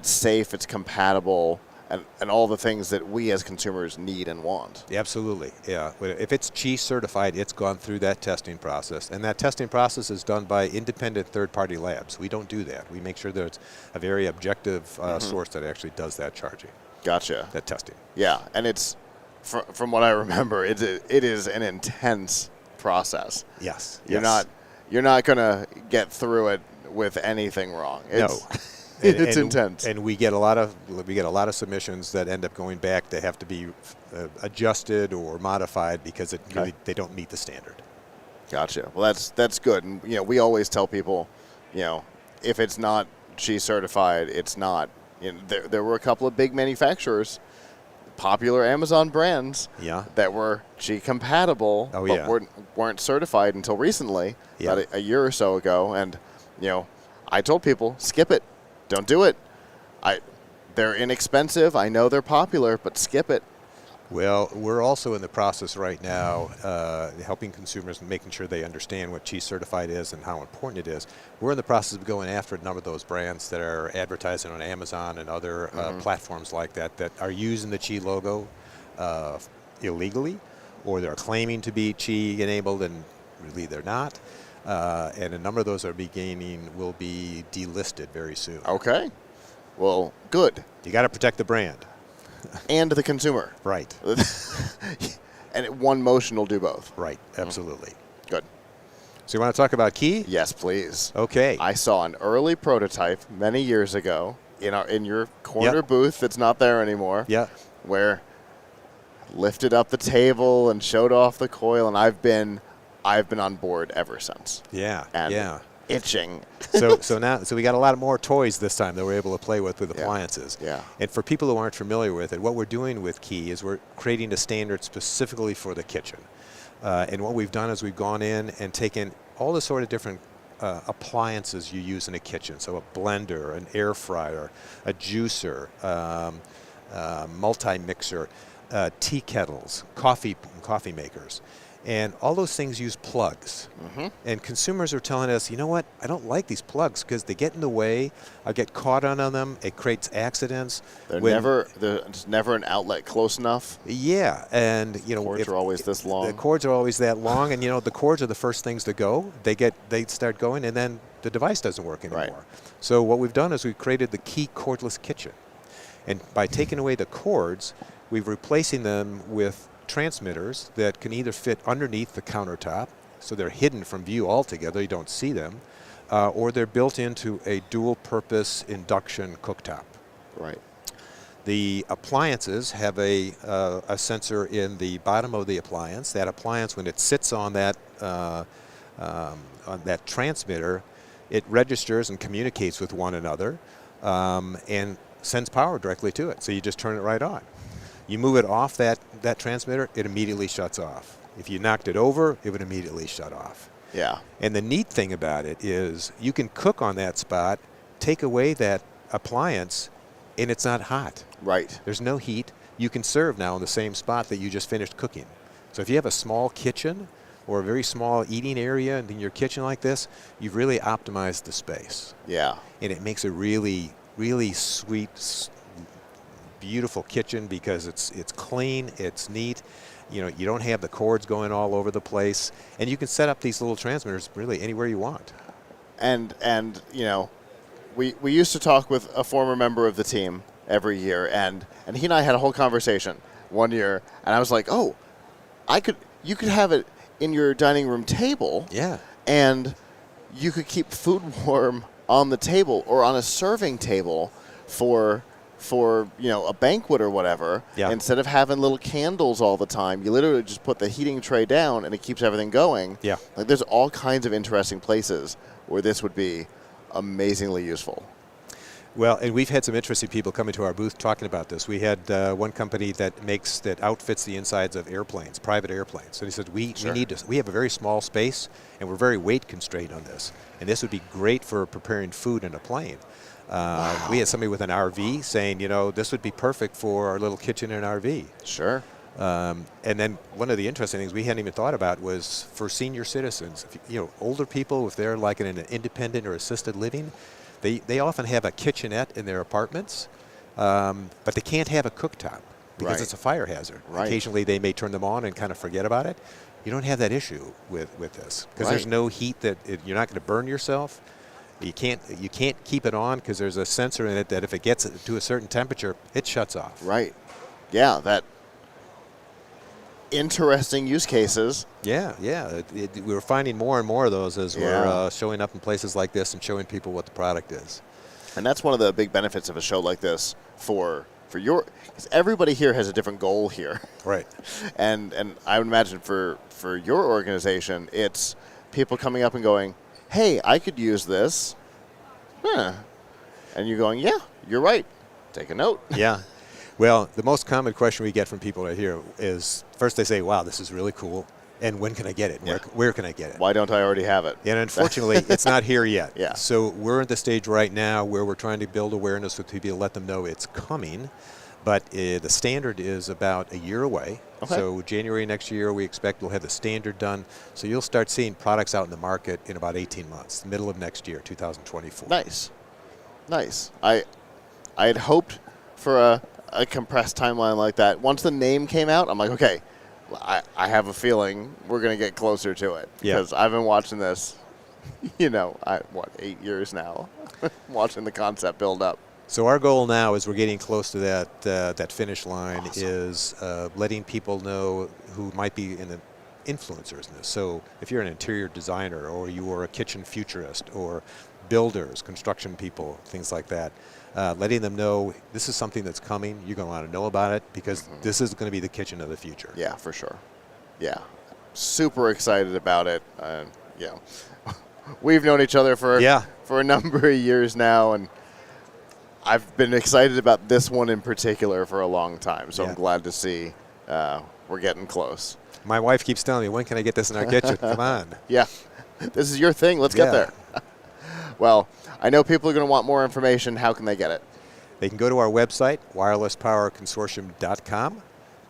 safe, it's compatible, and all the things that we as consumers need and want. Absolutely, yeah. If it's Qi certified, it's gone through that testing process, and that testing process is done by independent third-party labs. We don't do that. We make sure that it's a very objective source that actually does that charging. Gotcha. That testing. Yeah, and it's, from what I remember, it is an intense process. Yes. You're not going to get through it with anything wrong. It's intense. And we get a lot of submissions that end up going back. They have to be adjusted or modified because they don't meet the standard. Gotcha. Well, that's good. And we always tell people, if it's not Qi certified, it's not. There were a couple of big manufacturers popular Amazon brands that were Qi compatible, Oh, but yeah. weren't certified until recently, Yeah. about a year or so ago. And I told people, skip it, don't do it. They're inexpensive. I know they're popular, but skip it. Well, we're also in the process right now helping consumers and making sure they understand what Qi certified is and how important it is. We're in the process of going after a number of those brands that are advertising on Amazon and other platforms like that are using the Qi logo illegally, or they're claiming to be Qi enabled and really they're not. And a number of those will be delisted very soon. Okay. Well, good. You got to protect the brand. And the consumer. Right. And one motion will do both. Right. Absolutely. Good. So you want to talk about Qi? Yes, please. Okay. I saw an early prototype many years ago in your corner booth that's not there anymore. Yeah. Where lifted up the table and showed off the coil, and I've been on board ever since. Yeah. And yeah. itching. So we got a lot more toys this time that we're able to play with appliances. Yeah. And for people who aren't familiar with it, what we're doing with Qi is we're creating a standard specifically for the kitchen. And what we've done is we've gone in and taken all the sort of different appliances you use in a kitchen. So a blender, an air fryer, a juicer, multi-mixer, tea kettles, coffee makers. And all those things use plugs. And consumers are telling us, you know what, I don't like these plugs because they get in the way. I get caught on them. It creates accidents. There's never an outlet close enough. Yeah, and cords are always this long. The cords are always that long, and the cords are the first things to go. They start going, and then the device doesn't work anymore. Right. So what we've done is we've created the Qi cordless kitchen, and by taking away the cords, we're replacing them with transmitters that can either fit underneath the countertop, so they're hidden from view altogether, you don't see them, or they're built into a dual-purpose induction cooktop. Right. The appliances have a sensor in the bottom of the appliance. That appliance, when it sits on that transmitter, it registers and communicates with one another and sends power directly to it. So you just turn it right on. You move it off that transmitter, it immediately shuts off. If you knocked it over, it would immediately shut off. Yeah. And the neat thing about it is you can cook on that spot, take away that appliance, and it's not hot. Right. There's no heat. You can serve now in the same spot that you just finished cooking. So if you have a small kitchen or a very small eating area in your kitchen like this, you've really optimized the space. Yeah. And it makes a really, really sweet, beautiful kitchen because it's clean, it's neat. You don't have the cords going all over the place, and you can set up these little transmitters really anywhere you want. And we used to talk with a former member of the team every year, and he and I had a whole conversation one year, and I was like, oh, you could have it in your dining room table. Yeah. And you could keep food warm on the table or on a serving table for a banquet or whatever. Yeah. Instead of having little candles all the time, you literally just put the heating tray down and it keeps everything going. Yeah. Like there's all kinds of interesting places where this would be amazingly useful. Well, and we've had some interesting people coming to our booth talking about this. We had one company that outfits the insides of airplanes, private airplanes. So he said, we have a very small space and we're very weight constrained on this. And this would be great for preparing food in a plane. Wow. We had somebody with an RV saying, this would be perfect for our little kitchen in an RV. Sure. And then one of the interesting things we hadn't even thought about was for senior citizens, older people, if they're like in an independent or assisted living, they often have a kitchenette in their apartments, but they can't have a cooktop because it's a fire hazard. Right. Occasionally they may turn them on and kind of forget about it. You don't have that issue with this because there's no heat you're not going to burn yourself. You can't keep it on because there's a sensor in it that if it gets to a certain temperature, it shuts off. Right. Yeah, that interesting use cases. Yeah. We're finding more and more of those as we're showing up in places like this and showing people what the product is. And that's one of the big benefits of a show like this for because everybody here has a different goal here. Right. And I would imagine for your organization, it's people coming up and going, hey, I could use this. Huh. And you're going, yeah, you're right. Take a note. Yeah. Well, the most common question we get from people right here is, first they say, wow, this is really cool, and when can I get it? Yeah. Where can I get it? Why don't I already have it? And unfortunately, it's not here yet. Yeah. So we're at the stage right now where we're trying to build awareness with people, let them know it's coming. But the standard is about a year away. Okay. So January next year, we expect we'll have the standard done. So you'll start seeing products out in the market in about 18 months, the middle of next year, 2024. Nice. Nice. I had hoped for a compressed timeline like that. Once the name came out, I'm like, okay, I have a feeling we're going to get closer to it. Yeah. Because I've been watching this, 8 years now, watching the concept build up. So our goal now, as we're getting close to that finish line, Awesome. is letting people know who might be in the influencers in this. So if you're an interior designer, or you are a kitchen futurist, or builders, construction people, things like that, letting them know this is something that's coming. You're going to want to know about it, because this is going to be the kitchen of the future. Yeah, for sure. Yeah. Super excited about it. We've known each other for a number of years now, and I've been excited about this one in particular for a long time, so I'm glad to see we're getting close. My wife keeps telling me, when can I get this in our kitchen? Come on. Yeah. This is your thing. Let's get there. Well, I know people are going to want more information. How can they get it? They can go to our website, wirelesspowerconsortium.com,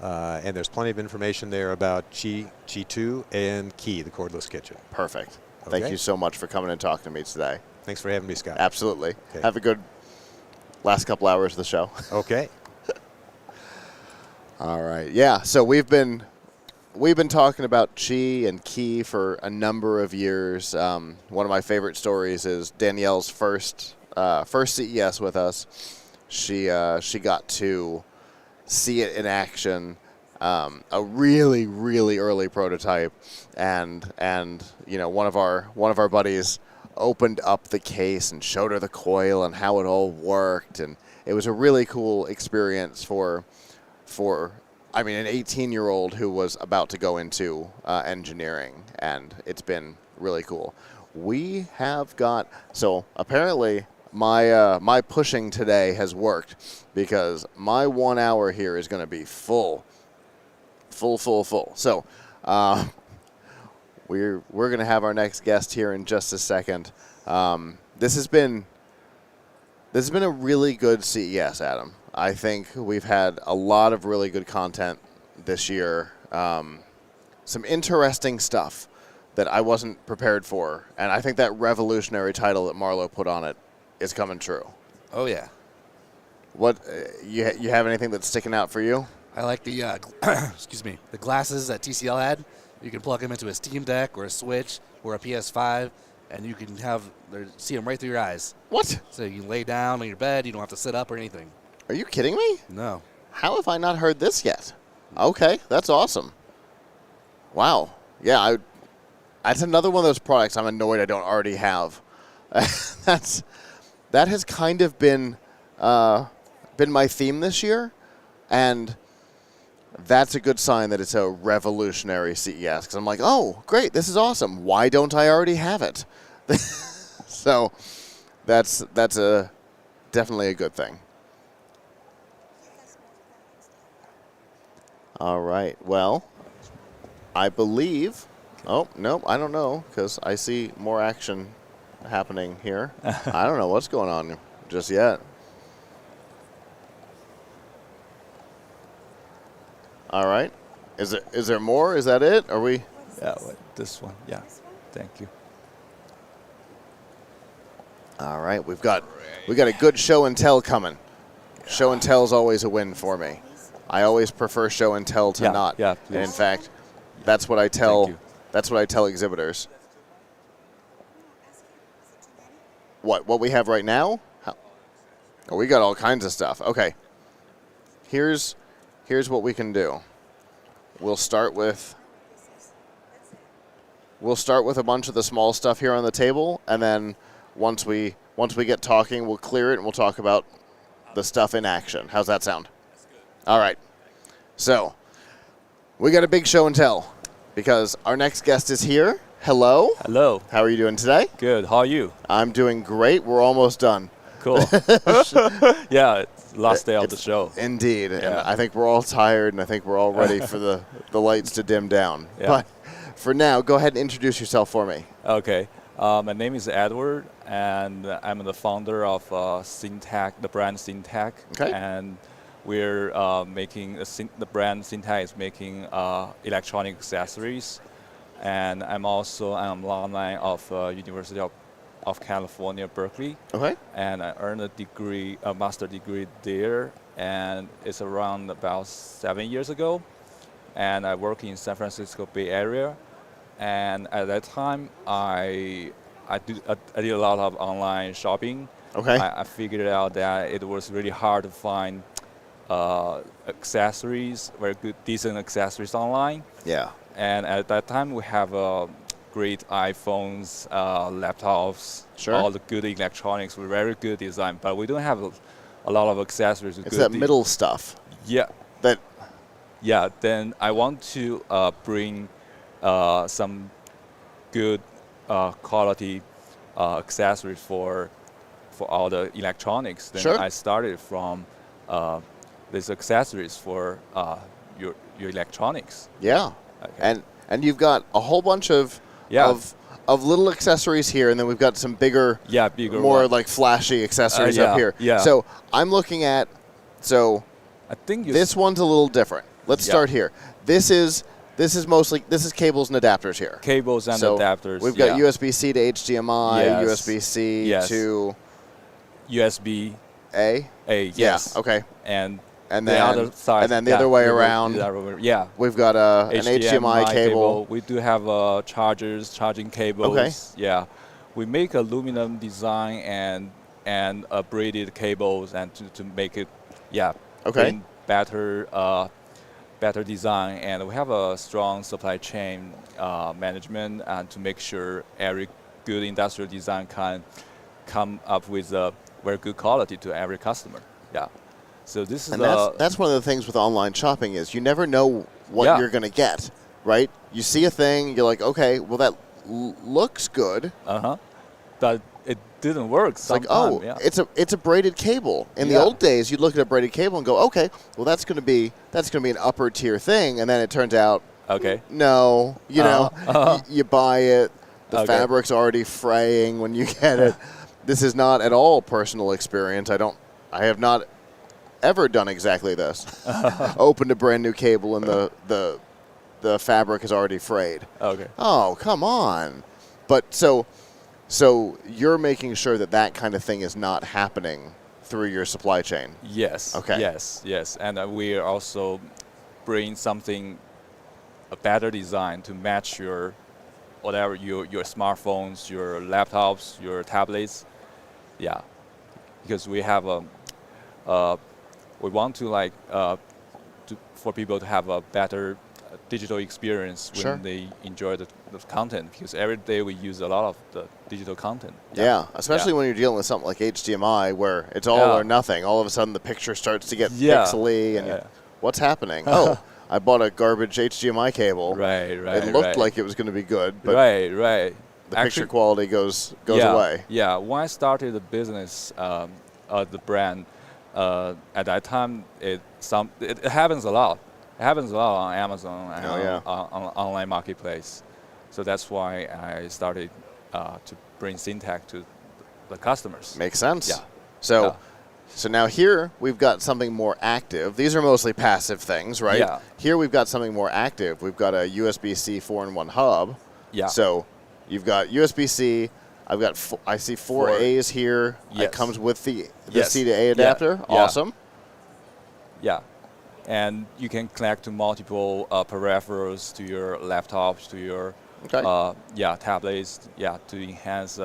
and there's plenty of information there about Qi2, and Key, the cordless kitchen. Perfect. Okay. Thank you so much for coming and talking to me today. Thanks for having me, Scott. Absolutely. Okay. Have a good last couple hours of the show. Okay. All right. Yeah, so we've been talking about Qi and Key for a number of years. One of my favorite stories is Danielle's first CES with us. She got to see it in action, a really, really early prototype, and one of our buddies opened up the case and showed her the coil and how it all worked, and it was a really cool experience for an 18-year-old who was about to go into engineering, and it's been really cool. We have got, so apparently my pushing today has worked, because my 1 hour here is going to be full. So we're going to have our next guest here in just a second. This has been a really good CES, Adam. I think we've had a lot of really good content this year. Some interesting stuff that I wasn't prepared for, and I think that revolutionary title that Marlo put on it is coming true. Oh yeah. What you have anything that's sticking out for you? I like the the glasses that TCL had. You can plug them into a Steam Deck or a Switch or a PS5, and you can see them right through your eyes. What? So you can lay down on your bed. You don't have to sit up or anything. Are you kidding me? No. How have I not heard this yet? Okay, that's awesome. Wow. Yeah, that's another one of those products I'm annoyed I don't already have. That has kind of been my theme this year, and that's a good sign that it's a revolutionary CES, because I'm like, oh, great, this is awesome. Why don't I already have it? So that's definitely a good thing. All right. Well, I believe. Oh, no, I don't know, because I see more action happening here. I don't know what's going on just yet. All right. Is there more? Is that it? Are we? Yeah, this one. Yeah. Thank you. All right. We got a good show and tell coming. Yeah. Show and tell is always a win for me. I always prefer show and tell to not. Yeah, and in fact, that's what I tell. That's what I tell exhibitors. What we have right now? Oh, we got all kinds of stuff. Okay. Here's what we can do. We'll start with a bunch of the small stuff here on the table, and then once we get talking, we'll clear it and we'll talk about the stuff in action. How's that sound? All right. So, we got a big show and tell, because our next guest is here. Hello. Hello. How are you doing today? Good. How are you? I'm doing great. We're almost done. Cool. Yeah, it's last day of the show. Indeed. And Yeah. I think we're all tired, and I think we're all ready for the lights to dim down. Yeah. But for now, go ahead and introduce yourself for me. Okay. My name is Edward, and I'm the founder of Syntec, the brand Syntec. Okay. And we're making the brand Syntec is making electronic accessories, and I'm also an alumni of University of California, Berkeley. Okay. And I earned a master degree there, and it's around about 7 years ago. And I work in San Francisco Bay Area, and at that time I did a lot of online shopping. Okay. I figured out that it was really hard to find accessories, very good, decent accessories online. Yeah. And at that time, we have great iPhones, laptops, Sure. all the good electronics with very good design. But we don't have a lot of accessories. With It's good that middle stuff. Yeah. That. Yeah. Then I want to bring some good quality accessories for all the electronics. Then Sure. I started from these accessories for your electronics. Yeah. Okay. And you've got a whole bunch of little accessories here, and then we've got some bigger, more one. like flashy accessories Yeah, up here. yeah. So I'm looking at, I think this one's a little different. Let's start here. This is mostly cables and adapters here. Cables and So adapters. We've got yeah. USB-C to HDMI, Yes. USB-C Yes. to USB A. A. Yes. Yeah. Okay. And then the other side. and then the other way around. Yeah. We've got an HDMI cable. We do have chargers, charging cables. Okay. Yeah. We make aluminum design and braided cables and to make it, Okay. better design, and we have a strong supply chain management and to make sure every good industrial design can come up with a very good quality to every customer. Yeah. So this is And that's one of the things with online shopping is you never know what you're going to get, right? You see a thing, you're like, okay, well that looks good. But it didn't work. It's like, oh, it's a braided cable. In the old days, you'd look at a braided cable and go, okay, well that's going to be an upper tier thing, and then it turns out, no, you buy it, the fabric's already fraying when you get it. This is not at all personal experience. I have not ever done exactly this. Opened a brand new cable and the fabric is already frayed. Okay. Oh, come on. But so you're making sure that kind of thing is not happening through your supply chain. Yes. Okay. Yes. And we also bring a better design to match your smartphones, your laptops, your tablets. Yeah. Because we have we want to for people to have a better digital experience when they enjoy the content, because every day we use a lot of the digital content. Yeah, especially when you're dealing with something like HDMI where it's all or nothing. All of a sudden the picture starts to get pixely and what's happening? Oh, I bought a garbage HDMI cable. Right. It looked like it was going to be good, but right. The picture quality goes away. Yeah, when I started the business, the brand, at that time it happens a lot. It happens a lot on Amazon and on online marketplace. So that's why I started to bring Syntec to the customers. Makes sense. Yeah. So now here we've got something more active. These are mostly passive things, right? Yeah. Here we've got something more active. We've got a USB-C 4-in-1 hub. Yeah. So you've got USB-C. I see four A's here. Yes. It comes with the C to A adapter. Yeah. Awesome. Yeah. And you can connect to multiple peripherals, to your laptops, to your tablets, to enhance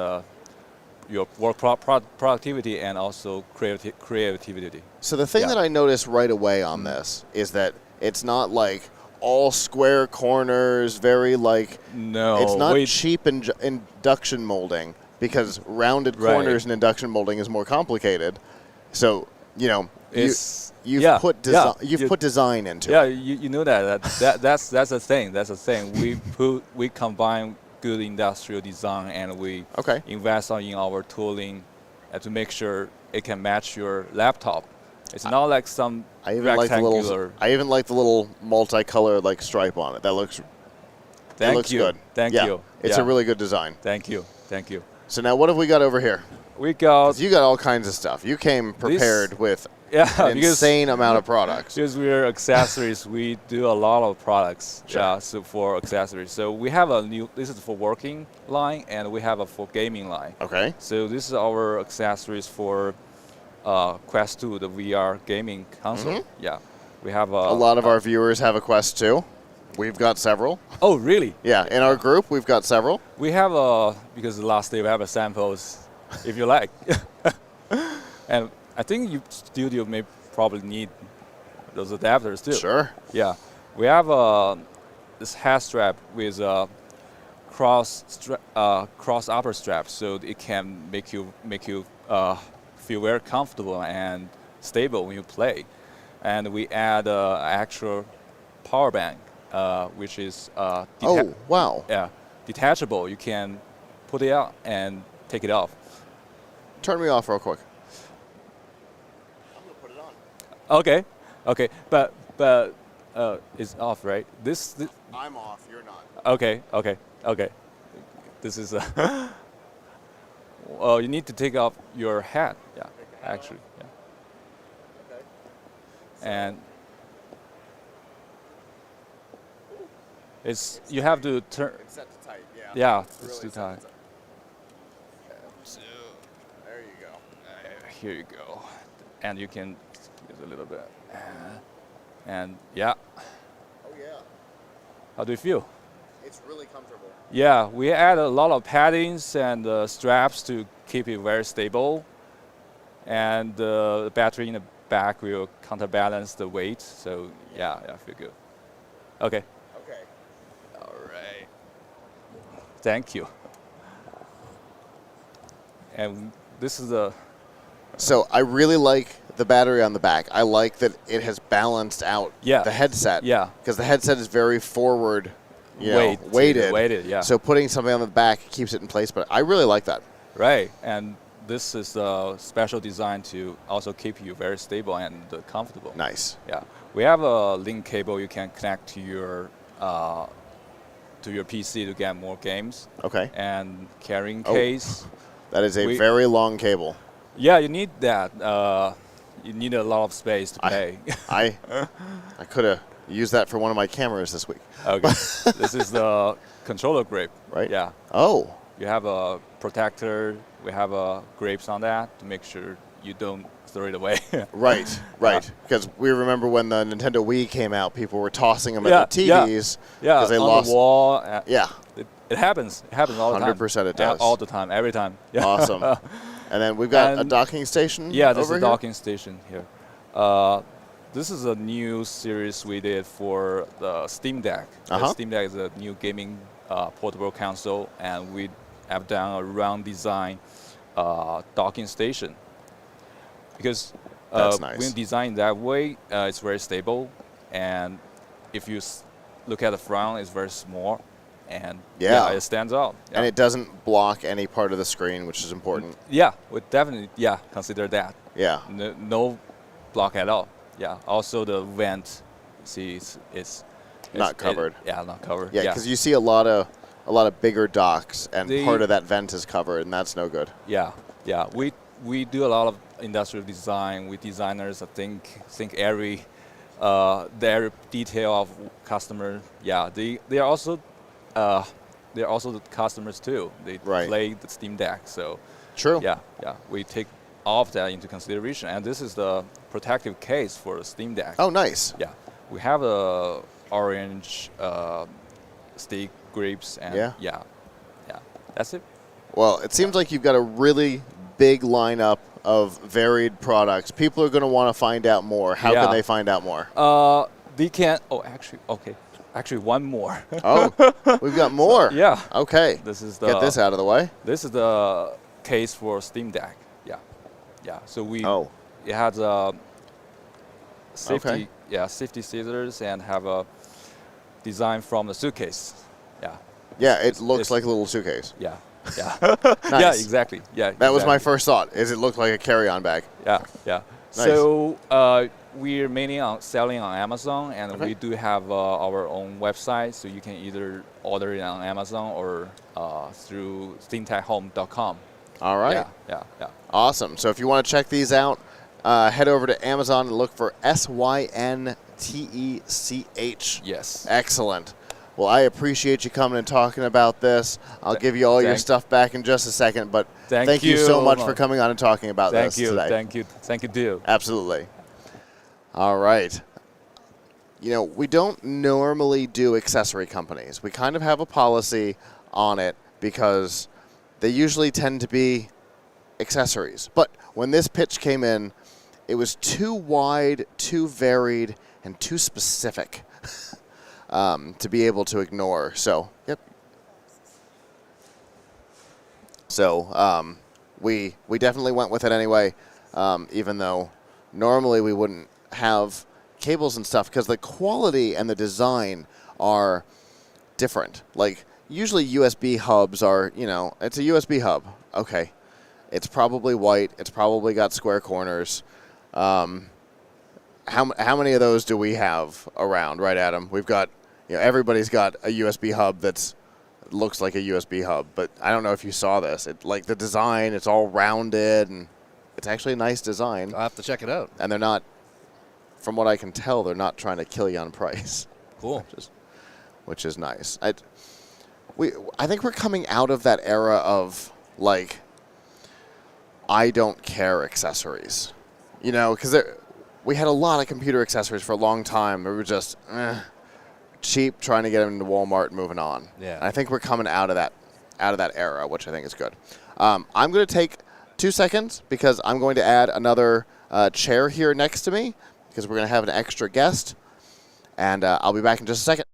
your work productivity and also creativity. So the thing that I noticed right away on this is that it's not like all square corners, very no, it's not cheap induction molding, because rounded corners in induction molding is more complicated. So, you've put design into it. Yeah, you know that's the thing. That's the thing. We combine good industrial design and we invest in our tooling to make sure it can match your laptop. It's not like some I even rectangular. like the little multicolored like stripe on it. That looks. Thank it looks you. good. Thank yeah. you. It's a really good design. Thank you. Thank you. So now what have we got over here? We got. 'Cause you got all kinds of stuff. You came prepared with an insane amount of products. Because we're accessories, we do a lot of products. Sure. Yeah, so for accessories. So we have a new. This is for working line, and we have a for gaming line. Okay. So this is our accessories for Quest 2, the VR gaming console. Yeah, we have A lot of our viewers have a Quest 2. We've got several. Oh, really? Yeah, in our group, we've got several. We have because the last day we have a samples, if you like. And I think your studio may probably need those adapters too. Sure. Yeah, we have this hat strap with a cross upper strap, so it can make you feel very comfortable and stable when you play. And we add actual power bank, which is Oh, wow. yeah, detachable. You can put it out and take it off. Turn me off real quick. Okay, okay, but it's off, right? This I'm off. You're not. okay, okay, okay. This is well, you need to take off your hat. Yeah, actually, yeah. Okay. And it's you have to turn. It's set to tight. Yeah. Yeah, it's Really too set tight. to There you go. Here you go, and you can use a little bit. And yeah, Oh yeah. how do you feel? It's really comfortable. Yeah, we add a lot of paddings and straps to keep it very stable. And the battery in the back will counterbalance the weight. So yeah, I feel good. Okay. Okay. All right. Thank you. And this is the. So I really like the battery on the back. I like that it has balanced out the headset. Yeah. Because the headset is very forward, Weighted, weighted. yeah. So putting something on the back keeps it in place. But I really like that. Right. And this is a special design to also keep you very stable and comfortable. Nice. Yeah. We have a link cable you can connect to your PC to get more games. Okay. And carrying Oh. case. That is a very long cable. Yeah, you need that. You need a lot of space to play. I could have used that for one of my cameras this week. Okay. This is the controller grip. Right? Yeah. Oh. You have a protector. We have grips on that to make sure you don't throw it away. Right, right. Because we remember when the Nintendo Wii came out, people were tossing them at the TVs because they on lost. the wall. Yeah. It happens. It happens all the time. 100% it does. All the time, every time. Yeah. Awesome. And then we've got a docking station. Yeah, there's over a here? docking station here. This is a new series we did for the Steam Deck. The Steam Deck is a new gaming portable console, and we have done a round design docking station. Because That's nice. when designed that way, it's very stable, and if you look at the front, it's very small, and it stands out. Yeah. And it doesn't block any part of the screen, which is important. Yeah, we definitely consider that. Yeah. No block at all. Yeah. Also the vent, see, it's Not covered. Not covered. Yeah, because you see a lot of bigger docks, and part of that vent is covered, and that's no good. Yeah, yeah. We do a lot of industrial design. We designers, I think every detail of customer. Yeah, they are also the customers too. They play the Steam Deck, so true. Yeah, yeah. We take all of that into consideration, and this is the protective case for the Steam Deck. Oh, nice. Yeah, we have a orange stick grips, and yeah, that's it. Well, it seems like you've got a really big lineup of varied products. People are going to want to find out more. How can they find out more? They can. Oh, actually, okay. Actually, one more. Oh, we've got more. So, yeah. Okay. This is the. Get this out of the way. This is the case for Steam Deck. Yeah, yeah. So we. Oh. It has a safety. Okay. Yeah, safety scissors and have a design from the suitcase. Yeah. Yeah, it looks like a little suitcase. Yeah. Yeah. Nice. Yeah, exactly. Yeah. That was my exactly. first thought. Is it looked like a carry-on bag? Yeah, yeah. Nice. So we're mainly selling on Amazon, and Okay. we do have our own website, so you can either order it on Amazon or through thinktekhome.com. All right. Yeah, yeah, yeah. Awesome. So if you want to check these out, head over to Amazon and look for SYNTECH. Yes. Excellent. Well, I appreciate you coming and talking about this. I'll give you all your stuff back in just a second, but thank you so much for coming on and talking about this today. Thank you. Thank you, Dio. Absolutely. All right. You know, we don't normally do accessory companies. We kind of have a policy on it because they usually tend to be accessories. But when this pitch came in, it was too wide, too varied, and too specific to be able to ignore. So, yep. So we definitely went with it anyway, even though normally we wouldn't have cables and stuff because the quality and the design are different. Like, usually USB hubs are, you know, it's a USB hub. Okay. It's probably white. It's probably got square corners. How many of those do we have around, right, Adam? We've got, you know, everybody's got a USB hub that's looks like a USB hub, but I don't know if you saw this. It, like, the design, it's all rounded, and it's actually a nice design. I'll have to check it out. And they're not, from what I can tell, they're not trying to kill you on price. Cool. Which is nice. I think we're coming out of that era of, like, I don't care accessories. You know, because we had a lot of computer accessories for a long time. We were just cheap, trying to get them into Walmart and moving on. Yeah. And I think we're coming out of that era, which I think is good. I'm going to take 2 seconds because I'm going to add another chair here next to me because we're going to have an extra guest. And I'll be back in just a second.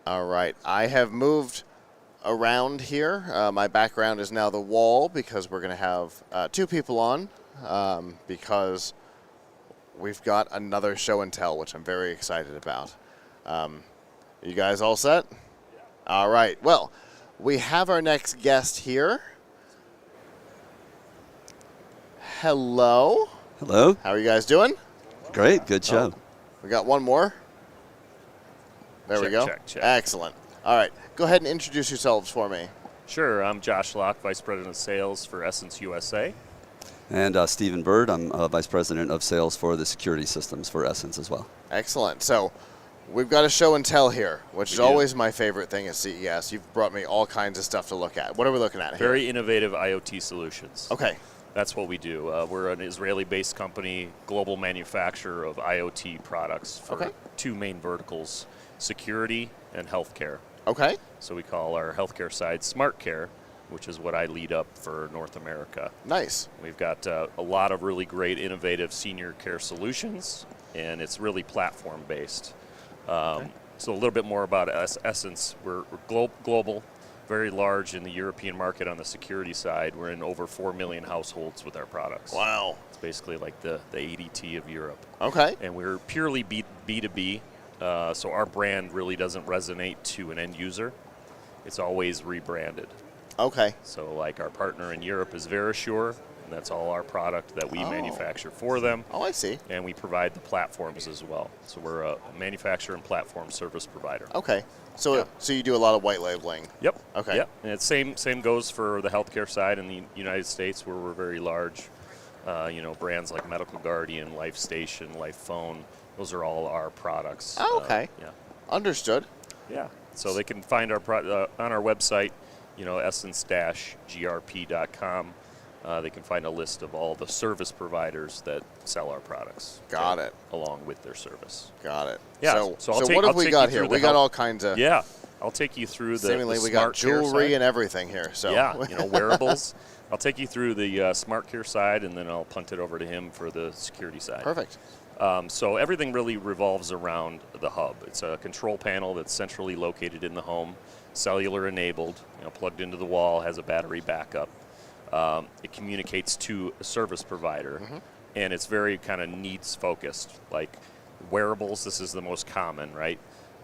All right. I have moved around here. My background is now the wall because we're going to have 2 people on because we've got another show and tell, which I'm very excited about. You guys all set? All right. Well, we have our next guest here. Hello. Hello. How are you guys doing? Great. Good show. We got one more. There we go. Check. Excellent. All right. Go ahead and introduce yourselves for me. Sure. I'm Josh Locke, Vice President of Sales for Essence USA. And Stephen Bird. I'm Vice President of Sales for the security systems for Essence as well. Excellent. So we've got a show and tell here, which is always my favorite thing at CES. You've brought me all kinds of stuff to look at. What are we looking at here? Very innovative IoT solutions. Okay. That's what we do. We're an Israeli-based company, global manufacturer of IoT products for 2 main verticals, security and healthcare. Okay. So we call our healthcare side Smart Care, which is what I lead up for North America. Nice. We've got a lot of really great, innovative senior care solutions, and it's really platform-based. So a little bit more about Essence. We're global, very large in the European market on the security side. We're in over 4 million households with our products. Wow. It's basically like the ADT of Europe. Okay. And we're purely B2B, so our brand really doesn't resonate to an end user. It's always rebranded. Okay. So like our partner in Europe is Verisure, and that's all our product that we manufacture for them. Oh, I see. And we provide the platforms as well. So we're a manufacturer and platform service provider. Okay. So so you do a lot of white labeling. Yep. Okay. Yep. And it's same goes for the healthcare side in the United States, where we're very large. Brands like Medical Guardian, Life Station, Life Phone, those are all our products. Oh, okay. Yeah. Understood. Yeah. So they can find our on our website, essence-grp.com. They can find a list of all the service providers that sell our products. Got it. Along with their service. Got it. Yeah. So what have we got here? We got all kinds of. Yeah. I'll take you through the seemingly the we got smart care jewelry side. and everything here. So yeah, wearables. I'll take you through the smart care side, and then I'll punt it over to him for the security side. Perfect. So everything really revolves around the hub. It's a control panel that's centrally located in the home, cellular enabled, plugged into the wall, has a battery backup. It communicates to a service provider, and it's very kind of needs focused. Like wearables, this is the most common, right?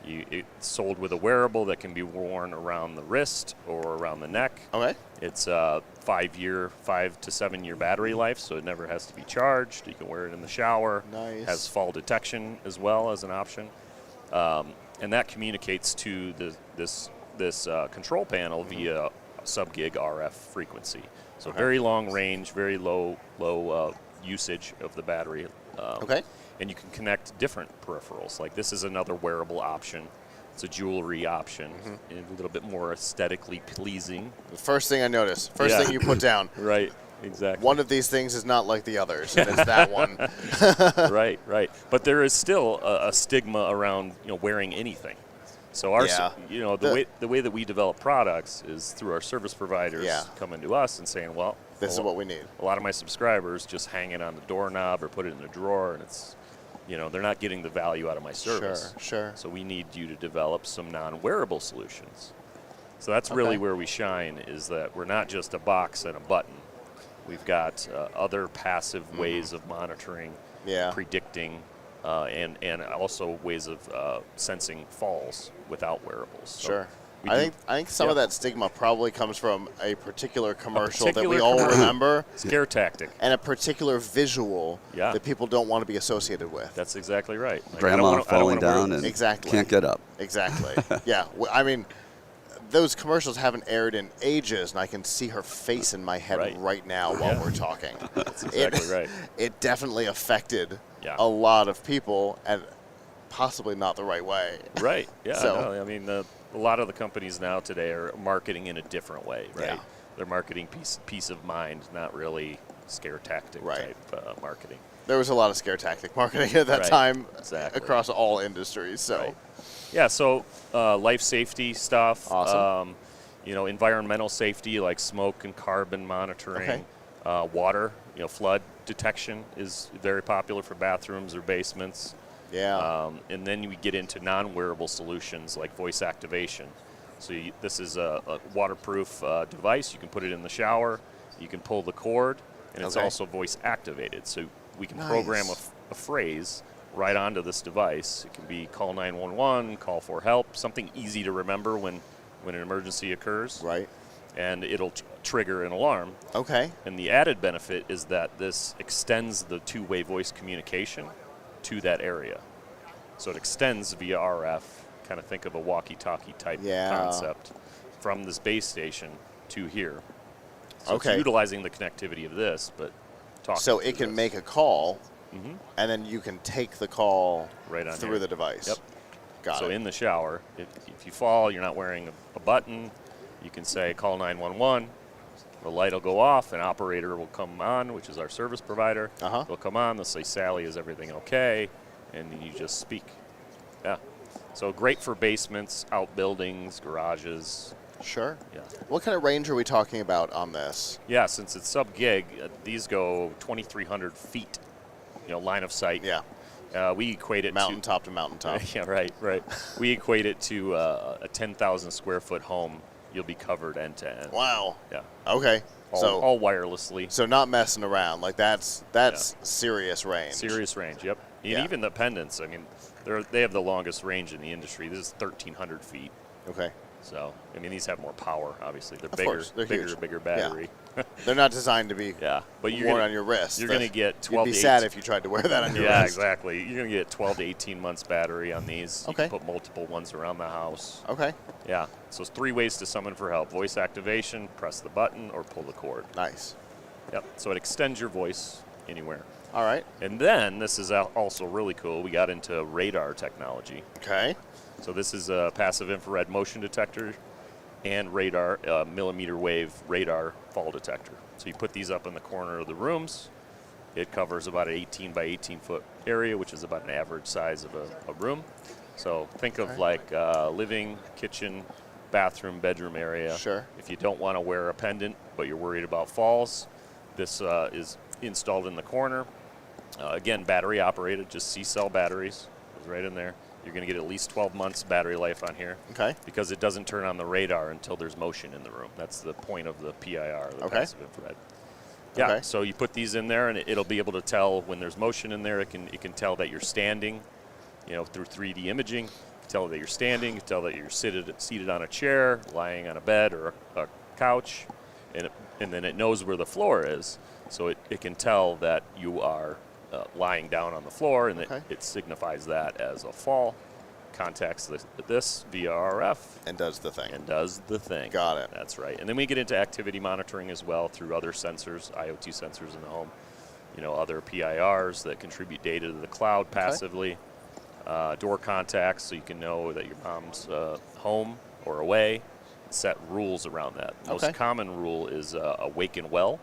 It's sold with a wearable that can be worn around the wrist or around the neck. Okay. It's a 5 to 7 year battery life, so it never has to be charged. You can wear it in the shower. Nice. Has fall detection as well as an option, and that communicates to this control panel via sub-gig RF frequency. So very long range, very low usage of the battery. Okay. And you can connect different peripherals. Like this is another wearable option. It's a jewelry option, and a little bit more aesthetically pleasing. The first thing I noticed, thing you put down. Right, exactly. One of these things is not like the others, and it's that one. Right. But there is still a stigma around wearing anything. So our the way that we develop products is through our service providers coming to us and saying, well, this is what we need. A lot of my subscribers just hang it on the doorknob or put it in a drawer, and it's they're not getting the value out of my service. Sure. So we need you to develop some non-wearable solutions. So that's really where we shine, is that we're not just a box and a button. We've got other passive ways of monitoring, predicting, and also ways of sensing falls without wearables. So sure. I think some of that stigma probably comes from a particular commercial that we all remember. Scare tactic. And a particular visual that people don't want to be associated with. That's exactly right. Like grandma falling down and can't get up. Exactly. Yeah. I mean, those commercials haven't aired in ages, and I can see her face in my head right now while we're talking. That's exactly right. It definitely affected a lot of people, and possibly not the right way. Right. Yeah. So, I mean, a lot of the companies now today are marketing in a different way, right? Yeah. They're marketing peace of mind, not really scare tactic type marketing. There was a lot of scare tactic marketing at that time across all industries. So, yeah. So life safety stuff. Awesome. Environmental safety like smoke and carbon monitoring. Water. Flood detection is very popular for bathrooms or basements. Yeah. And then we get into non-wearable solutions like voice activation. So this is a waterproof device. You can put it in the shower. You can pull the cord, and it's also voice activated. So we can program a phrase right onto this device. It can be call 911, call for help, something easy to remember when an emergency occurs. Right. And it'll trigger an alarm. Okay. And the added benefit is that this extends the two-way voice communication to that area. So it extends via RF, kind of think of a walkie-talkie type concept, from this base station to here. So it's utilizing the connectivity of this, but talking so it can make a call, and then you can take the call right on through the device. Yep. Got it. So in the shower, if you fall, you're not wearing a button, you can say call 911. The light will go off, an operator will come on, which is our service provider. They'll come on, they'll say, Sally, is everything okay? And then you just speak. Yeah. So great for basements, outbuildings, garages. Sure. Yeah. What kind of range are we talking about on this? Yeah, since it's sub-gig, these go 2,300 feet, line of sight. Yeah. We equate it mountaintop to mountaintop. Yeah, right. We equate it to a 10,000 square foot home. You'll be covered end to end. Wow. Yeah. Okay. All wirelessly. So not messing around. Like that's serious range. Serious range. Yep. And even the pendants. I mean, they have the longest range in the industry. This is 1,300 feet. Okay. So I mean, these have more power. Obviously, they're of bigger. Course. They're huge. Bigger battery. Yeah. They're not designed to be but worn on your wrist. You're going to get 12 You'd be to 18. sad if you tried to wear that on your wrist. Yeah, exactly. You're going to get 12 to 18 months battery on these. Okay. You can put multiple ones around the house. Okay. Yeah. So it's 3 ways to summon for help. Voice activation, press the button, or pull the cord. Nice. Yep. So it extends your voice anywhere. All right. And then, this is also really cool, we got into radar technology. Okay. So this is a passive infrared motion detector and radar, millimeter wave radar fall detector. So you put these up in the corner of the rooms. It covers about an 18 by 18 foot area, which is about an average size of a room. So think of like living, kitchen, bathroom, bedroom area. Sure. If you don't want to wear a pendant, but you're worried about falls, this is installed in the corner. Again, battery operated, just C-cell batteries. Goes right in there. You're going to get at least 12 months battery life on here. Okay. Because it doesn't turn on the radar until there's motion in the room. That's the point of the PIR, the passive infrared. Yeah. Okay. So you put these in there, and it'll be able to tell when there's motion in there. It can tell that you're standing, through 3D imaging. It can tell that you're standing. It can tell that you're seated on a chair, lying on a bed or a couch, and then it knows where the floor is. So it can tell that you are lying down on the floor, and it signifies that as a fall. Contacts this via RF. And does the thing. Got it. That's right. And then we get into activity monitoring as well through other sensors, IoT sensors in the home. Other PIRs that contribute data to the cloud passively. Door contacts, so you can know that your mom's home or away. Set rules around that. The most common rule is awake and well.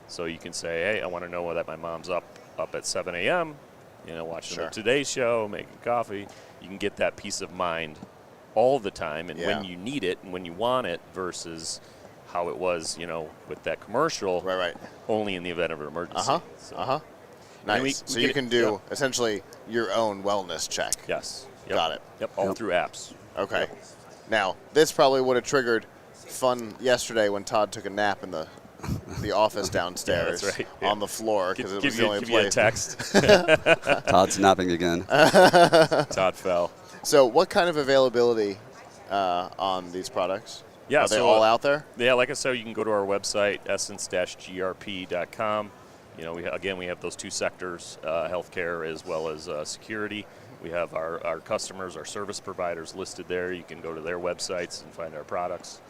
So you can say, hey, I want to know that my mom's up at 7 a.m., watching the Today Show, making coffee. You can get that peace of mind all the time and when you need it and when you want it versus how it was, with that commercial, only in the event of an emergency. Nice. So you can do essentially your own wellness check. Yes. Got it. Yep, all through apps. Okay. Yep. Now, this probably would have triggered fun yesterday when Todd took a nap in the office downstairs that's right. on the floor because it was the only give place. You a text. Todd's napping again. Todd fell. So what kind of availability on these products? Yeah, Are they all out there? Yeah, like I said, you can go to our website, essence-grp.com. We have those 2 sectors, healthcare as well as security. We have our customers, our service providers listed there. You can go to their websites and find our products.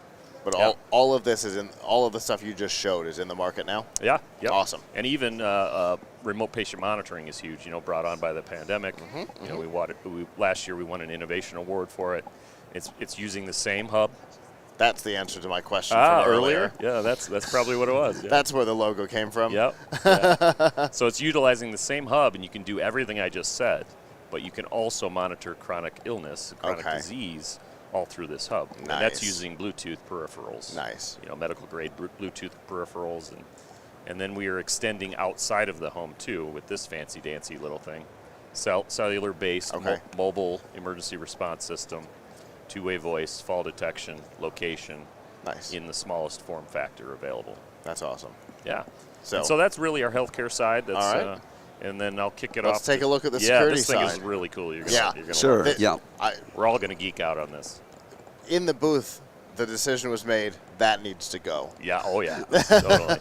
But all of this all of the stuff you just showed is in the market now? Yeah. Yep. Awesome. And even remote patient monitoring is huge, brought on by the pandemic. Last year we won an innovation award for it. It's using the same hub. That's the answer to my question from earlier. Yeah, that's probably what it was. Yeah. That's where the logo came from. Yep. Yeah. So it's utilizing the same hub, and you can do everything I just said, but you can also monitor chronic illness, chronic disease, all through this hub. Nice. And that's using Bluetooth peripherals. Nice. Medical grade Bluetooth peripherals, and then we are extending outside of the home too with this fancy dancy little thing, cellular based mobile emergency response system two-way voice, fall detection, location. Nice. In the smallest form factor available. That's awesome. Yeah. So, So that's really our healthcare side. That's, all right. And then I'll kick it off. Let's take a look at the yeah, security this thing side. is really cool. You're gonna Sure. love it. We're all going to geek out on this. In the booth, the decision was made that needs to go. Yeah. Oh yeah. Totally.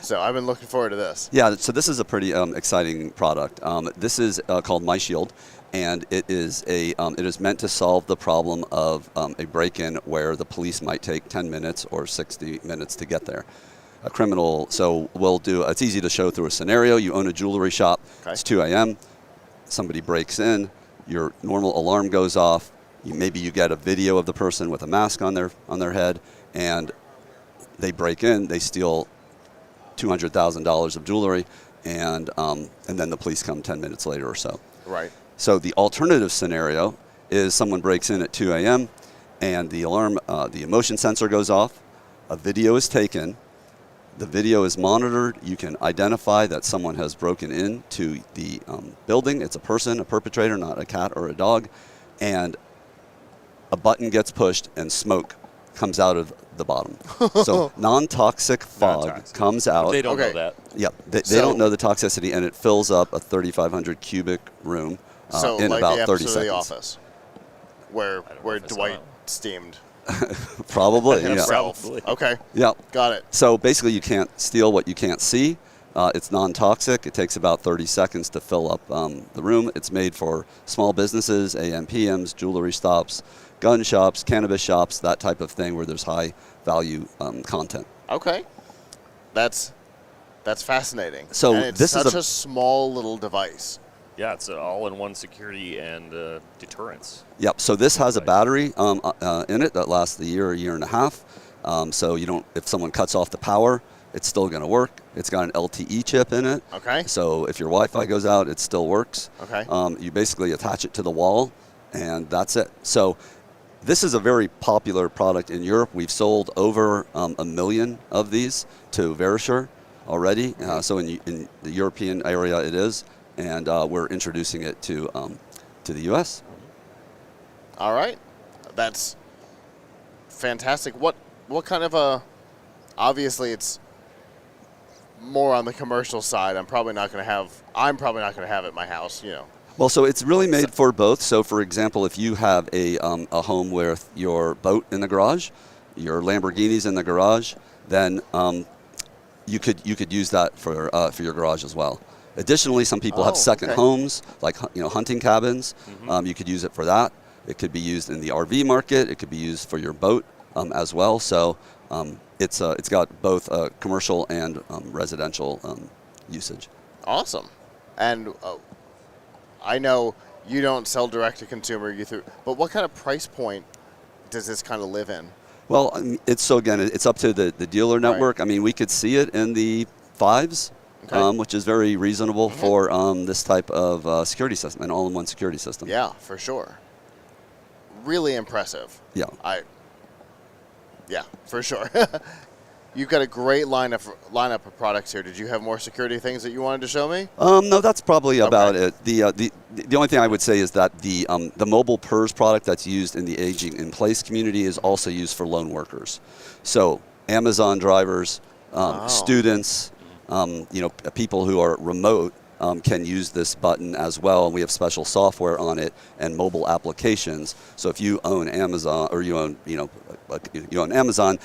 So I've been looking forward to this. Yeah, so this is a pretty exciting product. This is called MyShield, and it is meant to solve the problem of a break-in where the police might take 10 minutes or 60 minutes to get there. A criminal, so it's easy to show through a scenario. You own a jewelry shop, it's 2 a.m., somebody breaks in, your normal alarm goes off, maybe you get a video of the person with a mask on their head, and they break in, they steal $200,000 of jewelry, and then the police come 10 minutes later or so. Right. So the alternative scenario is someone breaks in at 2 a.m. and the alarm, the motion sensor goes off, a video is taken, the video is monitored, you can identify that someone has broken into the building, it's a person, a perpetrator, not a cat or a dog, and a button gets pushed and smoke comes out of the bottom. So non-toxic fog comes out. They don't know that. Yep, they don't know the toxicity, and it fills up a 3,500 cubic room in like about the 30 episode seconds. of The Office, where Dwight steamed. Probably, yeah. Himself. Okay. Yeah. Got it. So basically, you can't steal what you can't see. It's non-toxic. It takes about 30 seconds to fill up the room. It's made for small businesses, AMPMs, jewelry stops, gun shops, cannabis shops, that type of thing where there's high value content. Okay. That's fascinating. So and it's this is such a small little device. Yeah, it's all-in-one security and deterrence. Yep. So this has a battery in it that lasts a year and a half. So you don't, if someone cuts off the power, it's still going to work. It's got an LTE chip in it. Okay. So if your Wi-Fi goes out, it still works. Okay. You basically attach it to the wall, and that's it. So this is a very popular product in Europe. We've sold over 1 million of these to Verisure already. So in the European area it is, and we're introducing it to the U.S. All right. That's fantastic. What kind of a? Obviously, it's more on the commercial side. I'm probably not going to have it at my house. Well, so it's really made for both. So, for example, if you have a home with your boat in the garage, your Lamborghini's in the garage, then you could use that for your garage as well. Additionally, some people have second homes, like hunting cabins. You could use it for that. It could be used in the RV market. It could be used for your boat as well. So it's got both commercial and residential usage. Awesome. And I know you don't sell direct to consumer, but what kind of price point does this kind of live in? Well, it's up to the dealer network. Right. I mean, we could see it in the $5s, which is very reasonable for this type of security system, an all-in-one security system. Yeah, for sure. Really impressive. Yeah. Yeah, for sure. You've got a great lineup of products here. Did you have more security things that you wanted to show me? No, that's probably about it. The only thing I would say is that the mobile PERS product that's used in the aging in place community is also used for lone workers. So Amazon drivers, students, people who are remote can use this button as well, and we have special software on it and mobile applications. So if you own Amazon or you own Amazon,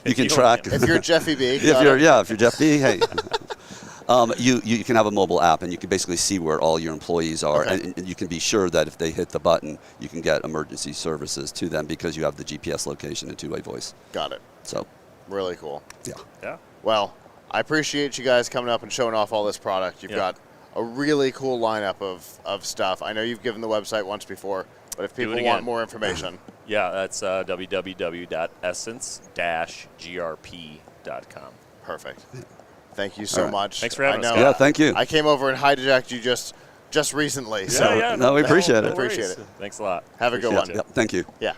you can track. If you're Jeffy B. if you're Jeff B. Hey. You can have a mobile app, and you can basically see where all your employees are, and you can be sure that if they hit the button, you can get emergency services to them because you have the GPS location and two-way voice. Got it. So, really cool. Yeah. Well, I appreciate you guys coming up and showing off all this product. You've got a really cool lineup of stuff. I know you've given the website once before, but if people want more information. Yeah, that's www.essence-grp.com. Perfect. Thank you so much. Thanks for having us. Yeah, thank you. I came over and hijacked you just recently. No, we appreciate it. Appreciate it. Thanks a lot. Have a good one. Yep, thank you. Yeah.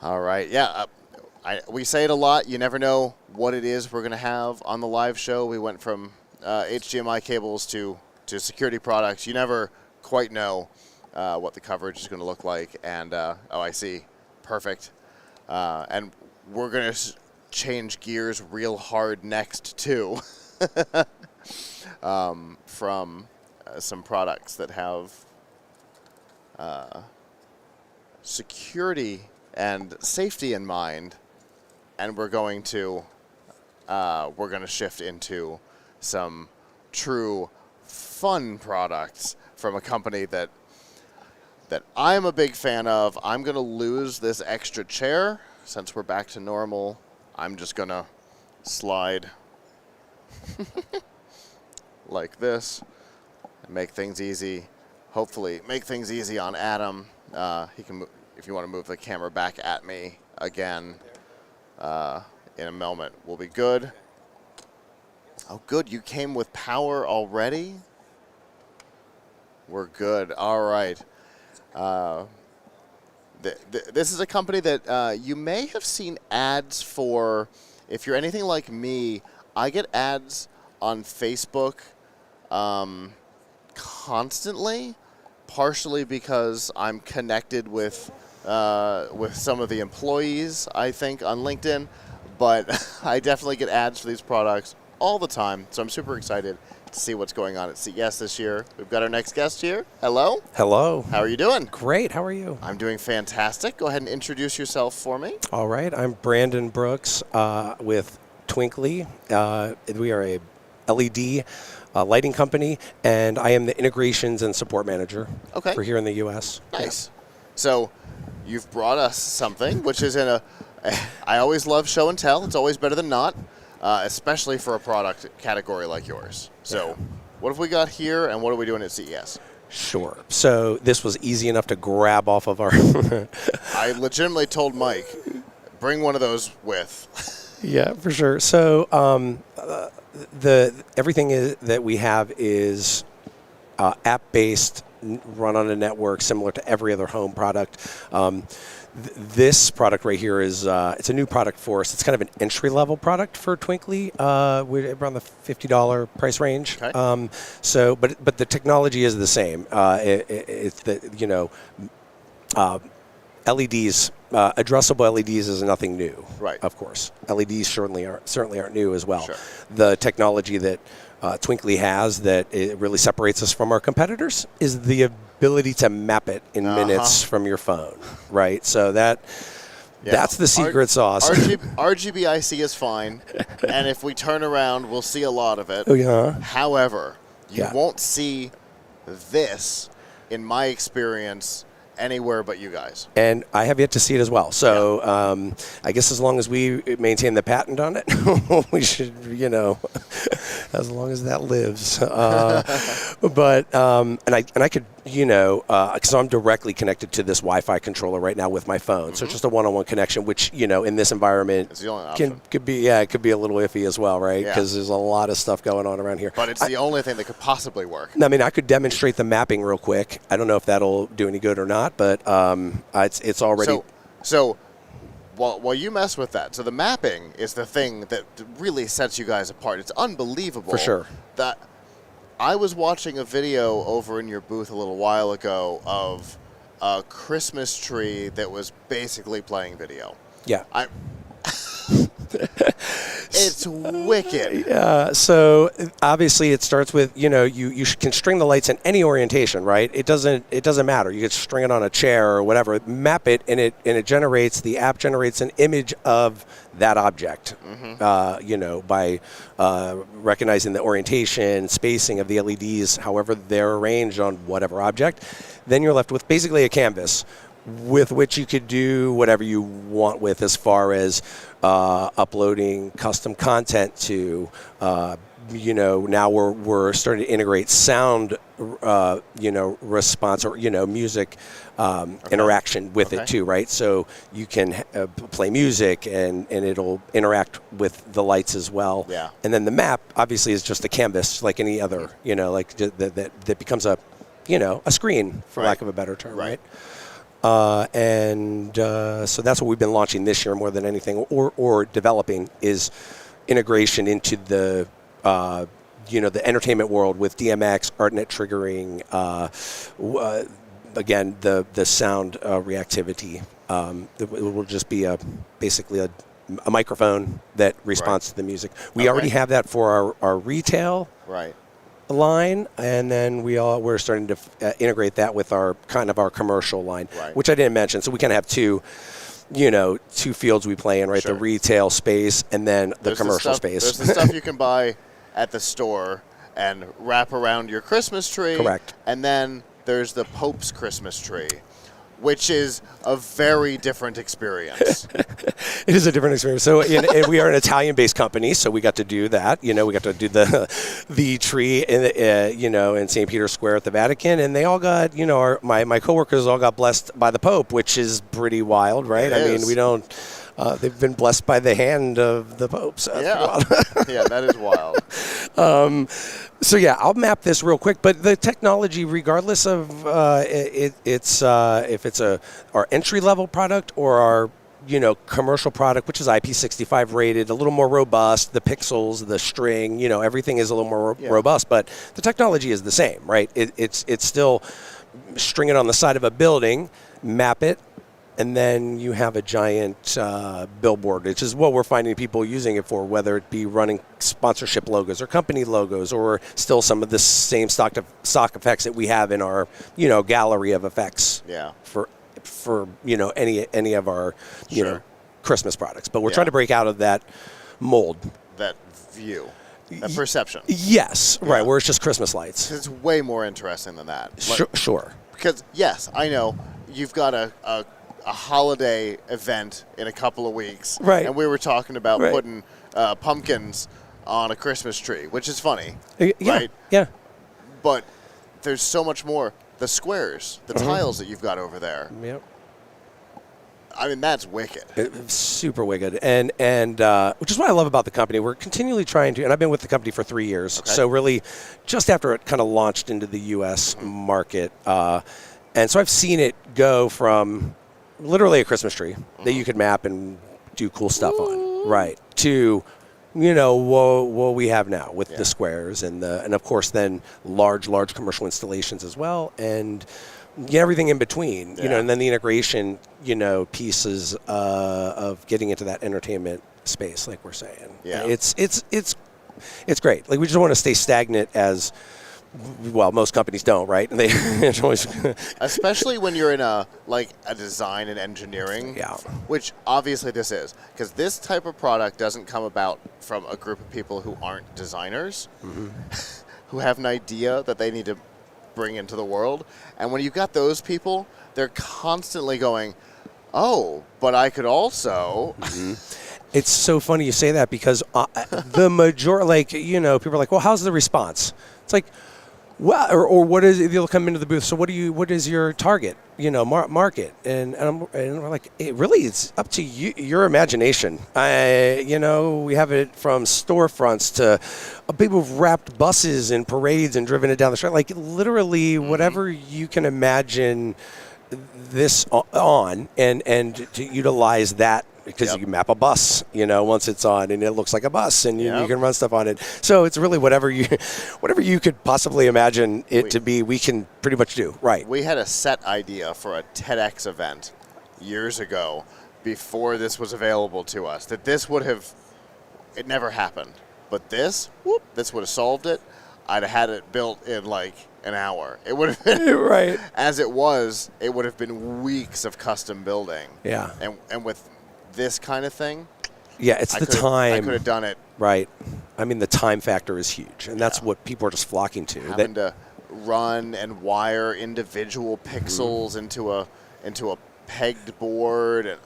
All right. Yeah. We say it a lot. You never know what it is we're going to have on the live show. We went from HDMI cables to security products. You never quite know what the coverage is going to look like. And, oh, I see. Perfect. And we're going to change gears real hard next, too, from some products that have security and safety in mind. And we're going to shift into some true fun products from a company that I'm a big fan of. I'm going to lose this extra chair. Since we're back to normal, I'm just going to slide like this and make things easy. Hopefully make things easy on Adam. He can, if you want to move the camera back at me again, in a moment, we'll be good. Oh, good. You came with power already? We're good. All right. This is a company that you may have seen ads for. If you're anything like me, I get ads on Facebook constantly, partially because I'm connected with some of the employees, I think, on LinkedIn. But I definitely get ads for these products all the time, so I'm super excited to see what's going on at CES this year. We've got our next guest here. Hello. Hello. How are you doing? Great. How are you? I'm doing fantastic. Go ahead and introduce yourself for me. All right. I'm Brandon Brooks with Twinkly. We are a LED lighting company, and I am the integrations and support manager for here in the U.S. Nice. So you've brought us something, which is I always love show and tell. It's always better than not, especially for a product category like yours. So what have we got here, and what are we doing at CES? Sure. So this was easy enough to grab off of our... I legitimately told Mike, bring one of those with. Yeah, for sure. So everything that we have is app-based, run on a network, similar to every other home product. This product right here is it's a new product for us. It's kind of an entry-level product for Twinkly. We're around the $50 price range. Okay. But the technology is the same. It's the LEDs. Addressable LEDs is nothing new. Right. Of course, LEDs certainly aren't new as well. Sure. The technology that Twinkly has that it really separates us from our competitors is the ability to map it in minutes from your phone, right? So that's the secret sauce. RGBIC is fine, and if we turn around, we'll see a lot of it. Oh, yeah. However, you won't see this, in my experience, anywhere but you guys. And I have yet to see it as well. So I guess as long as we maintain the patent on it, we should, as long as that lives. And I could, because I'm directly connected to this Wi-Fi controller right now with my phone. So it's just a one-on-one connection, which, in this environment it's the only option. Could be a little iffy as well, right? Because there's a lot of stuff going on around here. But it's the only thing that could possibly work. I mean, I could demonstrate the mapping real quick. I don't know if that'll do any good or not, but it's already... So while you mess with that, so the mapping is the thing that really sets you guys apart. It's unbelievable. For sure. That I was watching a video over in your booth a little while ago of a Christmas tree that was basically playing video. Yeah. It's wicked. So obviously it starts with, you can string the lights in any orientation, right? It doesn't matter. You could string it on a chair or whatever, map it, and the app generates an image of that object, by recognizing the orientation, spacing of the LEDs, however they're arranged on whatever object. Then you're left with basically a canvas with which you could do whatever you want with as far as uploading custom content to, now we're starting to integrate sound, response or, music interaction with it too, right? So you can play music and it'll interact with the lights as well. Yeah. And then the map obviously is just a canvas like any other, that becomes a screen, for lack of a better term, right? So that's what we've been launching this year more than anything, or developing, is integration into the the entertainment world with DMX, ArtNet triggering, again, the sound reactivity. It will just be basically a microphone that responds to the music. We already have that for our retail line, and then we're starting to integrate that with our commercial line, which I didn't mention. So we kind of have two fields we play in, right? The retail space and then the commercial space. There's the stuff you can buy at the store and wrap around your Christmas tree. Correct. And then there's the Pope's Christmas tree, which is a very different experience. It is a different experience. So and we are an Italian-based company, so we got to do that. We got to do the tree in St. Peter's Square at the Vatican, and they all got my coworkers all got blessed by the Pope, which is pretty wild, right? We don't. They've been blessed by the hand of the Pope. So yeah, that is wild. So yeah, I'll map this real quick. But the technology, regardless of if it's our entry level product or our commercial product, which is IP65 rated, a little more robust. The pixels, the string, everything is a little more robust. But the technology is the same, right? It's still string it on the side of a building, map it. And then you have a giant billboard, which is what we're finding people using it for, whether it be running sponsorship logos or company logos, or still some of the same stock effects that we have in our gallery of effects. Yeah. For any of our Christmas products, but we're trying to break out of that mold, that view, that perception. Yes, right. Where it's just Christmas lights. It's way more interesting than that. Sure. Because yes, I know you've got a holiday event in a couple of weeks. Right. And we were talking about putting pumpkins on a Christmas tree, which is funny. Right? Yeah. But there's so much more. The squares, the tiles that you've got over there. Yep. I mean, that's wicked. It's super wicked. And which is what I love about the company. We're continually trying to, and I've been with the company for 3 years. Okay. So really just after it kind of launched into the U.S. market. And so I've seen it go from literally a Christmas tree that you could map and do cool stuff on, right, to what we have now with the squares and of course then large commercial installations as well, and everything in between, and then the integration, pieces of getting into that entertainment space, like we're saying. Yeah, it's great. Like we just want to stay stagnant as. Well, most companies don't, right? And they always especially when you're in a design and engineering, which obviously this is, because this type of product doesn't come about from a group of people who aren't designers, who have an idea that they need to bring into the world. And when you've got those people, they're constantly going, "Oh, but I could also." It's so funny you say that because the majority, people are like, "Well, how's the response?" It's like. Well, or what is it? You'll come into the booth. So what is your target? Market, and we're like, it's up to you, your imagination. We have it from storefronts to people who've wrapped buses in parades and driven it down the street. Like literally, whatever you can imagine this on, and to utilize that. Because you can map a bus, once it's on, and it looks like a bus, and you can run stuff on it. So it's really whatever you could possibly imagine it to be, we can pretty much do. Right. We had a set idea for a TEDx event years ago, before this was available to us, that this would have, it never happened. But this would have solved it. I'd have had it built in an hour. It would have been right. As it was, it would have been weeks of custom building. Yeah. And with this kind of thing, it's the time. I could have done it. Right. I mean, the time factor is huge, and that's what people are just flocking to. Having to run and wire individual pixels into a pegged board, and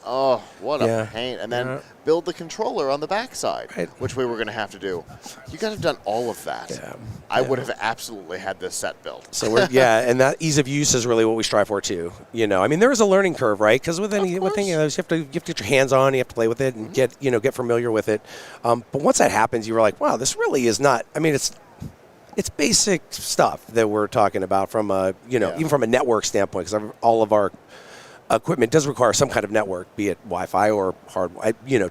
what a pain. And then build the controller on the backside, which we were going to have to do. You guys have done all of that. Yeah. I would have absolutely had this set built. So and that ease of use is really what we strive for too. I mean, there is a learning curve, right? Because with anything, you have to get your hands on, you have to play with it and get familiar with it. But once that happens, you were like, wow, this really is not. I mean, it's basic stuff that we're talking about from even from a network standpoint, because all of our equipment does require some kind of network, be it Wi-Fi or hard.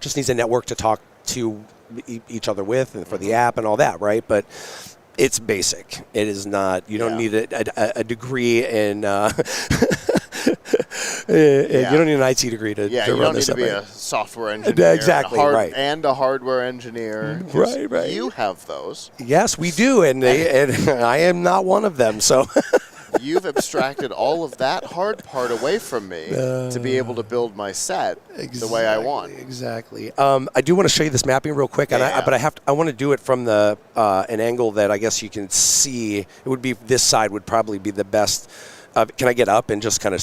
Just needs a network to talk to each other with, and for the app and all that, right? But It's basic. It is not. You don't need a degree in. You don't need an IT degree to you run don't this need to be up. a software engineer. Exactly, right. And a hardware engineer. Right. You have those. Yes, we do, and I am not one of them. So you've abstracted all of that hard part away from me to be able to build my set the way I want. Exactly. I do want to show you this mapping real quick, but I want to do it from the an angle that I guess you can see. It would be this side would probably be the best. Can I get up and just kind of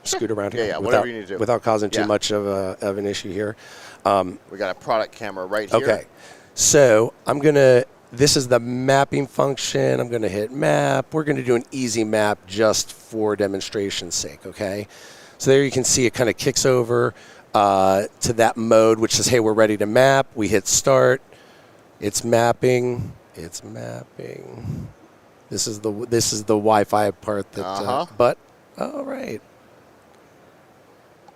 scoot around here? Yeah, whatever you need to do. Without causing too much of an issue here. We got a product camera right here. Okay. So I'm going to, this is the mapping function. I'm going to hit map. We're going to do an easy map just for demonstration's sake, okay? So there you can see it kind of kicks over to that mode, which says, hey, we're ready to map. We hit start. It's mapping. It's mapping. This is the Wi-Fi part that, but, all right.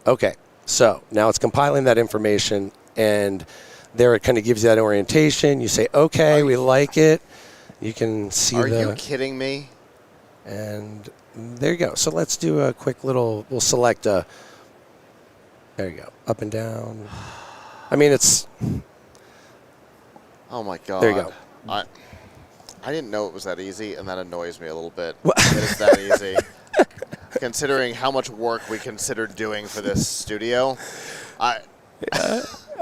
Okay, so now it's compiling that information, and there it kind of gives you that orientation. You say, okay, we like it. You can see Are you kidding me? And there you go. So let's do a quick little, we'll select a, there you go, up and down. I mean, it's. Oh, my God. There you go. I didn't know it was that easy, and that annoys me a little bit. That it's that easy. Considering how much work we considered doing for this studio,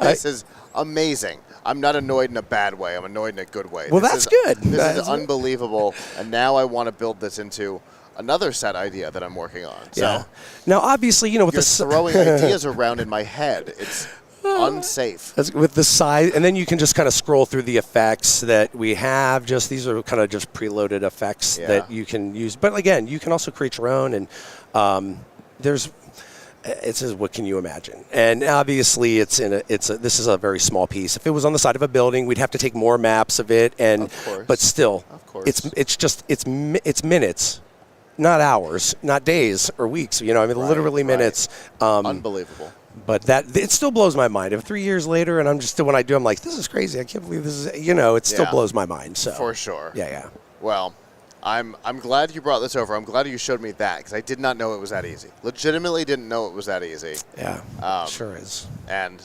this is amazing. I'm not annoyed in a bad way. I'm annoyed in a good way. Well, that's good. This is unbelievable, and now I want to build this into another set idea that I'm working on. Yeah. So now, obviously, with you're throwing ideas around in my head. It's unsafe. That's with the size, and then you can just kind of scroll through the effects that we have. Just these are kind of just preloaded effects that you can use. But again, you can also create your own. And it says, "What can you imagine?" And obviously, this is a very small piece. If it was on the side of a building, we'd have to take more maps of it. And but still, it's minutes. Not hours, not days or weeks. Literally minutes. Unbelievable. But it still blows my mind. If 3 years later, and I'm just when I do, I'm like, this is crazy. I can't believe this is. It still blows my mind. So for sure. Yeah. Well, I'm glad you brought this over. I'm glad you showed me that because I did not know it was that easy. Legitimately didn't know it was that easy. Yeah. Sure is. And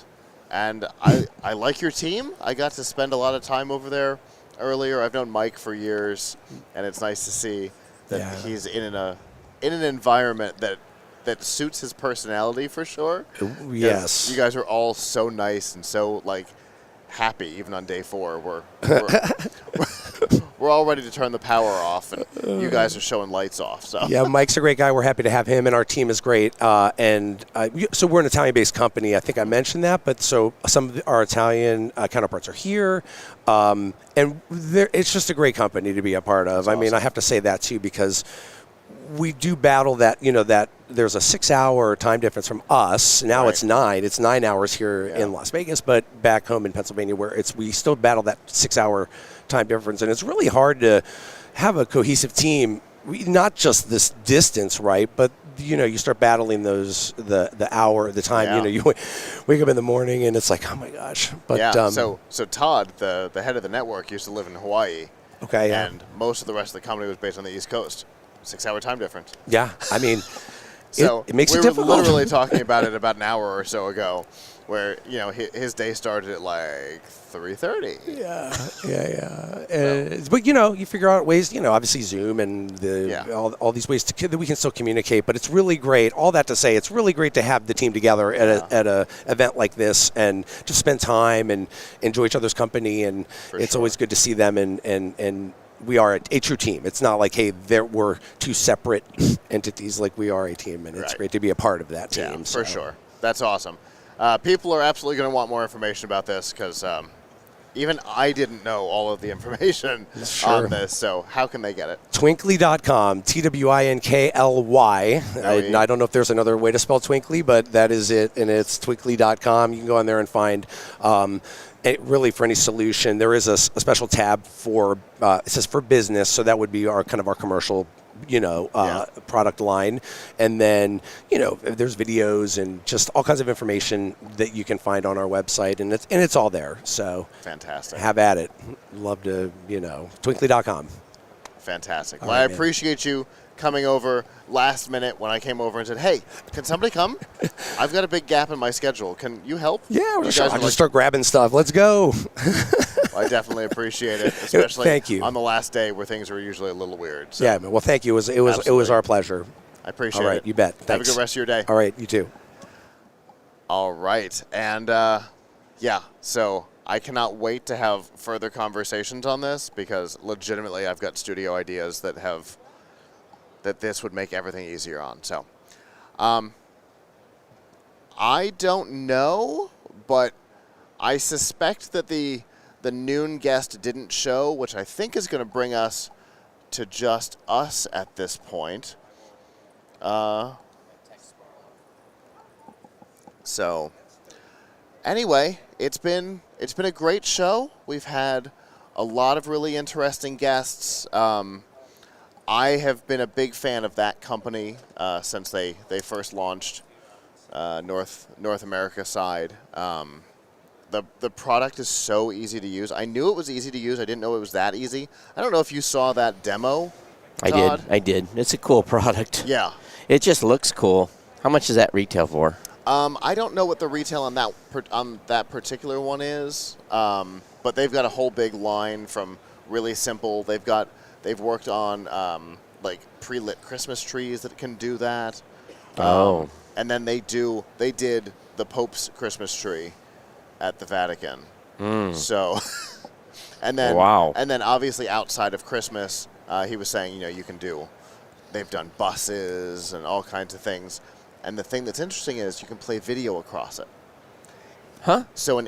I like your team. I got to spend a lot of time over there earlier. I've known Mike for years, and it's nice to see that he's in an environment that suits his personality for sure. Yes. You guys are all so nice and so happy even on day 4. We're all ready to turn the power off, and you guys are showing lights off. So yeah, Mike's a great guy. We're happy to have him, and our team is great. So we're an Italian-based company. I think I mentioned that, but so some of our Italian counterparts are here, and it's just a great company to be a part of. I mean, I have to say that too because we do battle that, that there's a 6-hour time difference from us. Now it's 9. It's 9 hours here in Las Vegas, but back home in Pennsylvania where we still battle that 6-hour time difference. And it's really hard to have a cohesive team, not just this distance, right? But, you start battling those, the time, Yeah. You wake up in the morning and it's like, oh my gosh. But so Todd, the head of the network, used to live in Hawaii. Okay, yeah. And most of the rest of the company was based on the East Coast. 6-hour time difference. Yeah, I mean, so it makes it difficult. We were literally talking about it about an hour or so ago, where his day started at 3:30. Yeah. But you figure out ways. Obviously Zoom and all these ways that we can still communicate. But it's really great. All that to say, it's really great to have the team together at a event like this and just spend time and enjoy each other's company. And it's always good to see them and. We are a true team. It's not like, hey, we're two separate entities. Like we are a team, and it's great to be a part of that team. Yeah, for sure. That's awesome. People are absolutely going to want more information about this because even I didn't know all of the information on this. So how can they get it? Twinkly.com, Twinkly. I don't know if there's another way to spell Twinkly, but that is it, and it's Twinkly.com. You can go on there and find really for any solution. There is a special tab for it says for business, so that would be our commercial product line, and then there's videos and just all kinds of information that you can find on our website, and it's all there. So fantastic. Have at it. Love to twinkly.com. Fantastic. Well, I appreciate you coming over last minute when I came over and said, "Hey, can somebody come? I've got a big gap in my schedule. Can you help?" Yeah, I'll just start grabbing stuff. Let's go. Well, I definitely appreciate it, especially thank you. on the last day where things are usually a little weird. So. Yeah, well, thank you. It was our pleasure. I appreciate it. All right, you bet. Thanks. Have a good rest of your day. All right, you too. All right, and so I cannot wait to have further conversations on this because legitimately I've got studio ideas that this would make everything easier on. So I don't know, but I suspect that the noon guest didn't show, which I think is going to bring us to just us at this point. So anyway, it's been a great show. We've had a lot of really interesting guests. I have been a big fan of that company since they first launched North America side. The product is so easy to use. I knew it was easy to use. I didn't know it was that easy. I don't know if you saw that demo, Todd. I did. It's a cool product. Yeah. It just looks cool. How much does that retail for? I don't know what the retail on that particular one is, but they've got a whole big line from really simple. They've worked on like pre-lit Christmas trees that can do that. And then they did the Pope's Christmas tree at the Vatican. So, and then and then obviously outside of Christmas, he was saying they've done buses and all kinds of things. And the thing that's interesting is you can play video across it. Huh? So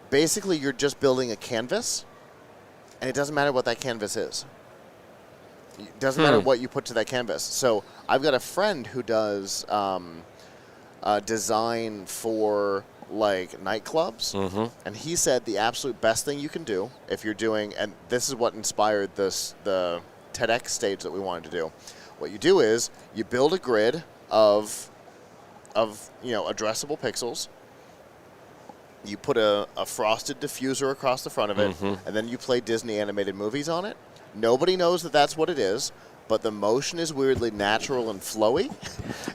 basically you're just building a canvas, and it doesn't matter what that canvas is. It doesn't matter what you put to that canvas. So I've got a friend who does design for like nightclubs, and he said the absolute best thing you can do if you're doing, and this is what inspired the TEDx stage that we wanted to do. What you do is you build a grid of addressable pixels. You put a frosted diffuser across the front of it, and then you play Disney animated movies on it. Nobody knows that that's what it is, but the motion is weirdly natural and flowy.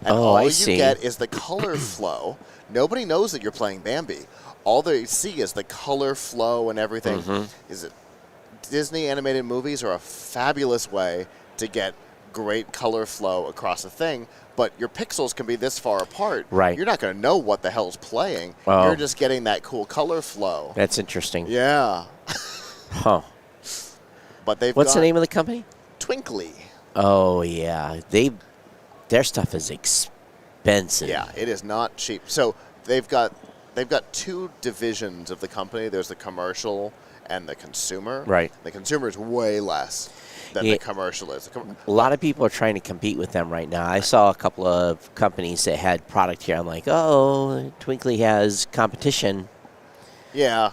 And all you get is the color flow. Nobody knows that you're playing Bambi. All they see is the color flow and everything. Disney animated movies are a fabulous way to get great color flow across a thing, but your pixels can be this far apart. Right. You're not going to know what the hell's playing. Oh. You're just getting that cool color flow. That's interesting. Yeah. Huh. But what's the name of the company? Twinkly. Oh yeah, their stuff is expensive. Yeah, it is not cheap. So they've got two divisions of the company. There's the commercial and the consumer. Right. The consumer is way less than the commercial is. A lot of people are trying to compete with them right now. I saw a couple of companies that had product here. I'm like, oh, Twinkly has competition. Yeah.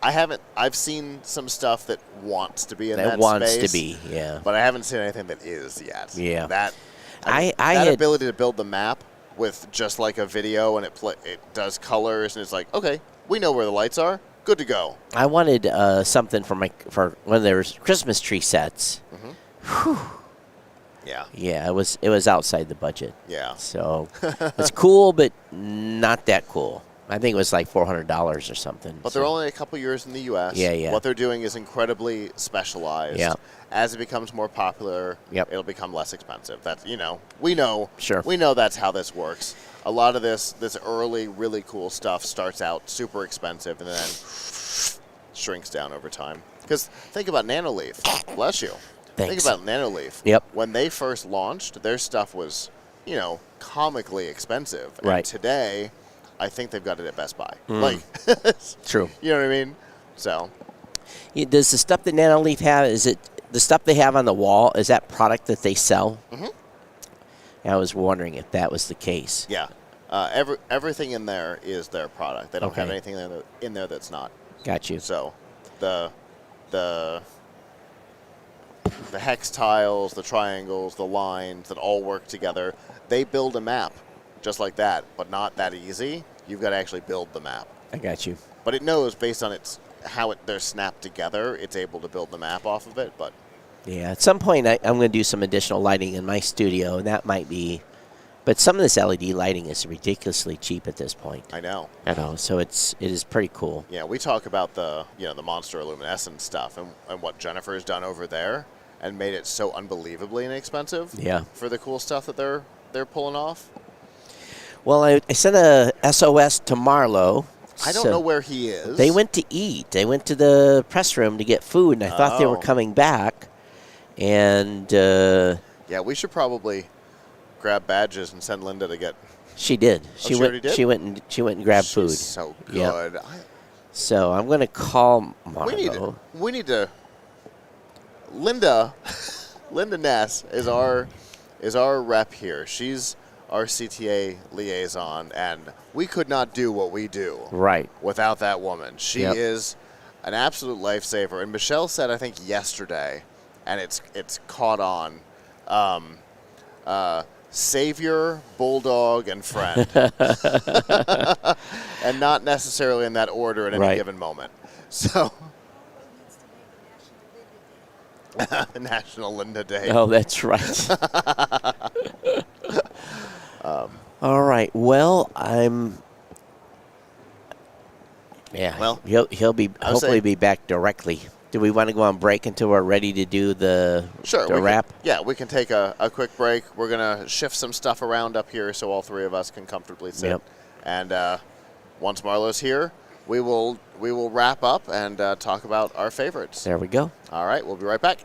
I've seen some stuff that wants to be in that space. That wants to be, yeah. But I haven't seen anything that is yet. Yeah. That ability to build the map with just like a video and it does colors and it's like, okay, we know where the lights are. Good to go. I wanted something for one of their Christmas tree sets. Whew. Yeah. Yeah, it was outside the budget. Yeah. So it's cool, but not that cool. I think it was like $400 or something. But they're only a couple years in the U.S. Yeah, yeah. What they're doing is incredibly specialized. Yeah. As it becomes more popular, it'll become less expensive. That's we know. Sure. We know that's how this works. A lot of this early, really cool stuff starts out super expensive and then shrinks down over time. Because think about Nanoleaf. Bless you. Thanks. Think about Nanoleaf. Yep. When they first launched, their stuff was, comically expensive. Right. And today, I think they've got it at Best Buy. True. You know what I mean? So. Does the stuff that Nanoleaf have, is it the stuff they have on the wall, is that product that they sell? I was wondering if that was the case. Yeah. Everything in there is their product. They don't have anything in there that's not. Got you. So, the the hex tiles, the triangles, the lines that all work together. They build a map just like that, but not that easy. You've got to actually build the map. I got you. But it knows based on they're snapped together, it's able to build the map off of it. But yeah, at some point I'm going to do some additional lighting in my studio, and that might be. But some of this LED lighting is ridiculously cheap at this point. I know. So it is pretty cool. Yeah, we talk about the monster luminescent stuff and what Jennifer has done over there and made it so unbelievably inexpensive. Yeah. For the cool stuff that they're pulling off. Well, I sent a SOS to Marlo. I don't know where he is. They went to eat. They went to the press room to get food, and I thought they were coming back. And yeah, we should probably grab badges and send Linda to get. She did. She already did? She went and grabbed food. She's so good. Yep. So I'm going to call Marlo. We need to. Linda Ness is our rep here. She's our CTA liaison, and we could not do what we do without that woman. She is an absolute lifesaver. And Michelle said, I think yesterday, and it's caught on, savior, bulldog, and friend. And not necessarily in that order at any given moment. So National Linda Day. Oh, that's right. All right. Well, Well, he'll be hopefully be back directly. Do we want to go on break until we're ready to do the wrap? We can take a quick break. We're gonna shift some stuff around up here so all three of us can comfortably sit. Yep. And once Marlo's here, we will wrap up and talk about our favorites. There we go. All right, we'll be right back.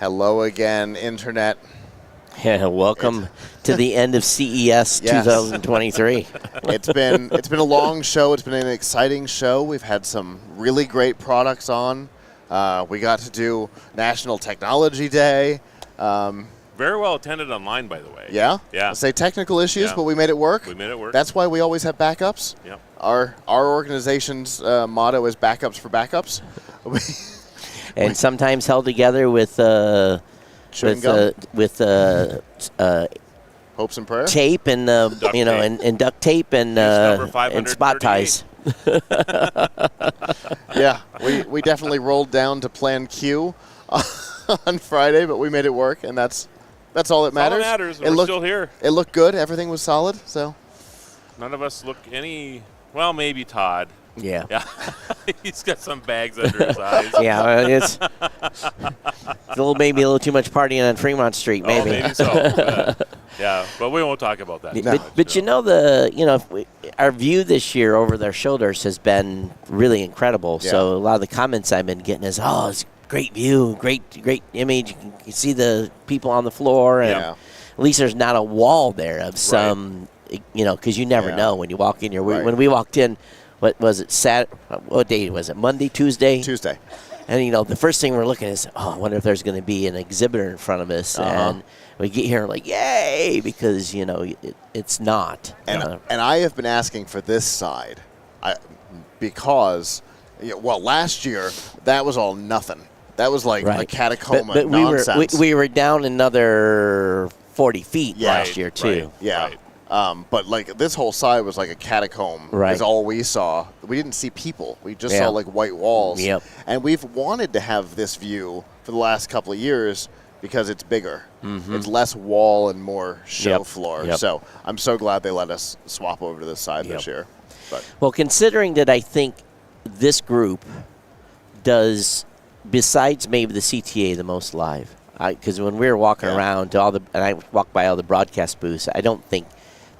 Hello again, Internet. Yeah, welcome to the end of CES 2023. It's been a long show. It's been an exciting show. We've had some really great products on. We got to do National Technology Day. Very well attended online, by the way. Yeah? Yeah. I'll say technical issues, Yeah. but we made it work. We made it work. That's why we always have backups. Yep. Our organization's motto is backups for backups. And sometimes held together with Chewing gum? with hopes and prayers, tape and and duct tape and spot ties. Yeah, we definitely rolled down to Plan Q on Friday, but we made it work, and that's all that matters. All that matters. We're still here. It looked good. Everything was solid. So none of us look any. Well, maybe Todd. Yeah. Yeah. He's got some bags under his eyes. Yeah, it's maybe a little too much partying on Fremont Street, maybe. Oh, maybe so. Yeah, but we won't talk about that. But our view this year over their shoulders has been really incredible. Yeah. So a lot of the comments I've been getting is, "Oh, it's a great view, great image. You can see the people on the floor, and at least there's not a wall there of some, because you never know when you walk in here. When we walked in. What was it? What day was it? Monday, Tuesday? Tuesday. And, the first thing we're looking at is, I wonder if there's going to be an exhibitor in front of us. And we get here like, yay, because, it's not. And I have been asking for this side because, last year, that was all nothing. That was like a catacomb but nonsense. we were down another 40 feet last year, too. Right. Yeah. Right. But this whole side was like a catacomb. Right. Is all we saw. We didn't see people. We just saw white walls. Yep. And we've wanted to have this view for the last couple of years because it's bigger. Mm-hmm. It's less wall and more show floor. Yep. So I'm so glad they let us swap over to this side this year. But well, considering that I think this group does, besides maybe the CTA, the most live. Because when we were walking around and I walked by all the broadcast booths, I don't think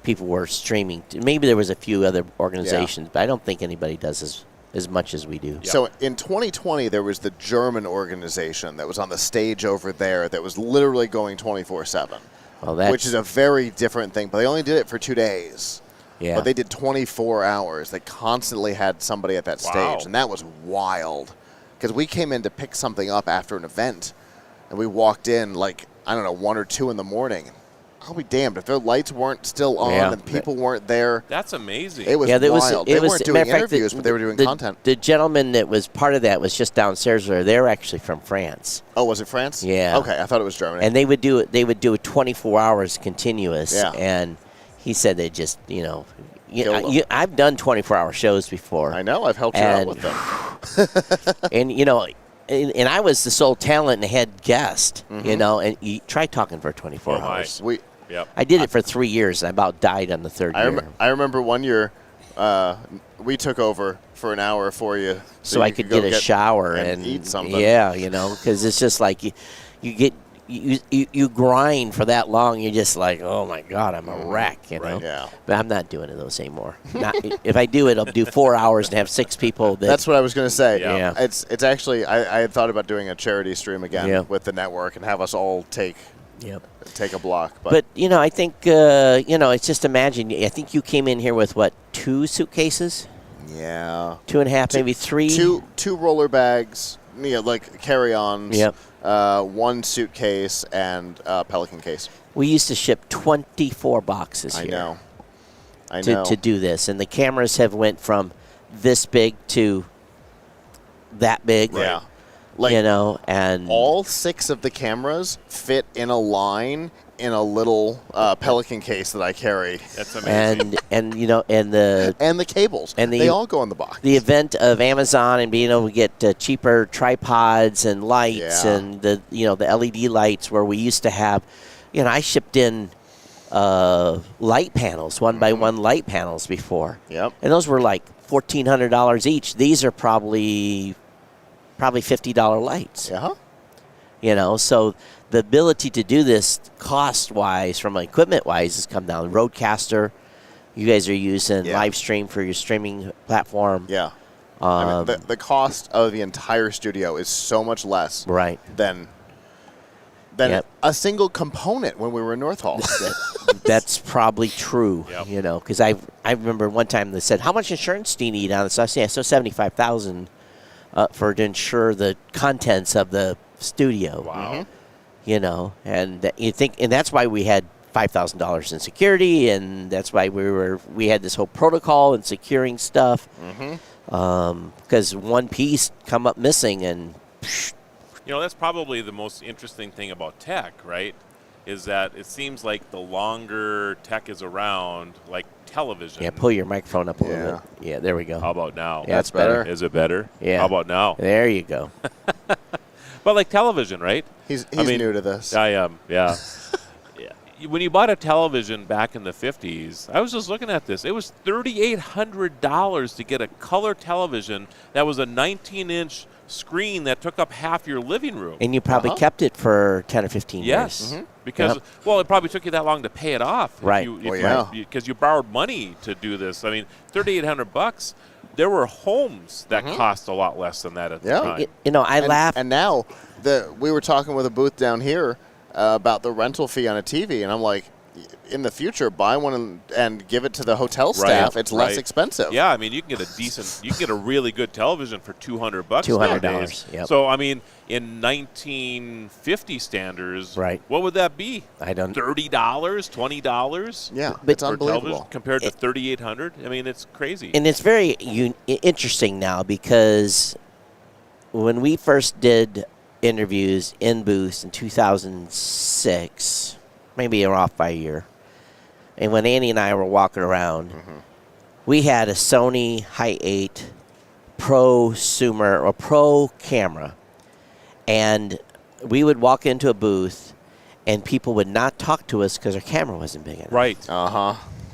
people were streaming. Maybe there was a few other organizations, but I don't think anybody does as much as we do. Yep. So in 2020, there was the German organization that was on the stage over there that was literally going 24/7, which is a very different thing. But they only did it for 2 days. Yeah. But they did 24 hours. They constantly had somebody at that stage, and that was wild. Because we came in to pick something up after an event, and we walked in 1 or 2 in the morning. I'll be damned if their lights weren't still on and people weren't there. That's amazing. It was wild. They weren't doing interviews, but they were doing content. The gentleman that was part of that was just downstairs there. They're actually from France. Oh, was it France? Yeah. Okay, I thought it was Germany. And they would do it 24 hours continuous. Yeah. And he said they just, I've done 24-hour shows before. I know. I've helped you out with them. And, and I was the sole talent and head guest, and you try talking for 24 hours. I did it for 3 years, and I about died on the third year. I remember one year we took over for an hour for you. So I could get a shower and eat something. Yeah, because it's just like you grind for that long, you're just like, oh my God, I'm a wreck, Right, yeah. But I'm not doing those anymore. If I do it, I'll do 4 hours and have 6 people. That's what I was going to say. Yeah. It's actually, I had thought about doing a charity stream again with the network and have us all take a block. But I think, it's just imagine, I think you came in here with, 2 suitcases? Yeah. 2.5, maybe 3? Two roller bags, like carry-ons. Yep. 1 suitcase and a Pelican case. We used to ship 24 boxes I here. I know. To do this. And the cameras have went from this big to that big. Yeah. And all 6 of the cameras fit in a line in a little Pelican case that I carry. That's amazing. And the cables. And they all go in the box. The event of Amazon and being able to get cheaper tripods and lights and the LED lights where we used to have, I shipped in light panels, 1x1 light panels before. Yep. And those were like $1,400 each. These are probably $50 lights. Yeah. So the ability to do this cost-wise, from equipment-wise, has come down. Roadcaster, you guys are using live stream for your streaming platform. Yeah. The cost of the entire studio is so much less than than a single component when we were in North Hall. That's probably true. Yep. You know, because I remember one time they said, "How much insurance do you need on this?" I said, "So $75,000 for to insure the contents of the studio." Wow. You know, and you think, and that's why we had $5,000 in security, and that's why we had this whole protocol and securing stuff. Because one piece come up missing, and You know, that's probably the most interesting thing about tech, right? Is that it seems like the longer tech is around, like television. yeah, pull your microphone up a little bit. Yeah, there we go. How about now? Yeah, that's better. Is it better? Yeah. How about now? There you go. But like television, right? He's new to this. I am, yeah. When you bought a television back in the 50s, I was just looking at this. It was $3,800 to get a color television that was a 19-inch screen that took up half your living room. And you probably kept it for 10 or 15 Yes. years. Because, well, it probably took you that long to pay it off. Right. Because you borrowed money to do this. I mean, $3,800, there were homes that cost a lot less than that at the time. You know, I laugh. And now, we were talking with a booth down here about the rental fee on a TV, and I'm like, in the future, buy one and give it to the hotel staff. It's less expensive. Yeah, I mean, you can get a really good television for $200 $200, nowadays. yep. So, I mean, in 1950 standards, what would that be? I don't. $30, $20? Yeah, But it's unbelievable. Television compared to $3,800. I mean, it's crazy. And it's very interesting now because when we first did interviews in booths in 2006, maybe you're off by a year, and when Andy and I were walking around, we had a Sony Hi8 prosumer or pro camera, and we would walk into a booth and people would not talk to us because our camera wasn't big enough. Right.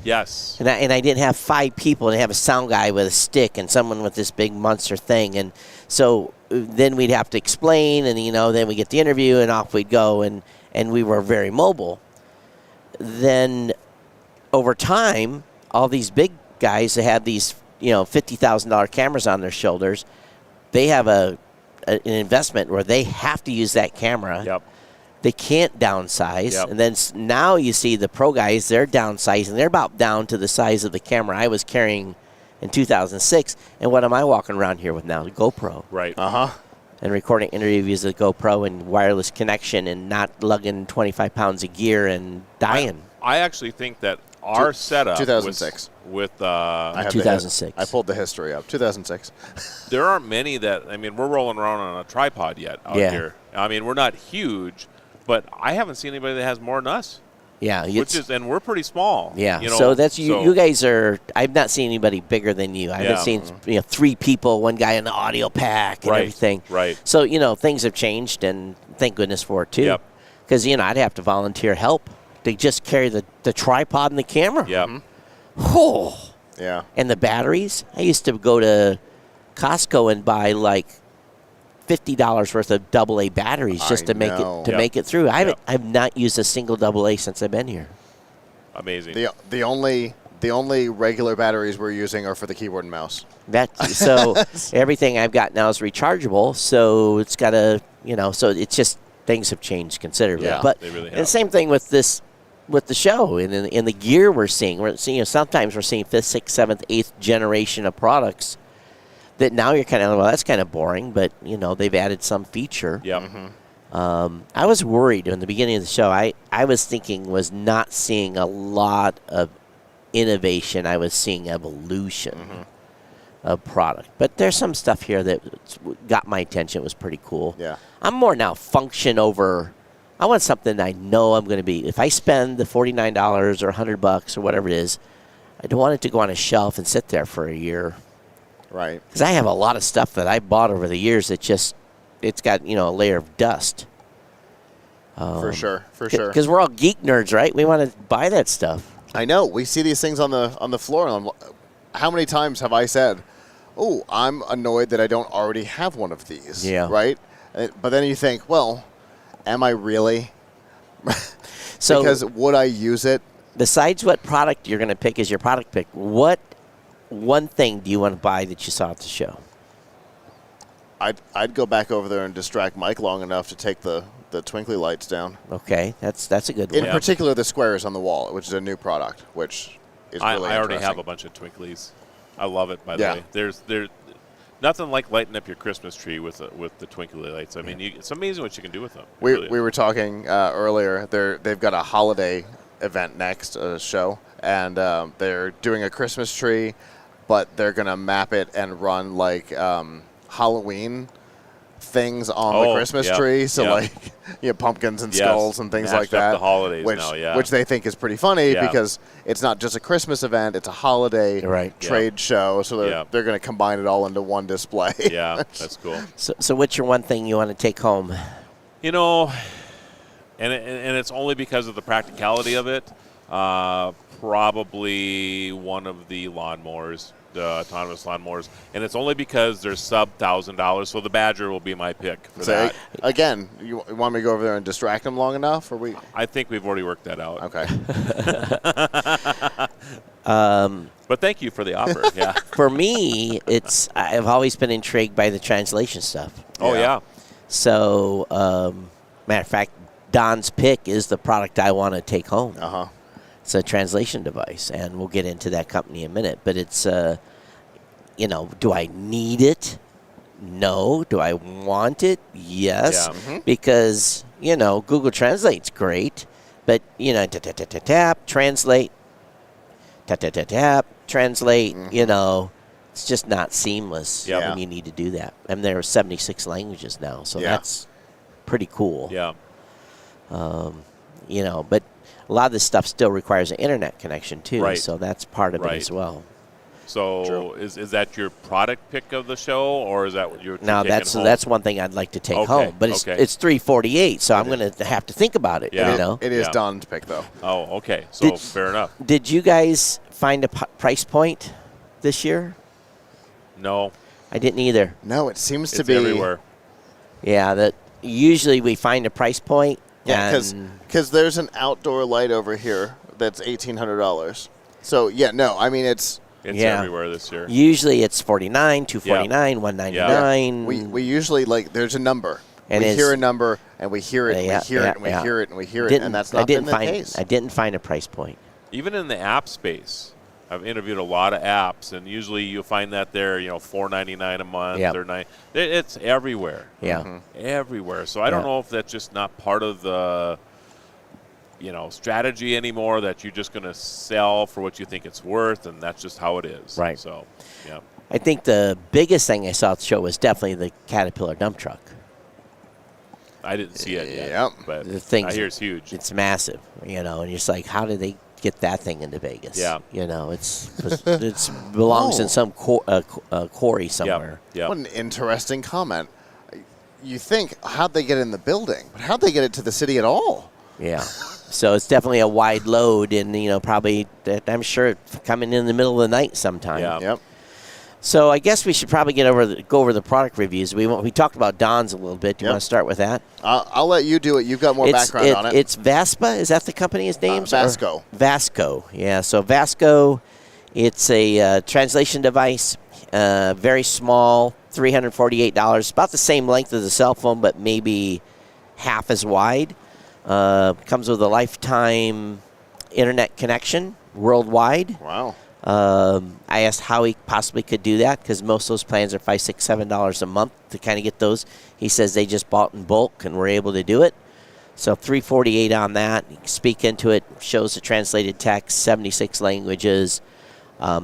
Yes. And I didn't have 5 people and have a sound guy with a stick and someone with this big monster thing. And so then we'd have to explain, and, you know, then we get the interview and off we'd go, and we were very mobile. Then over time, all these big guys that have these, you know, $50,000 cameras on their shoulders, they have an investment where they have to use that camera. Yep. They can't downsize. Yep. And then now you see the pro guys, they're downsizing. They're about down to the size of the camera I was carrying in 2006. And what am I walking around here with now? The GoPro. Right. And recording interviews with GoPro and wireless connection and not lugging 25 pounds of gear and dying. I actually think that our setup 2006. with I have 2006. I pulled the history up. 2006. there aren't many that, I mean, we're rolling around on a tripod yet out here. I mean, we're not huge, but I haven't seen anybody that has more than us. Yeah, and we're pretty small. Yeah, you know, so that's you guys are. I've not seen anybody bigger than you. I haven't seen 3 people, one guy in the audio pack and everything. Right. So things have changed, and thank goodness for it too. Yep. Because I'd have to volunteer help to just carry the tripod and the camera. Yeah. Oh. Yeah. And the batteries. I used to go to Costco and buy like $50 worth of AA batteries just to make it through. I've not used a single AA since I've been here. Amazing. The only regular batteries we're using are for the keyboard and mouse. So everything I've got now is rechargeable. So it's got so it's just things have changed considerably. Yeah, but they really have. And the same thing with the show and in the gear we're seeing. Sometimes we're seeing 5th, 6th, 7th, 8th generation of products. That now you're kind of, well, that's kind of boring, but, they've added some feature. Yep. I was worried in the beginning of the show. I was not seeing a lot of innovation. I was seeing evolution of product. But there's some stuff here that got my attention. It was pretty cool. Yeah. I'm more now function over, I want something I know I'm going to be, if I spend the $49 or $100 or whatever it is, I don't want it to go on a shelf and sit there for a year. Right. Because I have a lot of stuff that I bought over the years that it's got, a layer of dust. For sure. Because we're all geek nerds, right? We want to buy that stuff. I know. We see these things on the floor. And how many times have I said, "Oh, I'm annoyed that I don't already have one of these." Yeah. Right. But then you think, well, am I really? So because would I use it? Besides what product you're going to pick as your product pick, what one thing do you want to buy that you saw at the show? I'd go back over there and distract Mike long enough to take the the twinkly lights down. Okay, that's a good In one. particular, the squares on the wall, which is a new product, which is really I already interesting. have a bunch of twinklies. I love it, by the Yeah. way. There's nothing like lighting up your Christmas tree with the twinkly lights. I mean, it's amazing what you can do with them. It We really is. were talking earlier. They've got a holiday event next, show, and they're doing a Christmas tree, but they're gonna map it and run like Halloween things on the Christmas tree. So like pumpkins and skulls and things like Matched up that. the holidays which, now, yeah. which they think is pretty funny Yeah. because it's not just a Christmas event; it's a holiday trade show. So they're going to combine it all into one display. Yeah, that's cool. So what's your one thing you want to take home? You know, and it's only because of the practicality of it. Probably one of the lawnmowers, the autonomous lawnmowers, and it's only because they're sub $1,000. So the Badger will be my pick for that. Again, you want me to go over there and distract them long enough, or we? I think we've already worked that out. Okay. But thank you for the offer. Yeah. For me, I've always been intrigued by the translation stuff. Oh yeah. So, matter of fact, Don's pick is the product I want to take home. It's a translation device, and we'll get into that company in a minute. But it's, do I need it? No. Do I want it? Yes. Yeah. Because, Google Translate's great, but, tap, translate, tap, translate, it's just not seamless when you need to do that. And there are 76 languages now, so that's pretty cool. Yeah. But a lot of this stuff still requires an internet connection too, Right. so that's part of it as well. So is that your product pick of the show, or is that what you're Now taking home? that's one thing I'd like to take home, but it's $348, so I'm going to have to think about it. Yeah. It is Don's pick though. Oh, okay. So fair enough. Did you guys find a price point this year? No, I didn't either. No, it seems to it's be everywhere. Yeah, that usually we find a price point. Yeah, and because there's an outdoor light over here that's $1,800. So I mean it's everywhere this year. Usually it's $49, $249, $199. We usually there's a number. And we hear a number and we hear it and we hear it and we hear it and we hear it, and that's not been the case. I didn't find a price point. Even in the app space, I've interviewed a lot of apps, and usually you'll find that they're $4.99 a month or $9. It's everywhere. Yeah, everywhere. So I don't know if that's just not part of the strategy anymore, that you're just going to sell for what you think it's worth, and that's just how it is. Right. So, yeah. I think the biggest thing I saw at the show was definitely the Caterpillar dump truck. I didn't see it yet, but The thing's, I hear it's huge. It's massive, and you're just like, how did they get that thing into Vegas? Yeah. It belongs in some quarry somewhere. Yeah. What an interesting comment. You think, how'd they get in the building? But how'd they get it to the city at all? Yeah. So it's definitely a wide load, and probably I'm sure coming in the middle of the night sometime. Yeah. Yep. So I guess we should probably go over the product reviews. We talked about Don's a little bit. Do you want to start with that? I'll let you do it. You've got more background on it. It's Vaspa. Is that the company's name? Vasco. Vasco. Yeah. So Vasco, it's a translation device. Very small, $348. About the same length as a cell phone, but maybe half as wide. Comes with a lifetime internet connection worldwide. Wow. I asked how he possibly could do that, because most of those plans are $5, $6, $7 a month to kind of get those. He says they just bought in bulk and were able to do it. So $348 on that. You can speak into it, shows the translated text, 76 languages.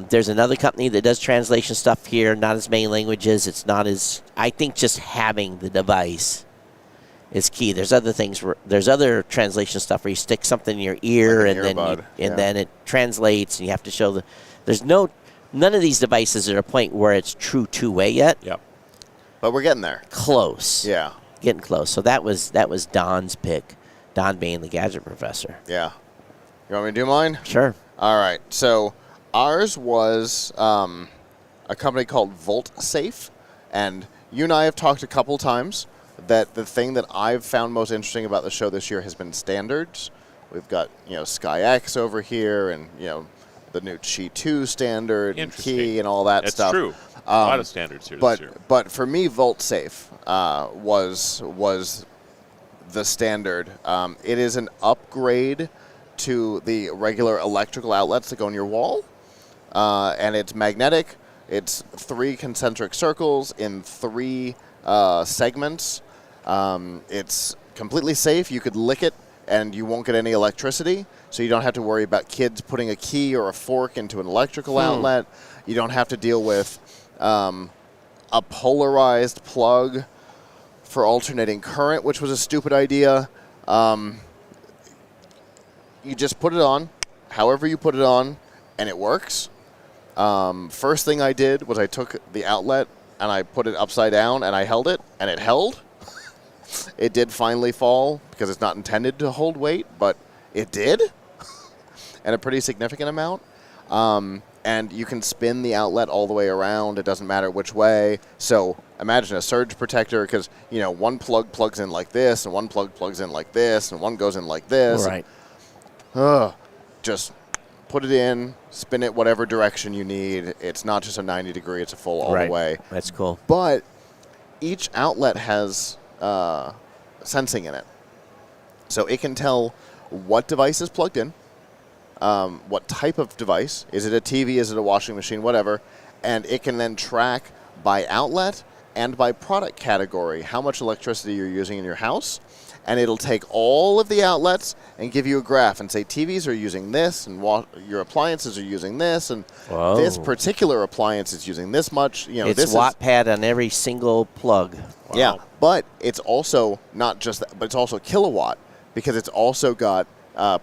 There's another company that does translation stuff here, not as many languages. It's not as, I think just having the device is key. There's other things, there's other translation stuff where you stick something in your ear like and then it translates, and you have to show none of these devices are at a point where it's true two-way yet. Yep. But we're getting there. Close. Yeah. Getting close. So that was Don's pick. Don being the gadget professor. Yeah. You want me to do mine? Sure. All right. So ours was a company called VoltSafe, and you and I have talked a couple times that the thing that I've found most interesting about the show this year has been standards. We've got SkyX over here, and the new Qi 2 standard, and Key, and all that stuff. That's true. A lot of standards here this year. But for me, VoltSafe was the standard. It is an upgrade to the regular electrical outlets that go on your wall, and it's magnetic. It's 3 concentric circles in 3 segments. It's completely safe. You could lick it and you won't get any electricity, so you don't have to worry about kids putting a key or a fork into an electrical outlet. You don't have to deal with a polarized plug for alternating current, which was a stupid idea. You just put it on, however you put it on, and it works. First thing I did was I took the outlet and I put it upside down and I held it, and it held. It did finally fall because it's not intended to hold weight, but it did, and a pretty significant amount. And you can spin the outlet all the way around. It doesn't matter which way. So imagine a surge protector, because one plug plugs in like this, and one plug plugs in like this, and one goes in like this. Right. Just put it in, spin it whatever direction you need. It's not just a 90 degree, it's a full all the way. That's cool. But each outlet has sensing in it. So it can tell what device is plugged in, what type of device. Is it a TV, is it a washing machine, whatever. And it can then track by outlet and by product category how much electricity you're using in your house. And it'll take all of the outlets and give you a graph and say TVs are using this, and your appliances are using this, and this particular appliance is using this much. It's this watt pad on every single plug. Wow. Yeah, but it's also not just that, but it's also kilowatt, because it's also got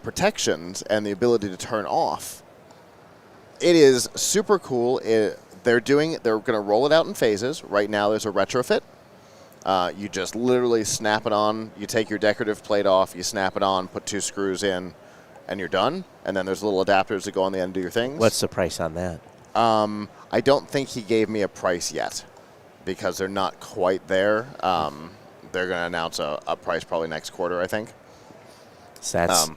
protections and the ability to turn off. It is super cool. They're going to roll it out in phases. Right now there's a retrofit. You just literally snap it on. You take your decorative plate off, you snap it on, put 2 screws in, and you're done. And then there's little adapters that go on the end of your things. What's the price on that? I don't think he gave me a price yet, because they're not quite there. They're going to announce a price probably next quarter, I think. So that's,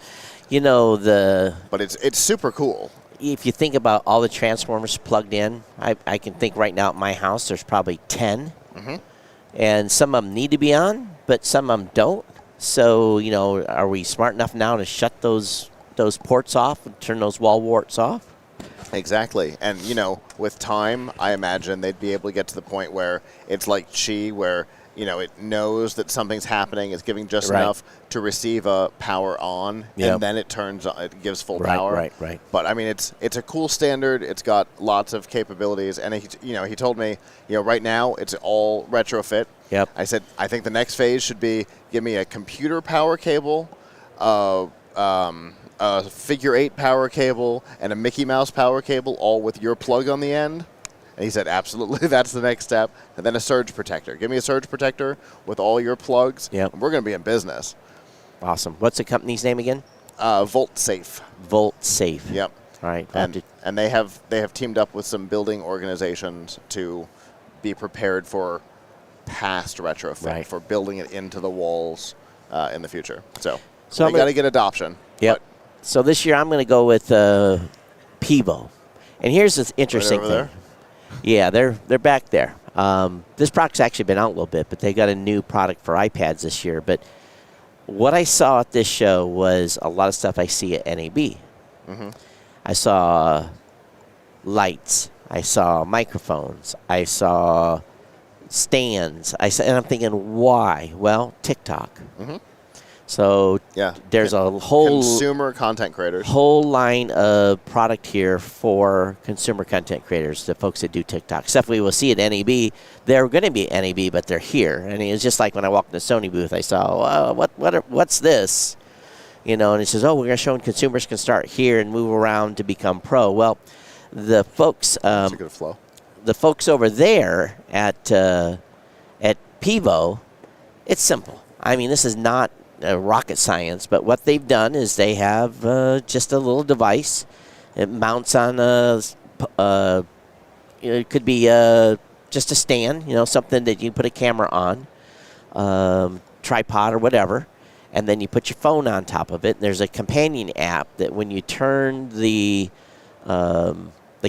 But it's super cool. If you think about all the transformers plugged in, I can think right now at my house there's probably 10. Mm-hmm. And some of them need to be on, but some of them don't. So, are we smart enough now to shut those ports off and turn those wall warts off? Exactly. And, with time, I imagine they'd be able to get to the point where it's like Qi, where, it knows that something's happening, it's giving just enough to receive a power on, and then it turns on, it gives full power. Right. But, I mean, it's a cool standard. It's got lots of capabilities. And, he told me, right now it's all retrofit. Yep. I said, I think the next phase should be give me a computer power cable, a figure 8 power cable, and a Mickey Mouse power cable, all with your plug on the end. And he said, absolutely, that's the next step. And then a surge protector. Give me a surge protector with all your plugs, and we're going to be in business. Awesome. What's the company's name again? VoltSafe. VoltSafe. Yep. All right. And they have teamed up with some building organizations to be prepared for past retrofit, for building it into the walls in the future. So they got to get adoption. Yep. So this year I'm going to go with Pivo. And here's the interesting thing. There? Yeah, they're back there. This product's actually been out a little bit, but they got a new product for iPads this year. But what I saw at this show was a lot of stuff I see at NAB. Mm-hmm. I saw lights. I saw microphones. I saw stands. And I'm thinking, why? Well, TikTok. Mm-hmm. So there's a whole consumer content creators, whole line of product here for consumer content creators, the folks that do TikTok. Stuff we will see at NAB. They're going to be at NAB, but they're here. And it's just like when I walked in the Sony booth, I saw, what's this? And it says, we're going to show them consumers can start here and move around to become pro. Well, the folks, that's a good flow. The folks over there at Pivo, it's simple. I mean, this is not rocket science, but what they've done is they have just a little device. It mounts on it could be just a stand, something that you can put a camera on, tripod or whatever, and then you put your phone on top of it. And there's a companion app that when you turn the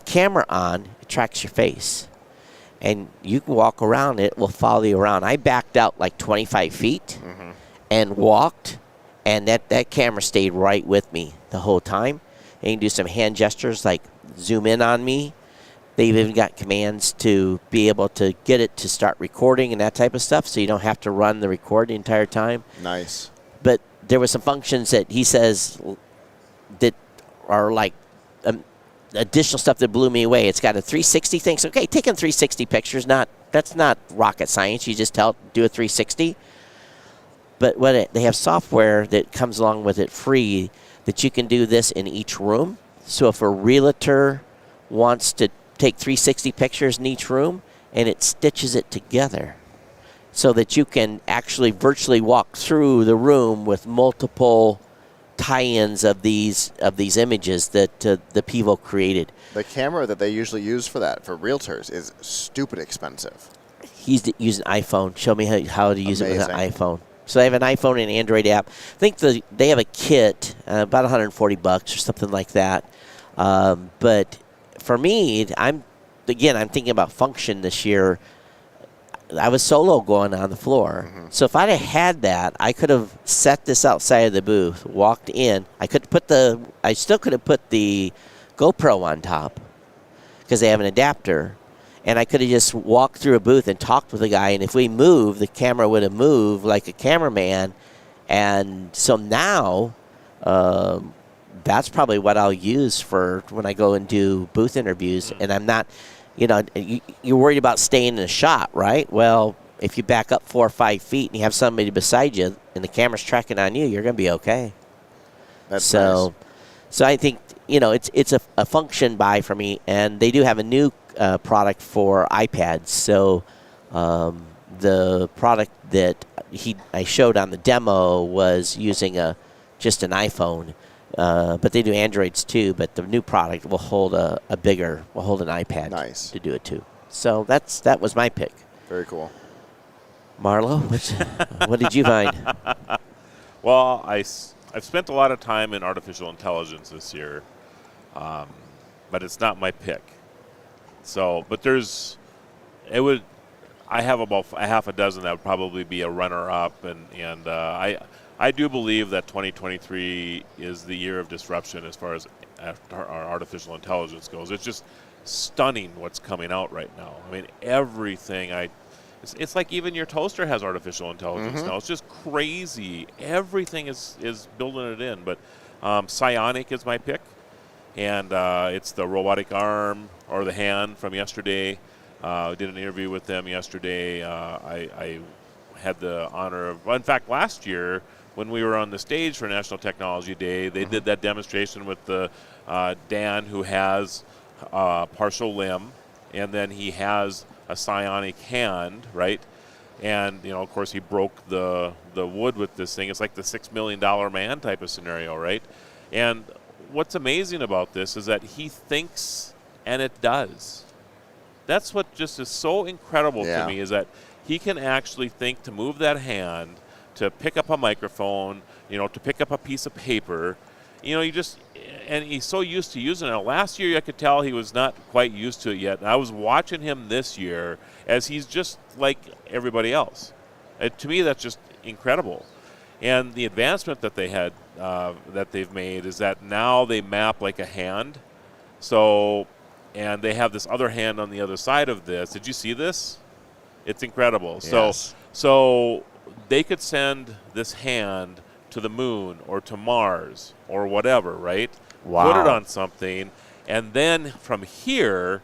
camera on, it tracks your face. And you can walk around, it will follow you around. I backed out like 25 feet. Mm-hmm. and walked, and that camera stayed right with me the whole time. And you can do some hand gestures like zoom in on me. They've even got commands to be able to get it to start recording and that type of stuff, so you don't have to run the record the entire time. Nice. But there were some functions that he says that are like additional stuff that blew me away. It's got a 360 thing. So, okay, taking 360 pictures, that's not rocket science. You just do a 360. But they have software that comes along with it free that you can do this in each room. So if a realtor wants to take 360 pictures in each room, and it stitches it together so that you can actually virtually walk through the room with multiple tie-ins of these images that the Pivo created. The camera that they usually use for that, for realtors, is stupid expensive. He's using iPhone. Show me how to use it with an iPhone. So they have an iPhone and an Android app. I think they have a kit, about $140 or something like that. But for me, I'm thinking about function this year. I was solo going on the floor. Mm-hmm. So if I'd have had that, I could have set this outside of the booth, walked in. I still could have put the GoPro on top because they have an adapter. And I could have just walked through a booth and talked with the guy. And if we moved, the camera would have moved like a cameraman. And so now that's probably what I'll use for when I go and do booth interviews. And I'm not, you're worried about staying in a shot, right? Well, if you back up 4 or 5 feet and you have somebody beside you and the camera's tracking on you, you're going to be okay. That's nice. So I think, it's a function buy for me. And they do have a new product for iPads. So the product that I showed on the demo was using just an iPhone. But they do Androids too. But the new product will hold an iPad to do it too. So that was my pick. Very cool. Marlo, what did you find? Well, I've spent a lot of time in artificial intelligence this year, but it's not my pick. So, but I have about a half a dozen that would probably be a runner-up, and I do believe that 2023 is the year of disruption as far as our artificial intelligence goes. It's just stunning what's coming out right now. I mean, everything it's like even your toaster has artificial intelligence now. It's just crazy. Everything is building it in. But Psionic is my pick, and it's the robotic arm or the hand from yesterday. I did an interview with them yesterday. I had the honor of, in fact, last year when we were on the stage for National Technology Day, they did that demonstration with the Dan, who has partial limb, and then he has a psionic hand, right? And, of course, he broke the wood with this thing. It's like the $6 million man type of scenario, right? And what's amazing about this is that he thinks and it does. That's what just is so incredible to me, is that he can actually think to move that hand, to pick up a microphone, to pick up a piece of paper. And he's so used to using it. Last year, I could tell he was not quite used to it yet. And I was watching him this year as he's just like everybody else. To me, that's just incredible. And the advancement that they've made is that now they map like a hand. So, and they have this other hand on the other side of this. Did you see this? It's incredible. Yes. So they could send this hand to the moon or to Mars or whatever, right? Wow. Put it on something, and then from here,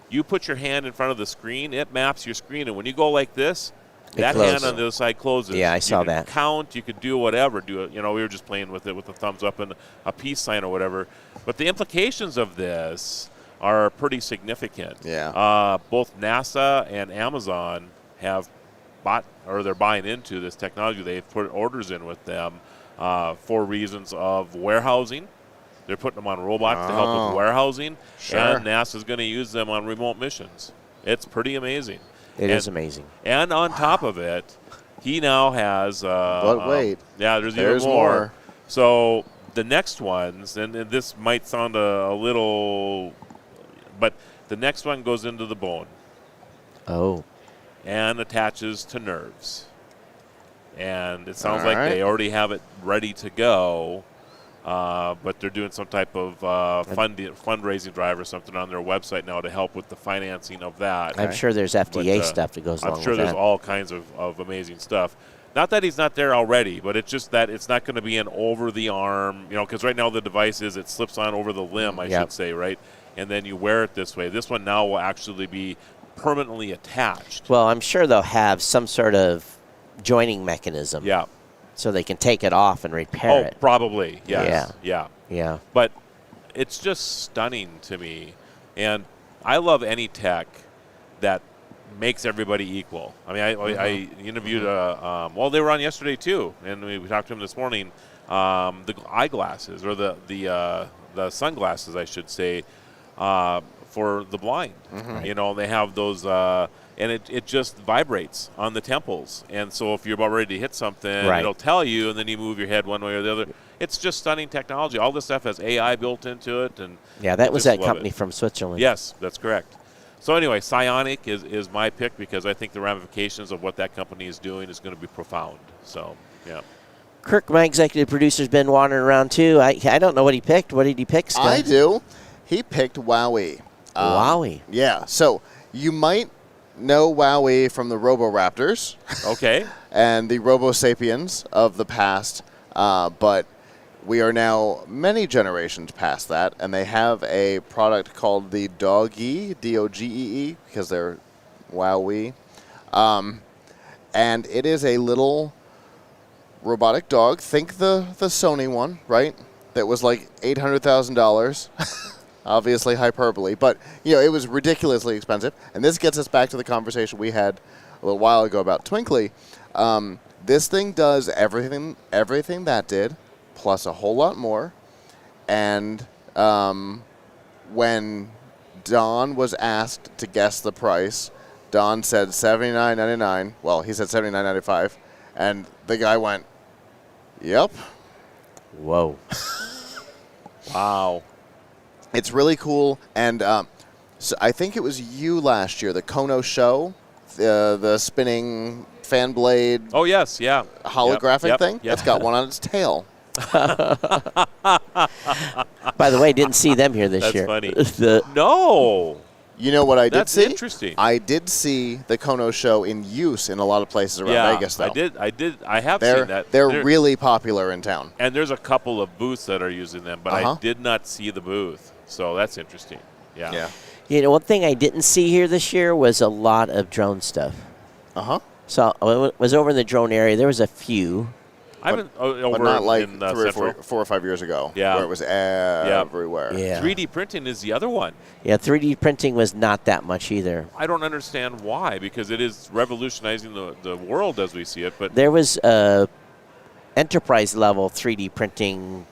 you put your hand in front of the screen, it maps your screen, and when you go like this, that hand on the other side closes. Yeah, I saw you that. Count, you could do whatever. We were just playing with it with a thumbs up and a peace sign or whatever. But the implications of this are pretty significant. Yeah. Both NASA and Amazon have they're buying into this technology. They've put orders in with them for reasons of warehousing. They're putting them on robots to help with warehousing. Sure. And NASA's going to use them on remote missions. It's pretty amazing. It is amazing. And on top of it, he now has... but wait. There's even more. So the next ones, and this might sound a little... But the next one goes into the bone. Oh. And attaches to nerves. and it sounds All like right. they already have it ready to go. But they're doing some type of fundraising drive or something on their website now to help with the financing of that. I'm sure there's FDA stuff that goes along I'm sure with there's that. all kinds of amazing stuff. Not that he's not there already, but it's just that it's not going to be an over-the-arm, because right now the device it slips on over the limb, I should say, right? And then you wear it this way. This one now will actually be permanently attached. Well, I'm sure they'll have some sort of joining mechanism. Yeah. So they can take it off and repair it. Oh, probably, yes. Yeah. But it's just stunning to me. And I love any tech that makes everybody equal. I mean, I interviewed they were on yesterday too, and we talked to him this morning. The eyeglasses or the sunglasses, I should say, for the blind. They have those, and it just vibrates on the temples. And so if you're about ready to hit something, it'll tell you, and then you move your head one way or the other. It's just stunning technology. All this stuff has AI built into it, and that was that company from Switzerland. Yes, that's correct. So anyway, Psionic is my pick because I think the ramifications of what that company is doing is going to be profound. So, yeah. Kirk, my executive producer, has been wandering around too. I don't know what he picked. What did he pick, Scott? I do. He picked Wowie. Wowie. Yeah. So you might know Wowie from the Roboraptors. Okay. And the Robo Sapiens of the past, but we are now many generations past that, and they have a product called the Dogee, D-O-G-E-E, because they're Wowie. And it is a little robotic dog. Think the Sony one, right? That was like $800,000. Obviously hyperbole, but it was ridiculously expensive. And this gets us back to the conversation we had a little while ago about Twinkly. This thing does everything that did, plus a whole lot more. And when Don was asked to guess the price, Don said $79.99. Well, he said $79.95, and the guy went, "Yep." Whoa. Wow. It's really cool, and so I think it was you last year, the Kono show, the spinning fan blade. Oh yes, yeah. Holographic thing. Yep. It's got one on its tail. By the way, didn't see them here this year. That's funny. No. You know what I did see? That's interesting. I did see the Kono show in use in a lot of places around Vegas, though. I have seen that. They're really popular in town. And there's a couple of booths that are using them, but I did not see the booth. So that's interesting. Yeah. One thing I didn't see here this year was a lot of drone stuff. So I was over in the drone area. There was a few. I've been over but not like in 4 or 5 years ago, where it was everywhere. Yeah. 3D printing is the other one. Yeah, 3D printing was not that much either. I don't understand why, because it is revolutionizing the world as we see it. But there was enterprise level 3D printing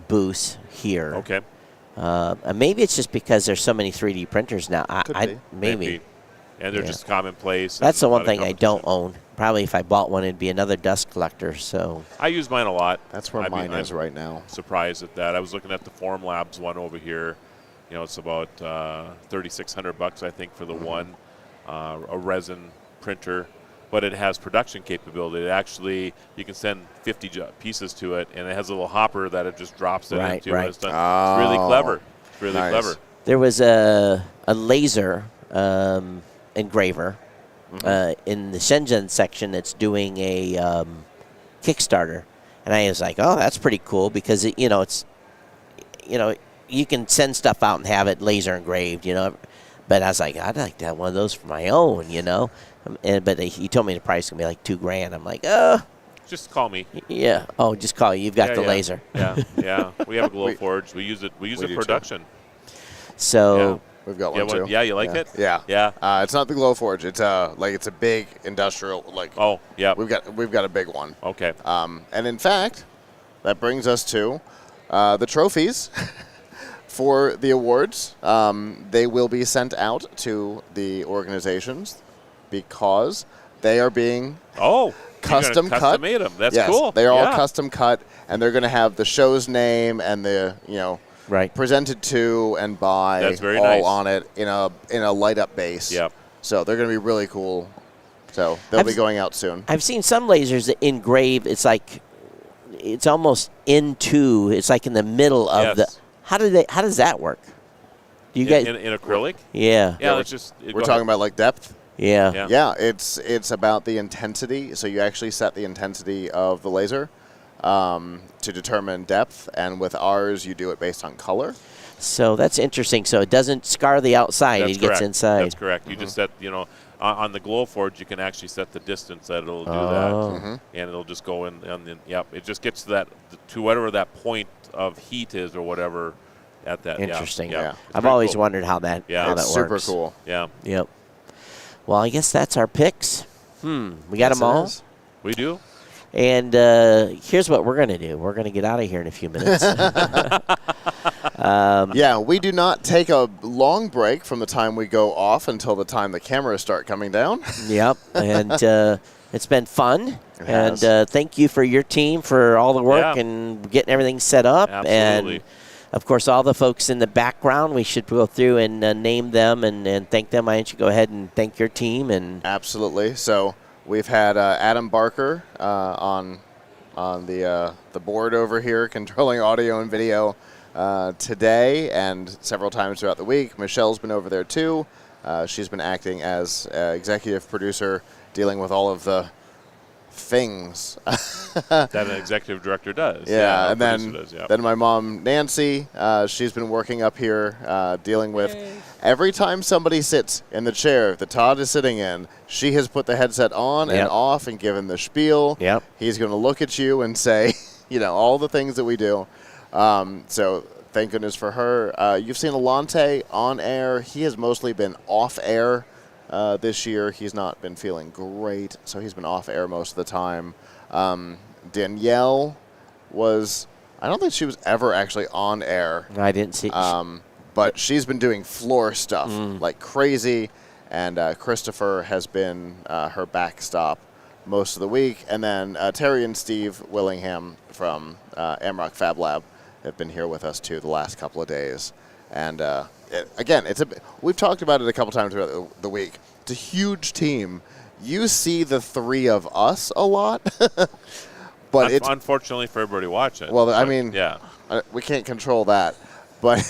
booths here. Okay. And maybe it's just because there's so many 3D printers now. Maybe. And they're just commonplace. That's the one thing I don't own. Probably if I bought one, it'd be another dust collector. So I use mine a lot. That's where mine is right now. Surprised at that. I was looking at the Form Labs one over here. It's about $3,600, I think, for the one, a resin printer. But it has production capability. It actually, you can send 50 pieces to it, and it has a little hopper that it just drops it into. And it's done. It's really clever. It's really clever. There was a laser engraver in the Shenzhen section that's doing a Kickstarter, and I was like, "Oh, that's pretty cool," because it's you can send stuff out and have it laser engraved, But I was like, I'd like to have one of those for my own, But he told me the price gonna be like $2,000. I'm like, just call me. Yeah. Oh, just call you. You've got the laser. Yeah. We have a glow forge. We use it. We use it for production. So. We've got one too. Yeah, you like it? Yeah. Yeah. It's not the Glowforge. It's it's a big industrial Oh, yeah. We've got a big one. Okay. And in fact, that brings us to the trophies for the awards. They will be sent out to the organizations because they are being custom cut. Custom made them. That's cool. They're all custom cut, and they're going to have the show's name and the presented to and by That's very all nice. on it in a light up base. Yep. So they're going to be really cool So they'll be going out soon. I've seen some lasers that engrave. It's like it's almost into. It's like in the middle of the. How does that work? Do you guys in acrylic? Yeah. Yeah. We're talking about like depth. Yeah. Yeah. It's about the intensity. So you actually set the intensity of the laser to determine depth, and with ours, you do it based on color. So that's interesting. So it doesn't scar the outside; That's it gets inside. That's correct. You just set, on the Glowforge, you can actually set the distance that it'll do that, and it'll just go in. It just gets to whatever that point of heat is or whatever at that. Interesting. Yeah. I've always wondered how that it's super works. cool. Yeah. Yep. Well, I guess that's our picks. We got them all. We do. And here's what we're going to do. We're going to get out of here in a few minutes. We do not take a long break from the time we go off until the time the cameras start coming down. Yep. And it's been fun. It And thank you for your team for all the work and getting everything set up. Absolutely. And, of course, all the folks in the background, we should go through and name them and thank them. Why don't you go ahead and thank your team? And Absolutely. So we've had Adam Barker on the board over here, controlling audio and video today and several times throughout the week. Michelle's been over there too. She's been acting as executive producer, dealing with all of the things that an executive director does. And then my mom, Nancy, she's been working up here, dealing with every time somebody sits in the chair that Todd is sitting in, she has put the headset on and off and given the spiel. Yep. He's going to look at you and say, all the things that we do. So thank goodness for her. You've seen Alante on air. He has mostly been off air. This year, he's not been feeling great, so he's been off air most of the time. Danielle I don't think she was ever actually on air. I didn't see. But she's been doing floor stuff like crazy, and Christopher has been her backstop most of the week. And then Terry and Steve Willingham from Amrock Fab Lab have been here with us too the last couple of days. And we've talked about it a couple times throughout the week. It's a huge team. You see the three of us a lot, but it's unfortunately for everybody watching. Well, we can't control that, but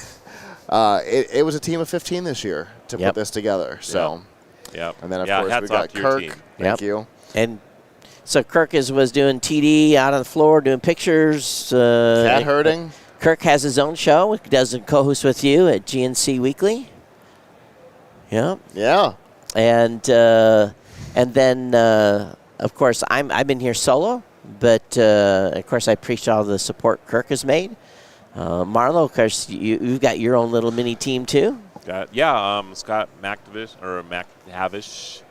it was a team of 15 this year to put this together. So, and then of course we got Kirk. Thank you. And so Kirk was doing TD out on the floor, doing pictures. Cat herding. Kirk has his own show. He does a co-host with you at GNC Weekly. Yeah. Yeah. And then of course I've been here solo, but of course I appreciate all the support Kirk has made. Marlo, of course you've got your own little mini team too. Scott McTavish.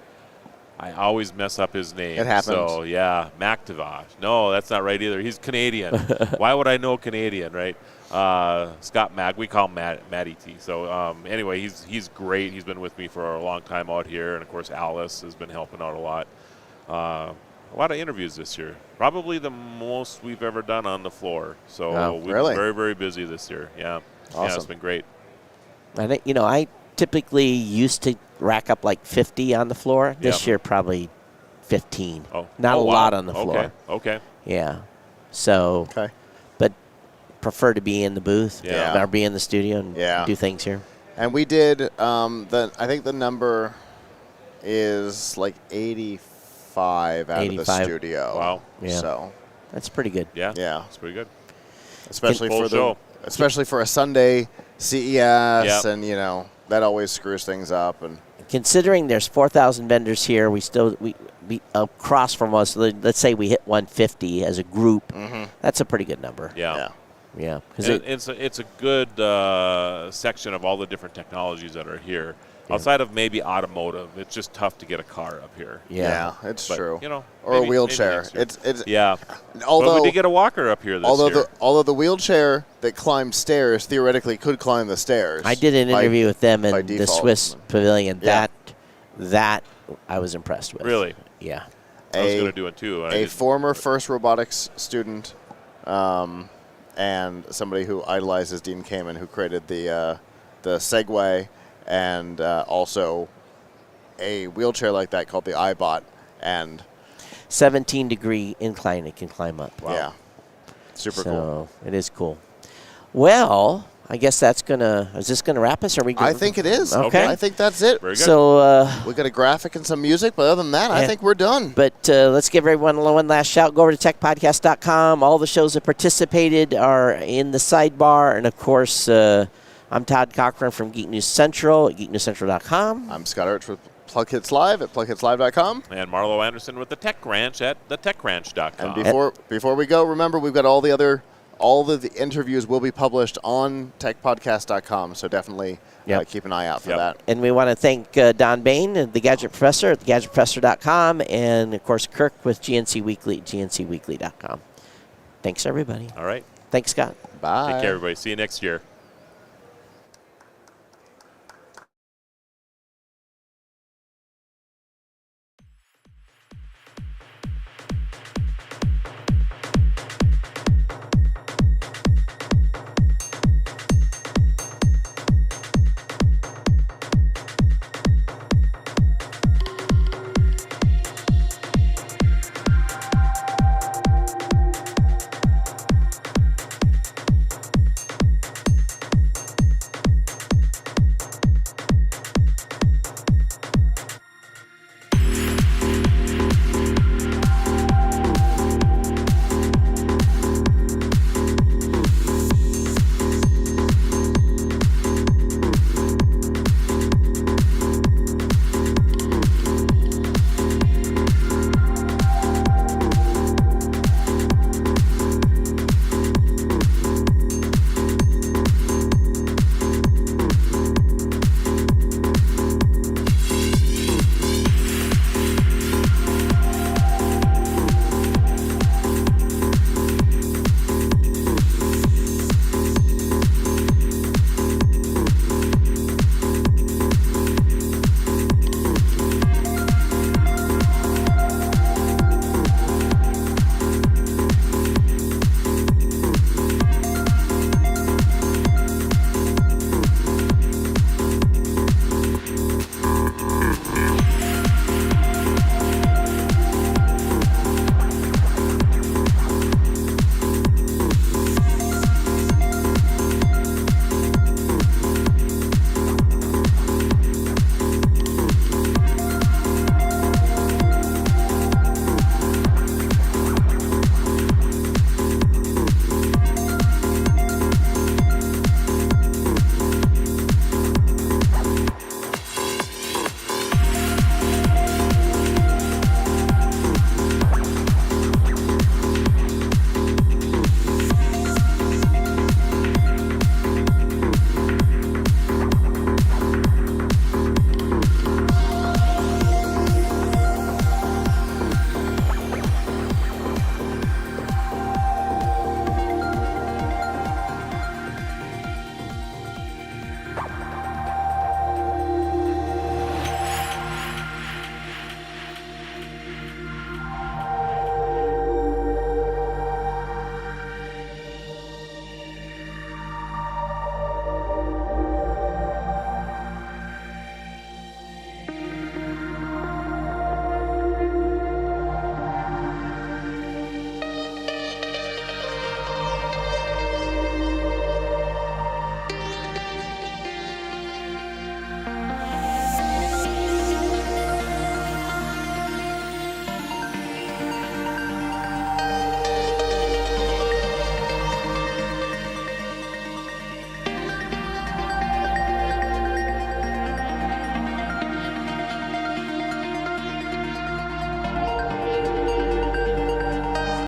I always mess up his name. It happens. So, McTavish. No, that's not right either. He's Canadian. Why would I know Canadian, right? Scott we call him Matty T. So, anyway, he's great. He's been with me for a long time out here. And, of course, Alice has been helping out a lot. A lot of interviews this year. Probably the most we've ever done on the floor. So, we've been very, very busy this year. Yeah. Awesome. Yeah, it's been great. I think, I typically used to rack up like 50 on the floor. This year, probably 15. Not a lot on the floor. Okay. Yeah. So, but prefer to be in the booth or be in the studio and do things here. And we did, I think the number is like 85 out of the studio. Wow. Yeah. So that's pretty good. Yeah. Yeah. That's pretty good. Especially for a Sunday CES and, that always screws things up. And considering there's 4,000 vendors here, we across from us, let's say we hit 150 as a group. That's a pretty good number. Yeah. Yeah. It's a good section of all the different technologies that are here. Outside of maybe automotive, it's just tough to get a car up here. Yeah, it's true. Or a wheelchair. It's Although we did get a walker up here this year. Although the wheelchair that climbed stairs theoretically could climb the stairs. I did an interview with them in the Swiss Pavilion. That I was impressed with. Really? Yeah. I was going to do it too. A former FIRST Robotics student, and somebody who idolizes Dean Kamen, who created the Segway. And also a wheelchair like that called the iBot and 17-degree incline it can climb up. Wow. Yeah. Super cool. It is cool. Well, I guess is this gonna wrap us? Or are we good? I think it is. Okay. I think that's it. Very good. So we got a graphic and some music, but other than that, I think we're done. But let's give everyone one last shout. Go over to techpodcast.com. All the shows that participated are in the sidebar. And, of course, I'm Todd Cochran from Geek News Central at geeknewscentral.com. I'm Scott Arch with Plug Hits Live at plughitslive.com. And Marlo Anderson with the Tech Ranch at thetechranch.com. And before we go, remember we've got all the interviews will be published on techpodcast.com, so definitely keep an eye out for that. And we want to thank Don Bain, the Gadget Professor at thegadgetprofessor.com, and, of course, Kirk with GNC Weekly at GNCweekly.com. Thanks, everybody. All right. Thanks, Scott. Bye. Take care, everybody. See you next year.